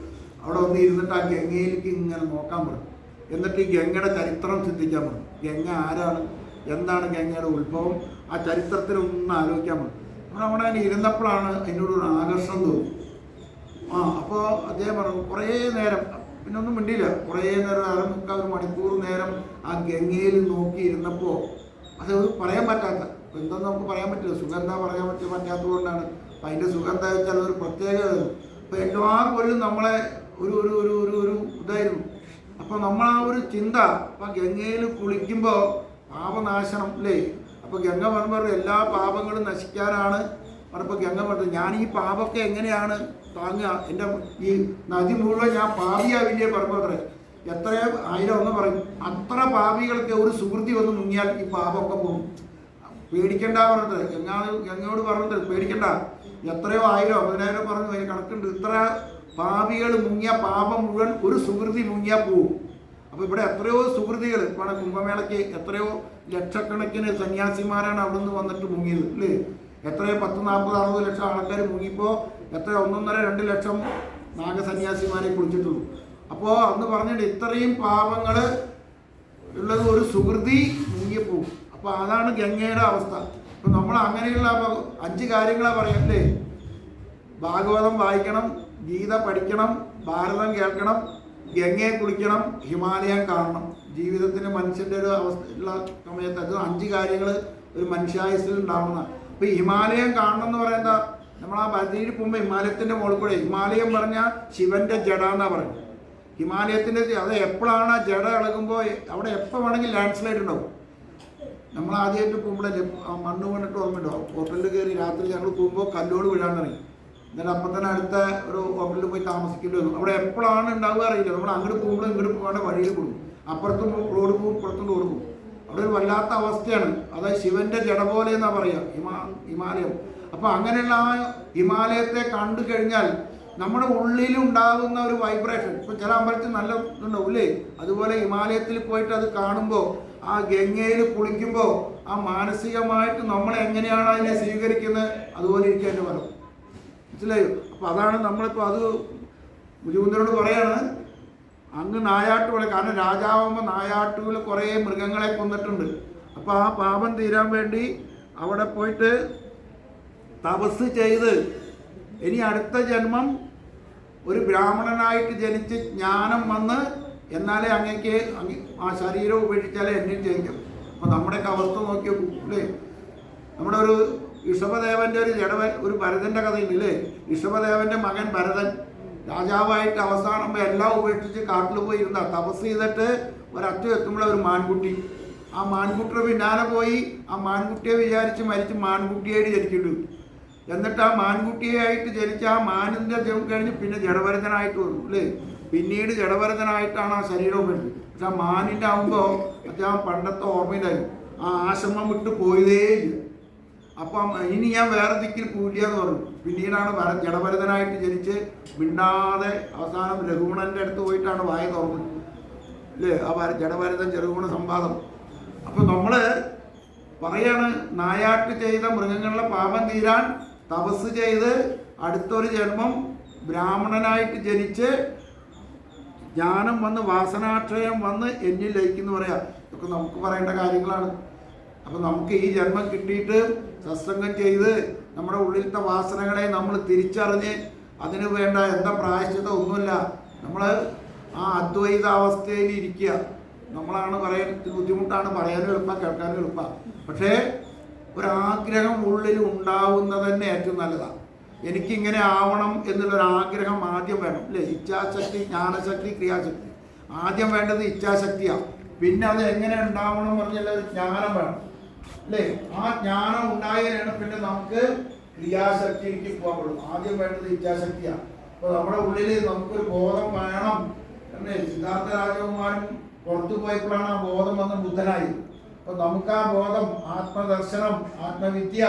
അവിടെ വന്ന് ഇരുന്നിട്ട് ആ ഗംഗയിലേക്ക് ഇങ്ങനെ നോക്കാൻ പറഞ്ഞു. എന്നിട്ട് ഈ ഗംഗയുടെ ചരിത്രം ചിന്തിക്കാൻ പറഞ്ഞു. ഗംഗ ആരാണ്, എന്താണ് ഗംഗയുടെ ഉത്ഭവം, ആ ചരിത്രത്തിലൊന്നും ആലോചിക്കാൻ പറഞ്ഞു. അപ്പോൾ അവിടെ ഇരുന്നപ്പോഴാണ് അതിനോടൊരു ആകർഷണം തോന്നി. അപ്പോൾ അദ്ദേഹം പറഞ്ഞു കുറേ നേരം, പിന്നെ ഒന്നും മിണ്ടിയില്ല. കുറേ നേരം 1.25 മണിക്കൂർ നേരം ആ ഗംഗയിൽ നോക്കിയിരുന്നപ്പോൾ അത് പറയാൻ പറ്റാത്ത, എന്തെന്ന് നമുക്ക് പറയാൻ പറ്റില്ല, സുഖം എന്താ പറയാൻ പറ്റാത്തത് കൊണ്ടാണ്. അപ്പം അതിൻ്റെ സുഖം എന്താ വെച്ചാൽ ഒരു പ്രത്യേകത. അപ്പോൾ എല്ലാ കൊല്ലും നമ്മളെ ഒരു ഒരു ഒരു ഒരു ഒരു ഇതായിരുന്നു. അപ്പോൾ നമ്മൾ ആ ഒരു ചിന്ത, അപ്പം ഗംഗയിൽ കുളിക്കുമ്പോൾ പാപനാശനം അല്ലേ. അപ്പോൾ ഗംഗ പറഞ്ഞ എല്ലാ പാപങ്ങളും നശിക്കാനാണ് പറഞ്ഞപ്പോൾ ഗംഗ പറഞ്ഞത് ഞാൻ ഈ പാപമൊക്കെ എങ്ങനെയാണ് താങ്ങുക, എൻ്റെ ഈ നദി മുഴുവൻ ഞാൻ പാപിയാവില്ലേ പറഞ്ഞപ്പോൾ അത്ര എത്രയോ 1000 ഒന്ന് പറയും. അത്ര പാപികൾക്ക് ഒരു സുഹൃത്തി വന്ന് മുങ്ങിയാൽ ഈ പാപമൊക്കെ പോകും. പേടിക്കണ്ട പറഞ്ഞത് ഗംഗയോട് പറഞ്ഞത് പേടിക്കണ്ട. എത്രയോ 1000 10,000 പറഞ്ഞു, അതിന് കണക്കുണ്ട്. ഇത്ര പാപികൾ മുങ്ങിയ പാപം മുഴുവൻ ഒരു സുഹൃതി മുങ്ങിയാൽ പോവും. അപ്പോൾ ഇവിടെ എത്രയോ സുഹൃതികൾ ഇപ്പോൾ കുംഭമേളയ്ക്ക് എത്രയോ ലക്ഷക്കണക്കിന് സന്യാസിമാരാണ് അവിടെ നിന്ന് വന്നിട്ട് മുങ്ങിയത് അല്ലേ. എത്രയോ 10, 40, 60 ലക്ഷം ആൾക്കാർ മുങ്ങിയപ്പോൾ എത്രയോ 1.5-2 ലക്ഷം നാഗസന്യാസിമാരെ കുളിച്ചിട്ടുള്ളൂ. അപ്പോൾ അന്ന് പറഞ്ഞിട്ട് ഇത്രയും പാപങ്ങൾ ഉള്ളത് ഒരു സുഹൃതി മുങ്ങിപ്പോവും. അപ്പോൾ അതാണ് ഗംഗയുടെ അവസ്ഥ. അപ്പോൾ നമ്മൾ അങ്ങനെയുള്ള 5 കാര്യങ്ങളാണ് പറയല്ലേ. ഭാഗവതം വായിക്കണം, ഗീത പഠിക്കണം, ഭാരതം കേൾക്കണം, ഗംഗയെ കുളിക്കണം, ഹിമാലയം കാണണം. ജീവിതത്തിന് മനുഷ്യൻ്റെ ഒരു അവസ്ഥയുള്ള സമയത്ത് അത് 5 കാര്യങ്ങൾ ഒരു മനുഷ്യായുസ്സിൽ ഉണ്ടാവുന്നതാണ്. അപ്പോൾ ഈ ഹിമാലയം കാണണം എന്ന് പറയുന്നത് നമ്മൾ ആ ബദരിയിൽ പോകുമ്പോൾ ഹിമാലയത്തിൻ്റെ മുകളിൽ കൂടെ, ഹിമാലയം പറഞ്ഞാൽ ശിവൻ്റെ ജഡ എന്നാണ് പറയുന്നത്. ഹിമാലയത്തിൻ്റെ അത് എപ്പോഴാണ് ആ ജഡ ഇളകുമ്പോൾ അവിടെ എപ്പോൾ വേണമെങ്കിൽ ലാൻഡ് സ്ലൈഡ് ഉണ്ടാവും. നമ്മൾ ആദ്യമായിട്ട് പോകുമ്പോഴല്ലേ മണ്ണ് വീണിട്ട് ഓർമ്മയുണ്ടോ? ഹോട്ടലിൽ കയറി രാത്രി ഞങ്ങൾ പോകുമ്പോൾ കല്ലോട് വീഴാൻ തുടങ്ങി. എന്നിട്ട് അപ്പം തന്നെ അടുത്ത ഒരു ഹോട്ടലിൽ പോയി താമസിക്കേണ്ടി വന്നു. അവിടെ എപ്പോഴാണ് ഉണ്ടാവുക അറിയില്ല. നമ്മൾ അങ്ങോട്ട് പോകുമ്പോൾ ഇങ്ങോട്ട് പോകാണ്ട് വഴിയിൽ കൊടുക്കും, അപ്പുറത്തും റോഡ് പോകും, ഇപ്പുറത്തും റോഡ് പോകും. അവിടെ ഒരു വല്ലാത്ത അവസ്ഥയാണ്. അതായത് ശിവൻ്റെ ജഡ പോലെ എന്നാണ് പറയുക ഹിമാലയം. അപ്പോൾ അങ്ങനെയുള്ള ആ ഹിമാലയത്തെ കണ്ടു കഴിഞ്ഞാൽ നമ്മുടെ ഉള്ളിലുണ്ടാകുന്ന ഒരു വൈബ്രേഷൻ, ഇപ്പോൾ ചില അമ്പലത്തിൽ നല്ല ഇതുണ്ടാവും അല്ലേ, അതുപോലെ ഹിമാലയത്തിൽ പോയിട്ട് അത് കാണുമ്പോൾ ആ ഗംഗയിൽ കുളിക്കുമ്പോൾ ആ മാനസികമായിട്ട് നമ്മൾ എങ്ങനെയാണ് അതിനെ സ്വീകരിക്കുന്നത് അതുപോലെ ഇരിക്കേണ്ടി വരും. മനസ്സിലായോ? അപ്പോൾ അതാണ് നമ്മളിപ്പോൾ അത് മുജുകുന്ദരോട് പറയാണ് അങ്ങ് നായാട്ടുകളെ, കാരണം രാജാവുമ്പോൾ നായാട്ടുകൾ കുറേ മൃഗങ്ങളെ കൊന്നിട്ടുണ്ട്. അപ്പോൾ ആ പാപം തീരാൻ വേണ്ടി അവിടെ പോയിട്ട് തപസ് ചെയ്ത് ഇനി അടുത്ത ജന്മം ഒരു ബ്രാഹ്മണനായിട്ട് ജനിച്ച് ജ്ഞാനം വന്ന് എന്നാലേ അങ്ങേക്ക് ആ ശരീരം ഉപേക്ഷിച്ചാലേ എന്നെ ജയിക്കും. അപ്പോൾ നമ്മുടെയൊക്കെ അവസ്ഥ നോക്കിയോ അല്ലേ. നമ്മുടെ ഒരു ഋഷഭദേവൻ്റെ ഒരു ഭരതൻ്റെ കഥയുണ്ട് അല്ലേ. ഋഷഭദേവൻ്റെ മകൻ ഭരതൻ രാജാവായിട്ട് അവസാനം എല്ലാം ഉപേക്ഷിച്ച് കാട്ടിൽ പോയി ഇരുന്ന തപസ് ചെയ്തിട്ട് ഒരറ്റം എത്തുമ്പോഴേ ഒരു മാൻകുട്ടി, ആ മാൻകുട്ടിയുടെ പിന്നാലെ പോയി ആ മാൻകുട്ടിയെ വിചാരിച്ച് മരിച്ച് മാൻകുട്ടിയായിട്ട് ജനിച്ചിട്ടുണ്ട്. എന്നിട്ട് ആ മാൻകുട്ടിയായിട്ട് ജനിച്ച ആ മാനിൻ്റെ ജന്മം കഴിഞ്ഞ് പിന്നെ ജഡഭരതനായിട്ട് വന്നു അല്ലേ. പിന്നീട് ജഡഭരതനായിട്ടാണ് ആ ശരീരം ഉപേക്ഷിച്ചത്. പക്ഷെ ആ മാനിൻ്റെ ആകുമ്പോൾ അദ്ദേഹം പണ്ടത്തെ ഓർമ്മയിലായിരുന്നു, ആ ആശ്രമം വിട്ട് പോയതേ ഇല്ല. അപ്പം ഇനി ഞാൻ വേറെ ദിക്കിൽ പോയില്ല എന്ന് പറഞ്ഞു. പിന്നീടാണ് ജഡഭരതനായിട്ട് ജനിച്ച് മിണ്ടാതെ അവസാനം രഘുഗുണൻ്റെ അടുത്ത് പോയിട്ടാണ് വായ തുറന്നത് അല്ലേ. ആ ജഡഭരതൻ ചെറുഗുണ സംവാദം. അപ്പം നമ്മൾ പറയാണ് നായാട്ട് ചെയ്ത മൃഗങ്ങളുടെ പാപം തീരാൻ തപസ് ചെയ്ത് അടുത്തൊരു ജന്മം ബ്രാഹ്മണനായിട്ട് ജനിച്ച് ജ്ഞാനം വന്ന് വാസനാക്ഷയം വന്ന് എന്നിൽ ലയിക്കുന്നു പറയാ. ഇതൊക്കെ നമുക്ക് പറയേണ്ട കാര്യങ്ങളാണ്. അപ്പം നമുക്ക് ഈ ജന്മം കിട്ടിയിട്ട് സത്സംഗം ചെയ്ത് നമ്മുടെ ഉള്ളിലത്തെ വാസനകളെ നമ്മൾ തിരിച്ചറിഞ്ഞ് അതിന് വേണ്ട എന്താ പ്രായശ്ചിത്തം ഒന്നുമില്ല. നമ്മൾ ആ അദ്വൈതാവസ്ഥയിൽ ഇരിക്കുക. നമ്മളാണ് പറയാൻ ബുദ്ധിമുട്ടാണ്, പറയാനും എളുപ്പം കേൾക്കാനും എളുപ്പം. പക്ഷേ ഒരാഗ്രഹം ഉള്ളിൽ ഉണ്ടാവുന്നത് തന്നെ ഏറ്റവും നല്ലതാണ്. എനിക്കിങ്ങനെ ആവണം എന്നുള്ളൊരാഗ്രഹം ആദ്യം വേണം അല്ലേ? ഇച്ഛാശക്തി, ജ്ഞാനശക്തി, ക്രിയാശക്തി. ആദ്യം വേണ്ടത് ഇച്ഛാശക്തിയാണ്. പിന്നെ അത് എങ്ങനെ ഉണ്ടാവണം പറഞ്ഞാൽ ഒരു ജ്ഞാനം വേണം അല്ലേ? ആ ജ്ഞാനം ഉണ്ടായാലാണ് പിന്നെ നമുക്ക് ക്രിയാശക്തിക്ക് പോകാൻ പറ്റും. ആദ്യം വേണ്ടത് ഇച്ഛാശക്തിയാണ്. അപ്പോൾ നമ്മുടെ ഉള്ളിൽ നമുക്കൊരു ബോധം വേണം അല്ലേ? സിദ്ധാർത്ഥ രാജകുമാരൻ പുറത്തു പോയപ്പോഴാണ് ആ ബോധം വന്ന് ബുദ്ധനായി. അപ്പോൾ നമുക്ക് ആ ബോധം, ആത്മദർശനം, ആത്മവിദ്യ,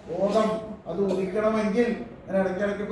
ബോധം അത് ഉദിക്കണമെങ്കിൽ ഇടയ്ക്കിടയ്ക്ക്